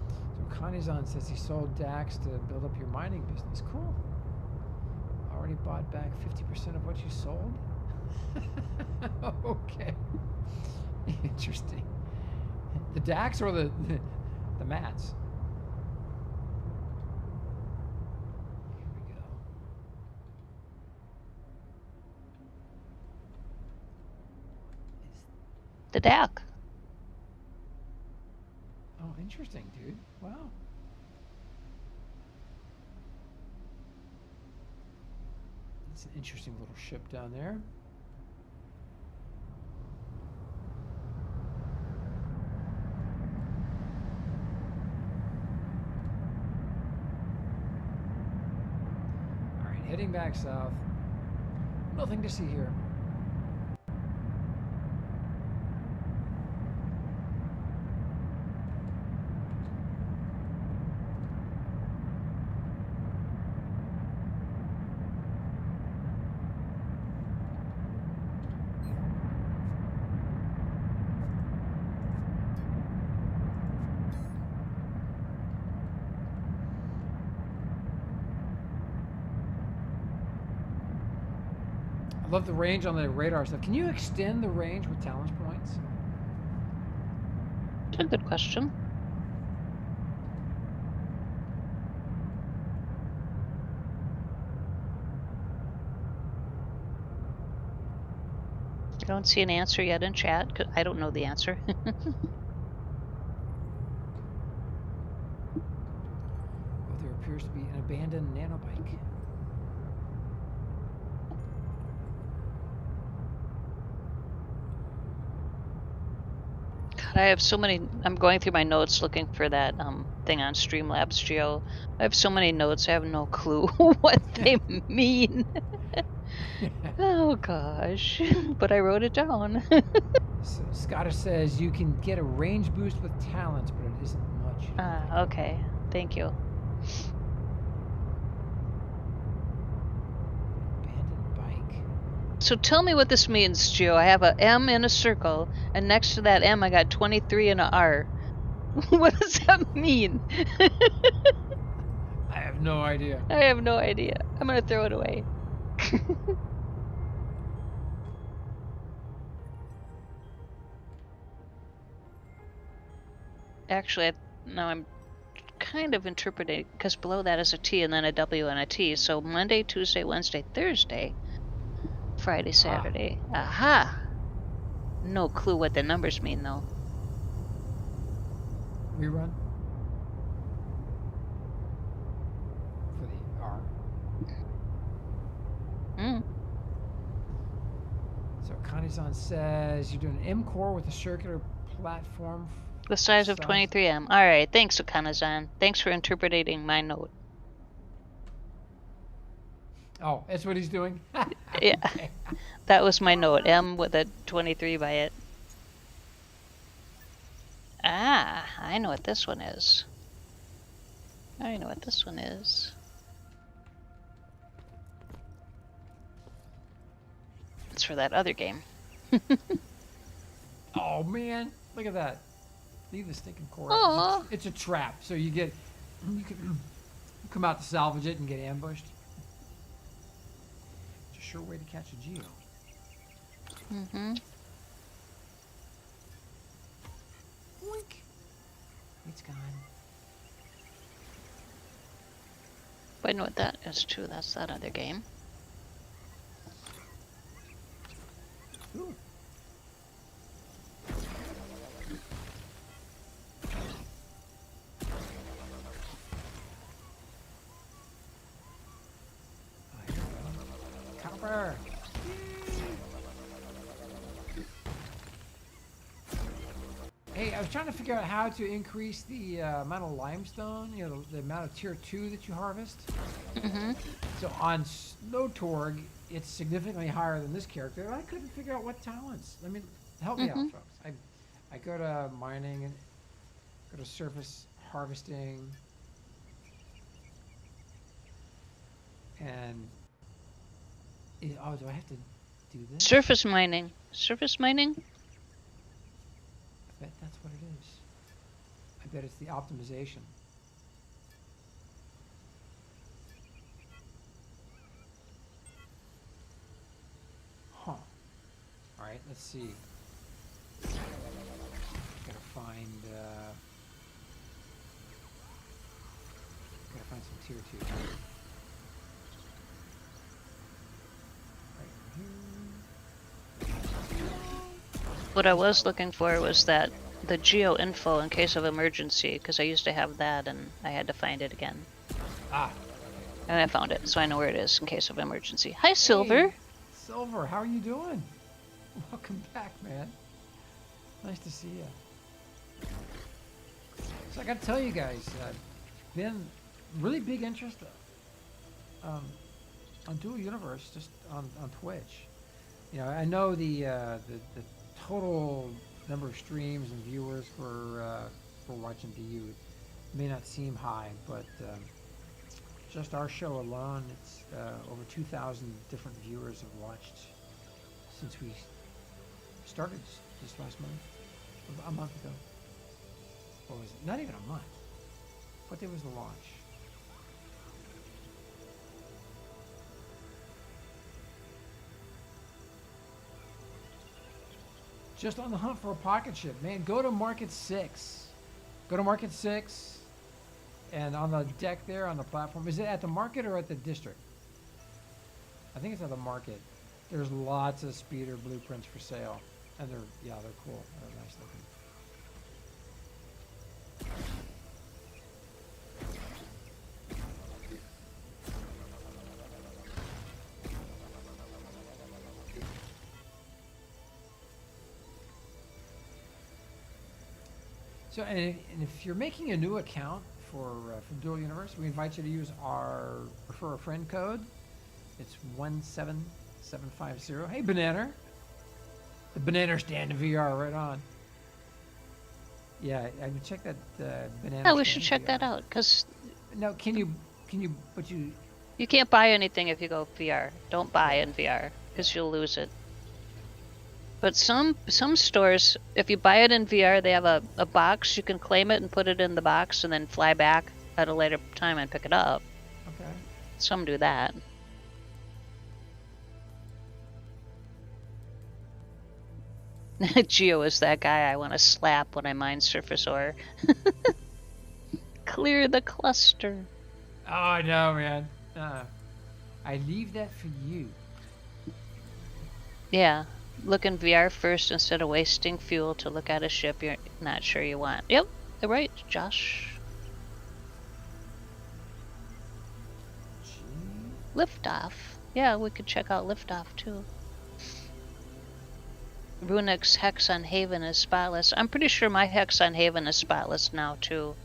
B: So Kanizan says he sold DAX to build up your mining business. Cool. Already bought back 50% of what you sold? Okay. Interesting. The DAX or the mats? Here we go.
A: The DAC.
B: Oh, interesting, dude. Wow. That's an interesting little ship down there. All right, heading back south. Nothing to see here. Love the range on the radar stuff. Can you extend the range with talent points?
A: That's a good question. I don't see an answer yet in chat. 'Cause I don't know the answer.
B: Oh, there appears to be an abandoned nanobike.
A: God, I have so many. I'm going through my notes looking for that thing on Streamlabs Geo. I have so many notes. I have no clue what they mean. Oh gosh, but I wrote it down.
B: So Scottish says you can get a range boost with talents, but it isn't much.
A: Okay. Thank you.
B: Abandoned bike.
A: So tell me what this means, Gio. I have a M in a circle, and next to that M I got 23 and a R. What does that mean?
B: I have no idea.
A: I have no idea. I'm gonna throw it away. Actually, now I'm kind of interpreting, because below that is a T and then a W and a T. So Monday, Tuesday, Wednesday, Thursday, Friday, Saturday. Aha! No clue what the numbers mean, though.
B: Rerun? For the R. So Kanizan says you're doing an M core with a circular platform.
A: The size of 23M. All right, thanks, Okana-san. Thanks for interpreting my note.
B: Oh, that's what he's doing?
A: Yeah,
B: Okay.
A: that was my note. M with a 23 by it. Ah, I know what this one is. I know what this one is. It's for that other game.
B: Oh, man. Look at that. Leave the stinking core.
A: Aw.
B: It's a trap. So you can come out to salvage it and get ambushed. It's a sure way to catch a Geo.
A: Mm-hmm.
B: Boink. It's gone.
A: I know what that is too. That's that other game.
B: Ooh. Copper. Hey, I was trying to figure out how to increase the amount of limestone, you know, the amount of tier 2 that you harvest.
A: Mm-hmm.
B: So on Snowtorg, it's significantly higher than this character. And I couldn't figure out what talents. I mean, help me out, folks. I go to mining and go to surface harvesting, and oh, do I have to do this?
A: Surface mining. Surface mining?
B: I bet that's what it is. I bet it's the optimization. Huh. All right, let's see. Gotta find some tier 2. Right here.
A: What I was looking for was that the geo info in case of emergency, because I used to have that and I had to find it again.
B: Ah.
A: And I found it, so I know where it is in case of emergency. Hi, Silver.
B: Hey, Silver, how are you doing? Welcome back, man. Nice to see you. So I gotta tell you guys, been really big interest on Dual Universe, just on Twitch. You know, I know the total number of streams and viewers for watching DU may not seem high, but just our show alone, it's over 2,000 different viewers have watched since we started just last month, a month ago. What was it? Not even a month. What day was the launch? Just on the hunt for a pocket chip, man. Go to Market 6. Go to Market 6, and on the deck there on the platform. Is it at the market or at the district? I think it's at the market. There's lots of speeder blueprints for sale, and they're cool. They're nice looking. So, and if you're making a new account for Dual Universe, we invite you to use our refer a friend code. It's 17750. Hey, Banana. The Banana stand in VR, right on. Yeah, I would check that Banana.
A: Yeah, we should check that out, because
B: No, can you? But you.
A: you can't buy anything if you go VR. Don't buy in VR, because you'll lose it. But some stores, if you buy it in VR, they have a box. You can claim it and put it in the box and then fly back at a later time and pick it up.
B: Okay.
A: Some do that. Geo is that guy I want to slap when I mine surface ore. Clear the cluster.
B: Oh, I know, man. I leave that for you.
A: Yeah. Look in VR first instead of wasting fuel to look at a ship you're not sure you want. Yep, you're right, Josh. Liftoff. Yeah, we could check out Liftoff too. Runix Hex on Haven is spotless. I'm pretty sure my Hex on Haven is spotless now too.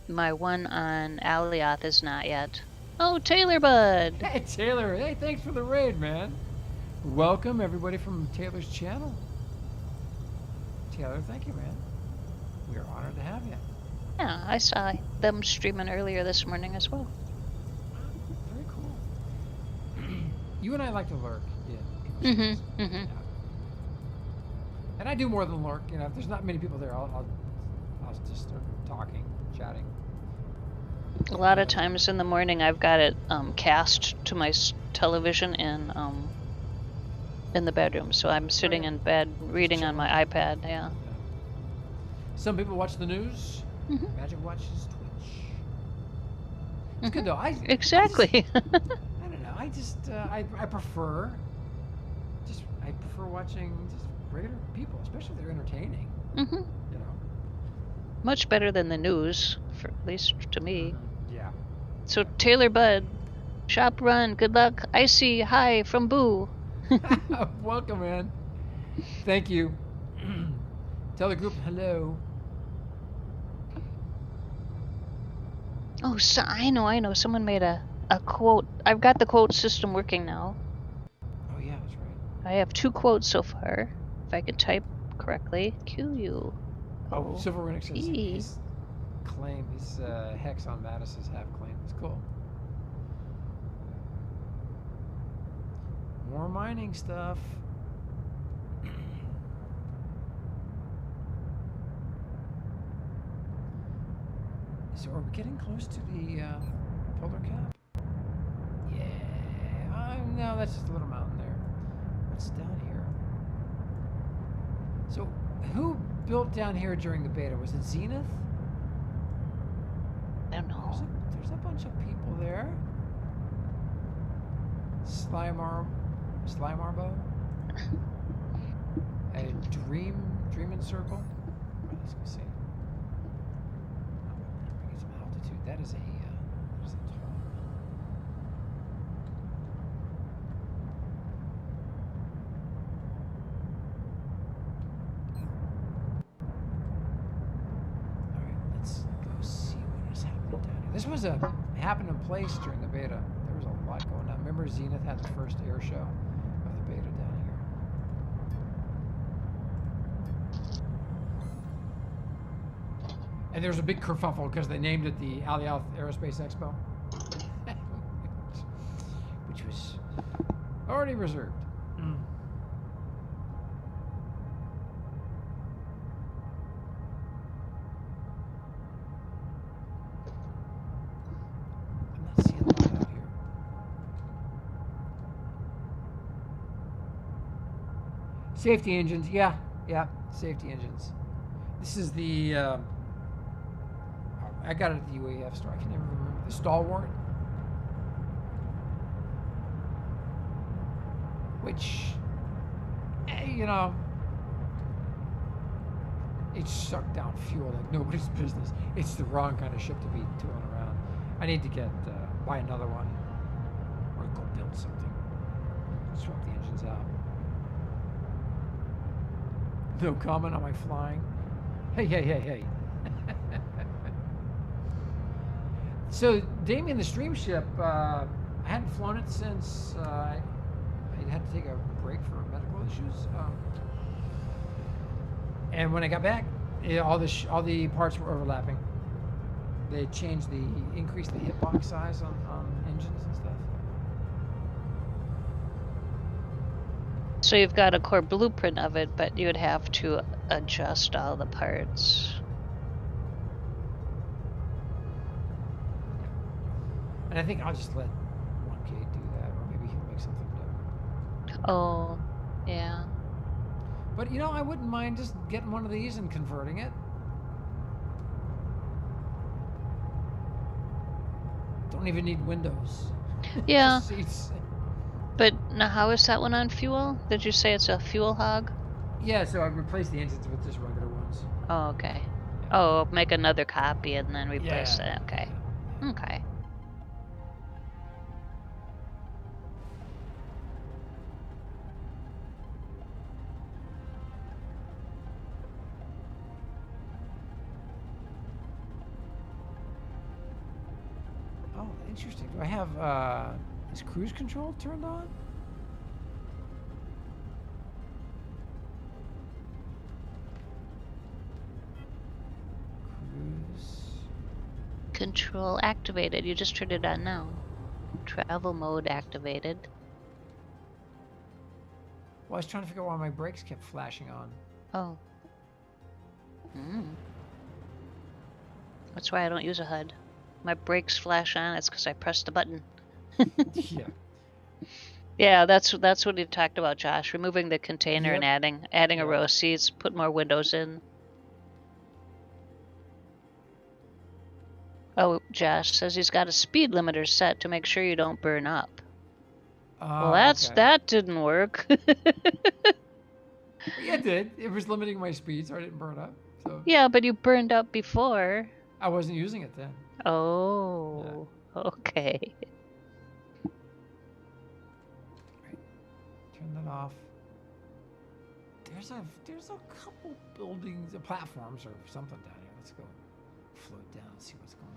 A: My one on Alioth is not yet. Oh, Taylor Bud!
B: Hey, Taylor. Hey, thanks for the raid, man. Welcome, everybody from Taylor's channel. Taylor, thank you, man. We are honored to have you.
A: Yeah, I saw them streaming earlier this morning as well.
B: Very cool. You and I like to lurk. Yeah.
A: Mm-hmm.
B: And I do more than lurk. You know, if there's not many people there, I'll just start talking, chatting.
A: A lot of times in the morning, I've got it cast to my television in the bedroom, so I'm sitting in bed reading on my iPad. Yeah.
B: Some people watch the news. Magic watches Twitch. It's good though.
A: Exactly.
B: I don't know. I just I prefer watching just regular people, especially if they're entertaining. You know.
A: Much better than the news, for at least to me.
B: Yeah.
A: So Taylor Bud, shop run. Good luck. Icy hi from Boo.
B: Welcome, man. Thank you. Tell the group hello.
A: Oh, so I know. Someone made a quote. I've got the quote system working now.
B: Oh yeah, that's right.
A: I have 2 quotes so far. If I could type correctly. QU.
B: Oh, Silver Runix says his claim, his Hex on Mattis's half claim. It's cool. More mining stuff. So are we getting close to the polar cap? Yeah. No, that's just a little mountain there. What's down here? So who built down here during the beta? Was it Zenith?
A: I don't know.
B: There's a bunch of people there. Slimarbo. A Dreamin' Circle. Let's go see. Get some altitude. That is a tall. All right, let's go see what is happening down here. This was a happening place during the beta. There was a lot going on. Remember, Zenith had the first air show of the beta down here. And there was a big kerfuffle because they named it the Alioth Aerospace Expo, which was already reserved. I'm not seeing a lot out here. Safety engines, yeah, safety engines. This is the, I got it at the UAF store. I can never remember. The Stalwart. Which, you know, it sucked down fuel like nobody's business. It's the wrong kind of ship to be tooling around. I need to get, buy another one. Or go build something. Swap the engines out. No comment on my flying. Hey. So, Damien, the stream ship, I hadn't flown it since I had to take a break for medical issues. And when I got back, all the parts were overlapping. They increased the hitbox size on engines and stuff.
A: So you've got a core blueprint of it, but you would have to adjust all the parts.
B: And I think I'll just let 1K do that, or maybe he'll make something new.
A: Oh, yeah.
B: But you know, I wouldn't mind just getting one of these and converting it. Don't even need windows.
A: Yeah.
B: Seats.
A: But now, how is that one on fuel? Did you say it's a fuel hog?
B: Yeah, so I replaced the engines with just regular ones.
A: Oh, okay. Oh, make another copy and then replace it. Okay.
B: Yeah.
A: Okay.
B: Oh, interesting. Do I have is cruise control turned on? Cruise
A: Control activated. You just turned it on now. Travel mode activated.
B: Well, I was trying to figure out why my brakes kept flashing on.
A: Oh. That's why I don't use a HUD. My brakes flash on. It's because I pressed the button.
B: Yeah.
A: Yeah, that's what you talked about, Josh. Removing the container
B: Yep.
A: and adding a
B: Yep.
A: row of seats, put more windows in. Oh, Josh says he's got a speed limiter set to make sure you don't burn up. Well,
B: Okay.
A: that didn't work.
B: Yeah, it did. It was limiting my speed, so I didn't burn up. So
A: Yeah, but you burned up before.
B: I wasn't using it then.
A: Oh, okay.
B: Turn that off. There's a couple buildings, platforms or something down here. Let's go float down and see what's going on.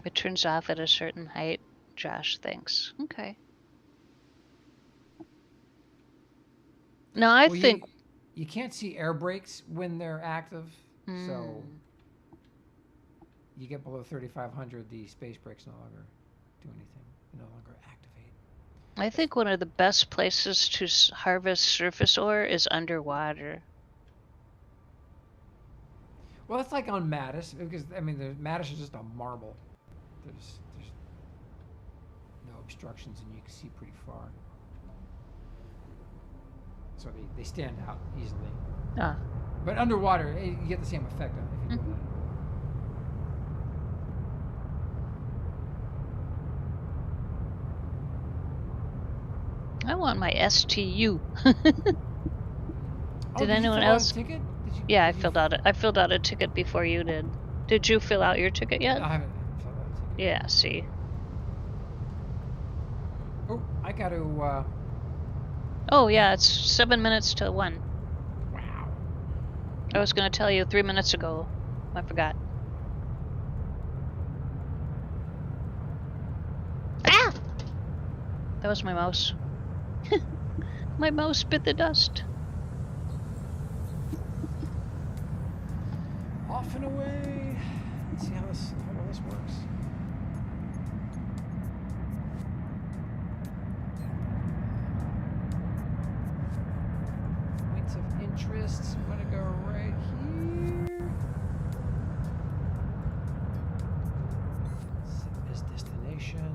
A: It turns off at a certain height, Josh thinks. Okay. No, I
B: Well,
A: think...
B: you can't see air brakes when they're active, so you get below 3,500, the space brakes no longer do anything. They no longer activate.
A: I think one of the best places to harvest surface ore is underwater.
B: Well, it's like on Mattis, because I mean, Mattis is just a marble. There's no obstructions, and you can see pretty far. So they stand out easily.
A: Ah.
B: But underwater, you get the same effect on it if you do that.
A: I want my STU. Did
B: You
A: anyone
B: fill out a
A: else?
B: ticket?
A: Yeah, I filled out a ticket before you did. Did you fill out your ticket yet?
B: I haven't filled out a ticket.
A: Yeah, see.
B: Oh, I got to.
A: Oh, yeah, it's 7 minutes to 1.
B: Wow.
A: I was going to tell you 3 minutes ago. I forgot. Ah! That was my mouse. My mouse bit the dust.
B: Off and away. Let's see how all this works. Points of interest. I'm gonna go right here. Set this destination.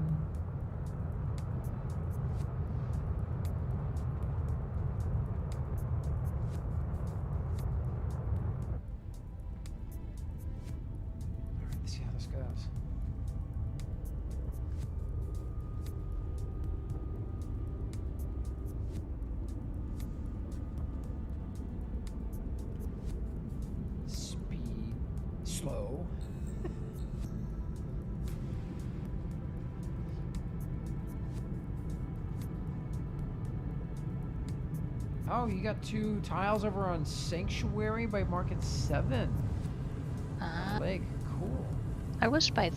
B: slow. Oh, you got 2 tiles over on Sanctuary by Market 7. Lake, cool.
A: I was by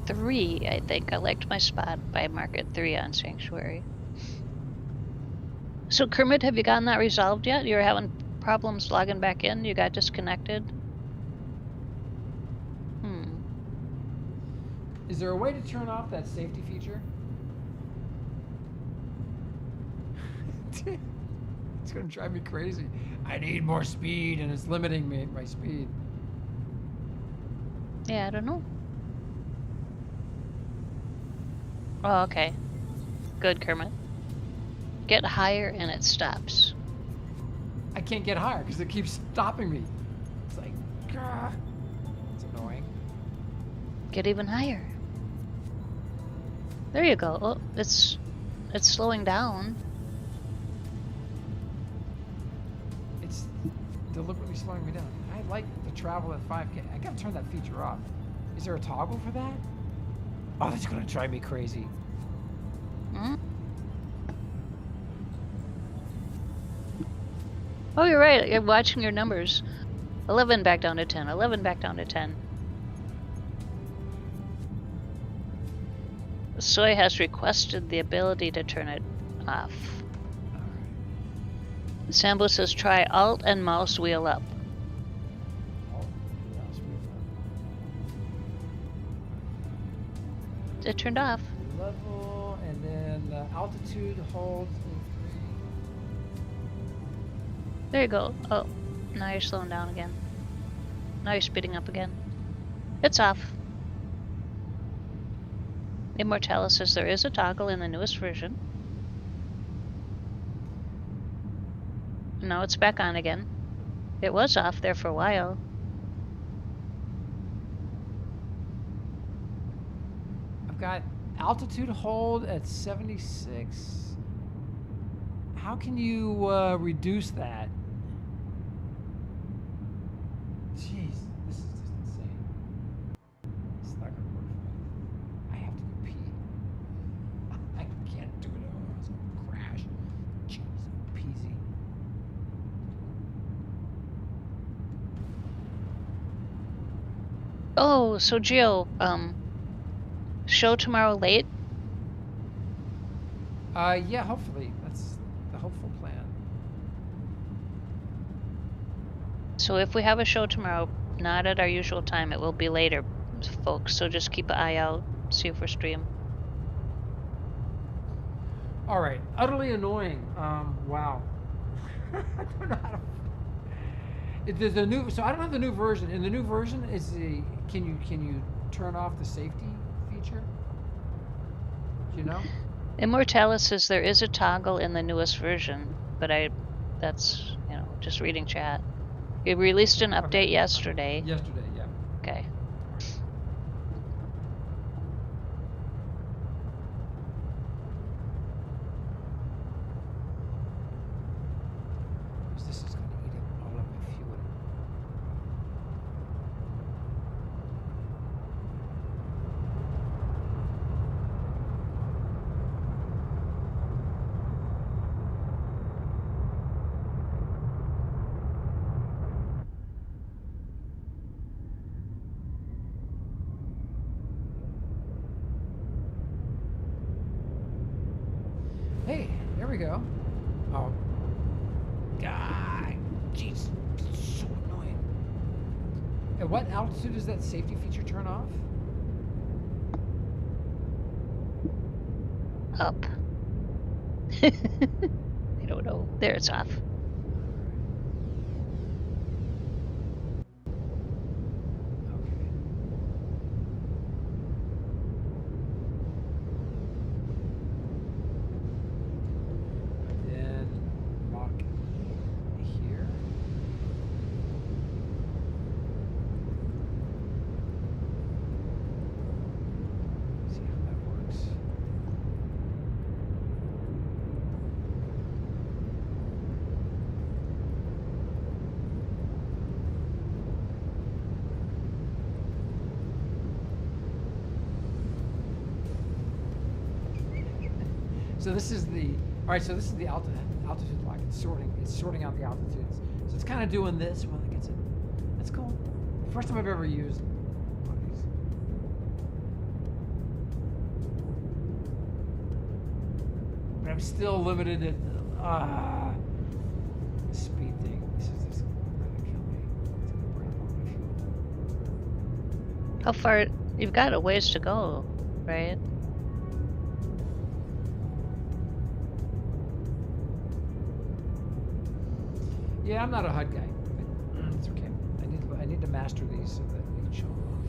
A: 3, I think. I liked my spot by Market 3 on Sanctuary. So Kermit, have you gotten that resolved yet? You're having problems logging back in? You got disconnected?
B: Is there a way to turn off that safety feature? It's gonna drive me crazy. I need more speed, and it's limiting me my speed.
A: Yeah, I don't know. Oh, okay. Good, Kermit. Get higher and it stops.
B: I can't get higher because it keeps stopping me. It's like, gah. It's annoying.
A: Get even higher. There you go. Oh, it's slowing down.
B: It's deliberately slowing me down. I like to travel at 5K. I gotta turn that feature off. Is there a toggle for that? Oh, that's gonna drive me crazy.
A: Oh, you're right. You're watching your numbers. 11 back down to 10. 11 back down to 10. Soy has requested the ability to turn it off. Sambo says try Alt and mouse wheel up. It turned off.
B: Level, and then altitude, hold.
A: There you go. Oh, now you're slowing down again. Now you're speeding up again. It's off. Immortalis says there is a toggle in the newest version. Now it's back on again. It was off there for a while.
B: I've got altitude hold at 76. How can you reduce that? Jeez, this is just insane. It's not gonna work for me. I have to go pee. I can't do it. Oh, it's gonna crash. Jeez, peasy.
A: Oh, so Gio, show tomorrow late?
B: Yeah, hopefully. That's the hopeful plan.
A: So if we have a show tomorrow, not at our usual time, it will be later, folks. So just keep an eye out, see if we're stream.
B: All right, utterly annoying. Wow. I don't know how to. There's a new, so I don't have the new version. In the new version, is the can you turn off the safety feature? Do you know?
A: Immortalis says there is a toggle in the newest version, but that's just reading chat. You released an update yesterday.
B: Yesterday, yeah.
A: Okay.
B: This is going to eat up all of my fuel. Hey, there we go. Oh. God, jeez, it's so annoying. At what altitude does that safety feature turn off?
A: Up. I don't know. There, it's off.
B: So this is the, all right, so this is the altitude lock. It's sorting out the altitudes. So it's kind of doing this when it gets it. That's cool. First time I've ever used one of these. But I'm still limited at, speed thing. This is gonna kill me. It's gonna burn all my fuel.
A: How far? You've got a ways to go, right?
B: Yeah, I'm not a HUD guy. But it's okay. I need to master these so that we can show them off.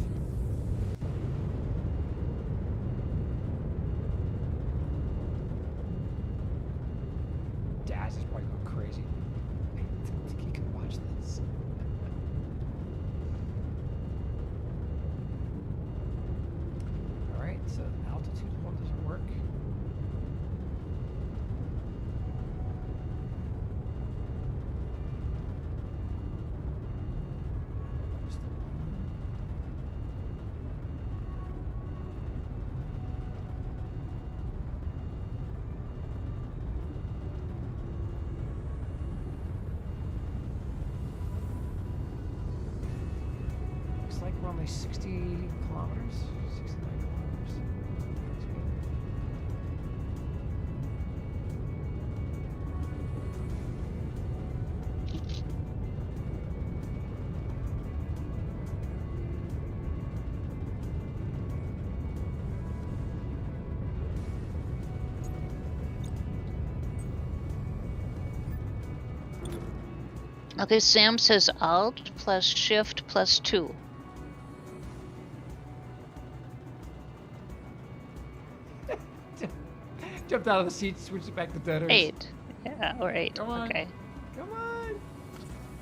B: Daz is probably going crazy. He can watch this. All right, so altitude one doesn't work. Looks like we're only 60 kilometers, 69 kilometers.
A: Okay, Sam says Alt plus Shift plus 2.
B: Jumped out of the seat, switched it back to deaders.
A: 8. Yeah, or 8.
B: Come on.
A: Okay.
B: Come on!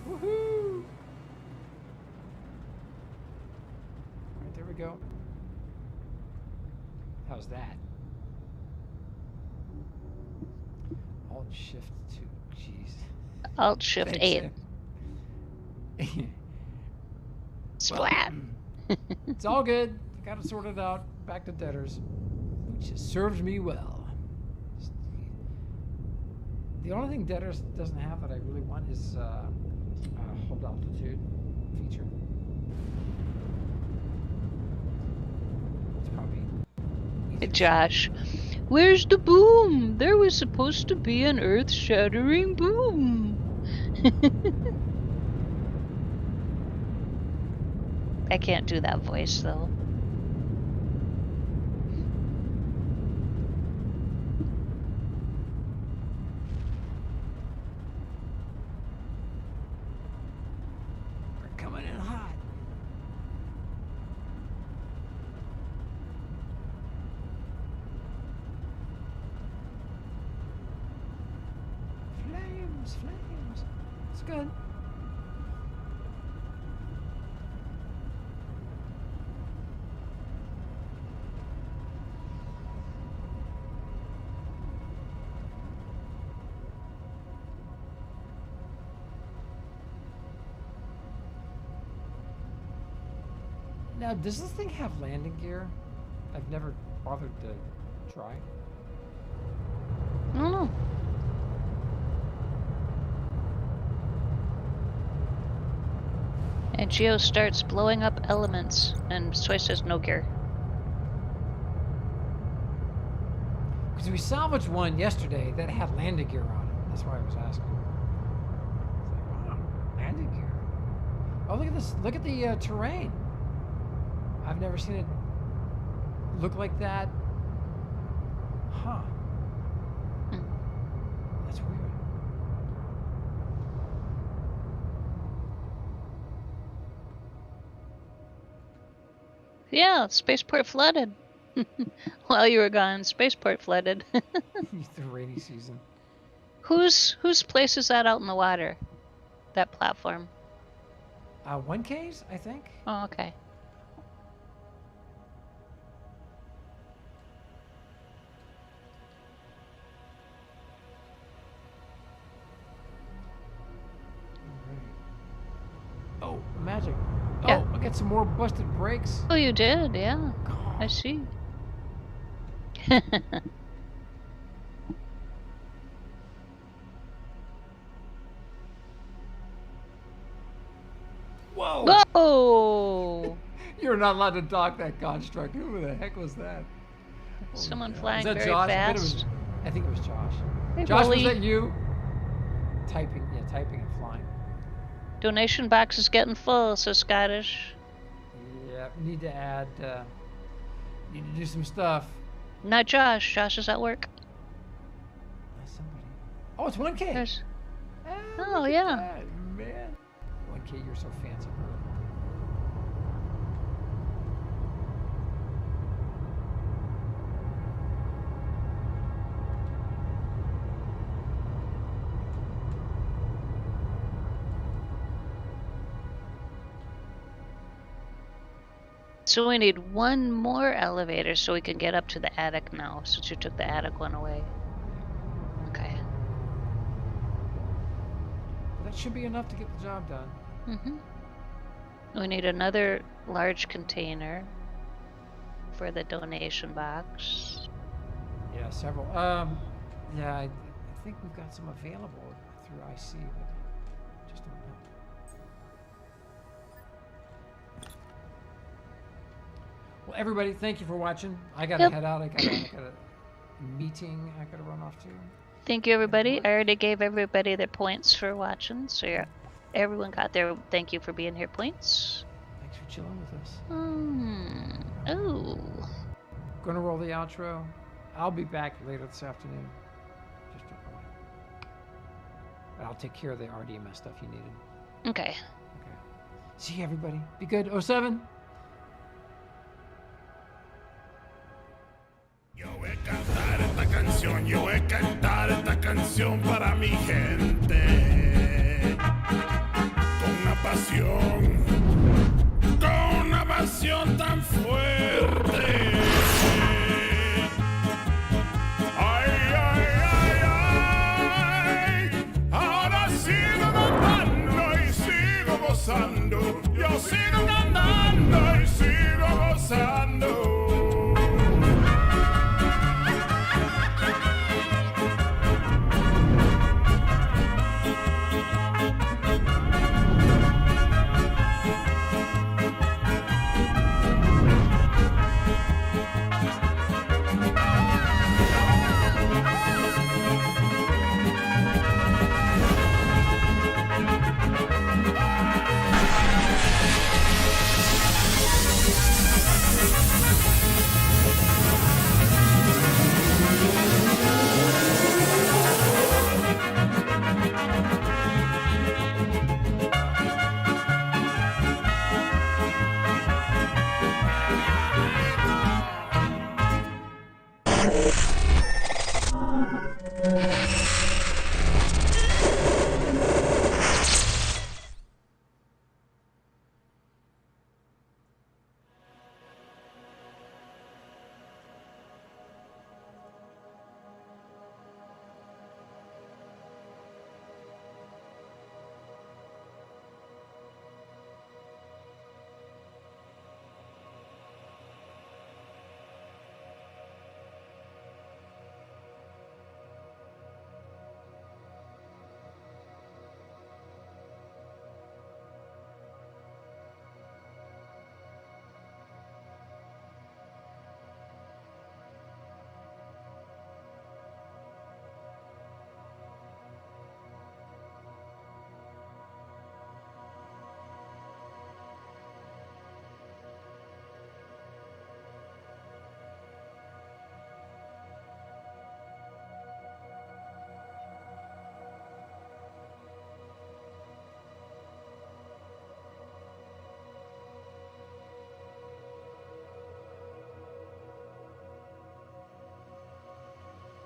B: Woohoo! Alright, there we go. How's that? Alt Shift 2. Jeez.
A: Alt Shift
B: Thanks,
A: 8.
B: Sam.
A: Splat.
B: It's all good. Got it sorted out. Back to deaders, which has served me well. The only thing deaders doesn't have that I really want is hold altitude feature. It's probably
A: Hey, Josh, where's the boom? There was supposed to be an earth-shattering boom. I can't do that voice, though.
B: We're coming in hot. Flames, flames. It's good. Now, does this thing have landing gear? I've never bothered to try.
A: I don't know. And Geo starts blowing up elements, and Soy says no gear.
B: Because we salvaged one yesterday that had landing gear on it. That's why I was asking. It's like, wow, landing gear. Oh, look at this. Look at the terrain. I've never seen it look like that. Huh. That's weird.
A: Yeah, spaceport flooded. While you were gone, spaceport flooded.
B: The rainy season.
A: Whose place is that out in the water? That platform?
B: 1Ks, I think.
A: Oh, okay.
B: Oh, magic.
A: Yeah.
B: Oh, I got some more busted brakes.
A: Oh, you did, yeah.
B: God.
A: I see. Oh,
B: You're not allowed to dock that construct. Who the heck was that?
A: someone
B: God.
A: flying
B: Was that
A: very
B: Josh?
A: fast.
B: I think it was Josh.
A: Hey,
B: Josh,
A: Wally.
B: was that you? Typing and flying.
A: Donation box is getting full, so Scottish.
B: Yeah, we need to add. Need to do some stuff.
A: Not Josh. Josh is at work.
B: Somebody. Oh, it's 1K.
A: There's...
B: Ah,
A: Oh,
B: look at
A: yeah.
B: that, man. 1K, you're so fancy.
A: So we need one more elevator so we can get up to the attic now, since you took the attic one away. Okay.
B: That should be enough to get the job done.
A: We need another large container for the donation box.
B: Yeah, several. Yeah, I think we've got some available through IC, but just don't know. Well, everybody, thank you for watching. I gotta head out. I got a meeting I gotta run off to.
A: Thank you, everybody. I already gave everybody their points for watching, so everyone got their thank you for being here points.
B: Thanks for chilling with us.
A: Oh.
B: Gonna roll the outro. I'll be back later this afternoon. Just I'll take care of the RDMS stuff you needed.
A: Okay.
B: See you, everybody. Be good. 07.
C: Yo voy a cantar esta canción, yo voy a cantar esta canción para mi gente. Con una pasión tan fuerte. Ay, ay, ay, ay, ahora sigo cantando y sigo gozando, yo sigo cantando y sigo